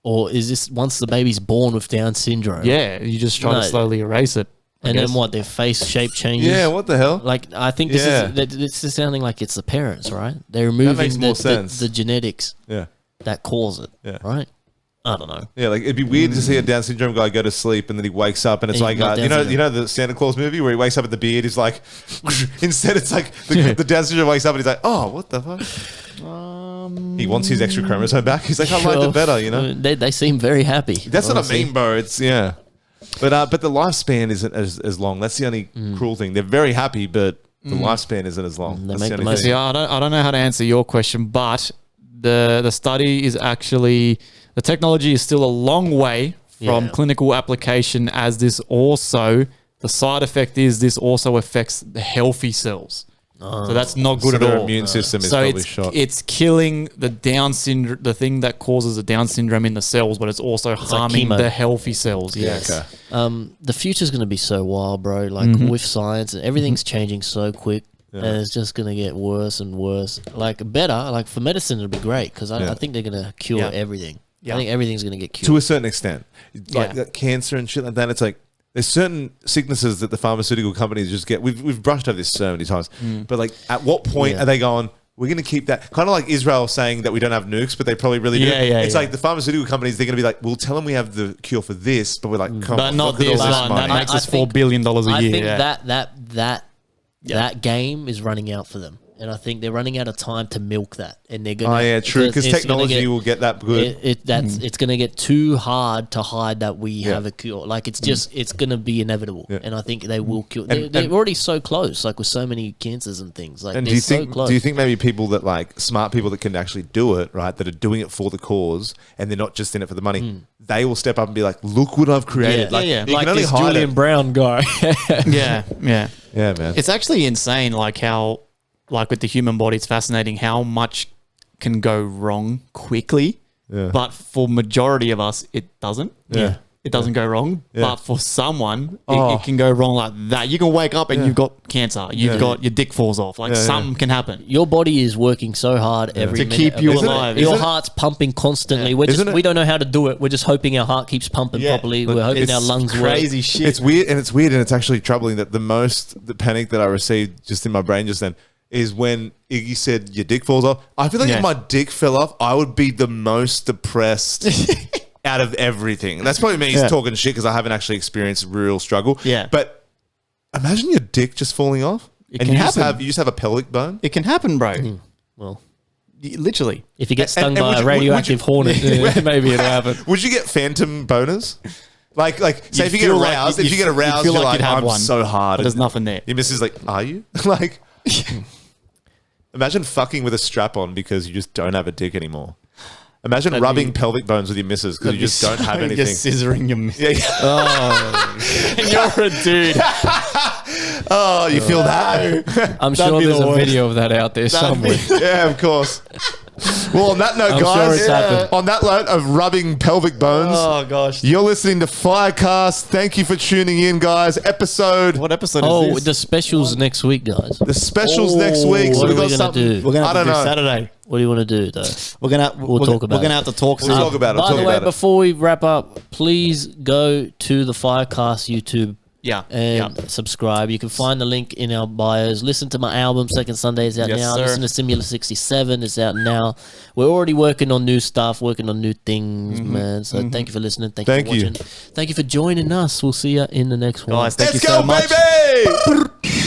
or is this once the baby's born with Down syndrome?
Yeah, you just try to slowly erase it.
And then what? Their face shape changes.
Yeah, what the hell?
Like I think this is sounding like it's the parents, right? They're removing the genetics that cause it, right? I don't know.
Yeah, like it'd be weird to see a Down syndrome guy go to sleep and then he wakes up and it's like you know the Santa Claus movie where he wakes up at the beard. He's like, instead it's like the Down syndrome wakes up and he's like, oh, what the fuck? He wants his extra chromosome back. He's like, I liked it better, you know.
They seem very happy.
That's what I mean, bro. It's but the lifespan isn't as long. That's the only cruel thing. They're very happy, but the lifespan isn't as long. That's the only thing.
Yeah, I don't know how to answer your question, but the study is actually. The technology is still a long way from clinical application, as this also, the side effect is this also affects the healthy cells. So that's not good at all.
Their immune system is probably shot.
It's killing the Down syndrome, the thing that causes the Down syndrome in the cells, but it's also harming the healthy cells. Yes.
Yeah, okay.
The future's going to be so wild, bro. Like with science, and everything's changing so quick. And it's just going to get worse and worse. Like better, like for medicine, it'll be great because I think they're going to cure everything. I think everything's going to get cured.
To a certain extent. Like cancer and shit like that, it's like there's certain sicknesses that the pharmaceutical companies just get. We've brushed over this so many times. But like at what point are they going, we're going to keep that? Kind of like Israel saying that we don't have nukes, but they probably really do. It's like the pharmaceutical companies, they're going to be like, we'll tell them we have the cure for this, but we're like, come
but
on,
not this one. That makes us $4 billion a year.
I think that game is running out for them. And I think they're running out of time to milk that, and they're gonna.
Oh yeah, true. Because technology will get that good.
It's gonna get too hard to hide that we have a cure. Like it's just it's gonna be inevitable, and I think they will cure. They're already so close, like with so many cancers and things. Like
and
do you
think maybe people that like smart people that can actually do it, right? That are doing it for the cause, and they're not just in it for the money. They will step up and be like, "Look what I've created!"
Yeah.
You
like
can only
this
hide
Julian
it.
Brown guy.
Yeah,
man.
It's actually insane, like how. Like with the human body, it's fascinating how much can go wrong quickly. Yeah. But for majority of us, it doesn't.
Yeah.
It doesn't go wrong. Yeah. But for someone, it can go wrong like that. You can wake up and you've got cancer. You've got your dick falls off. Like something can happen.
Your body is working so hard every
to
minute
keep you alive.
Your heart's pumping constantly. Yeah. We don't know how to do it. We're just hoping our heart keeps pumping properly. We're hoping our lungs work.
Crazy shit.
It's weird, and it's actually troubling that the panic that I received just in my brain just then is when Iggy said your dick falls off. I feel like if my dick fell off, I would be the most depressed out of everything. That's probably me talking shit because I haven't actually experienced real struggle.
Yeah.
But imagine your dick just falling off.
It
and
can
you
happen.
just have a pelvic bone.
It can happen, bro.
Well,
literally.
if you get stung
and
by a radioactive hornet,
maybe it'll happen.
Would you get phantom boners? Like say if you get
feel like
aroused,
you
you're
feel like
like,
you'd have
I'm
one,
so hard.
but there's nothing there.
Your missus is like, are you? Like, imagine fucking with a strap on because you just don't have a dick anymore. Imagine rubbing pelvic bones with your missus because you just don't have anything.
Just scissoring your missus.
Yeah.
Oh, and you're a dude.
Oh, you feel that?
I'm sure
There's
there's
a video of that out there somewhere.
Yeah, of course. Well, on that note,
I'm
guys,
sure it's happened.
on that note of rubbing pelvic bones,
Oh gosh.
you're listening to FireCast. Thank you for tuning in, guys.
What episode is this?
the specials next week, guys.
The specials next week.
what
we
are
got
we gonna
something.
do?
We're gonna
I
have to
don't
do
know.
Saturday.
What do you want to do, though?
We'll
talk about
We're gonna
it.
have to talk.
We'll talk about it.
By
Talk
the way,
about it.
before we wrap up, please go to the Firecast YouTube and subscribe. You can find the link in our bios. Listen to my album, Second Sunday is out
Yes,
now.
sir.
Listen to Simula 67 is out now. We're already working on new stuff, working on new things, man. So thank you for listening. Thank you for watching. Thank you for joining us. We'll see you in the next one.
Guys, thank
Let's
you so
go,
much.
baby!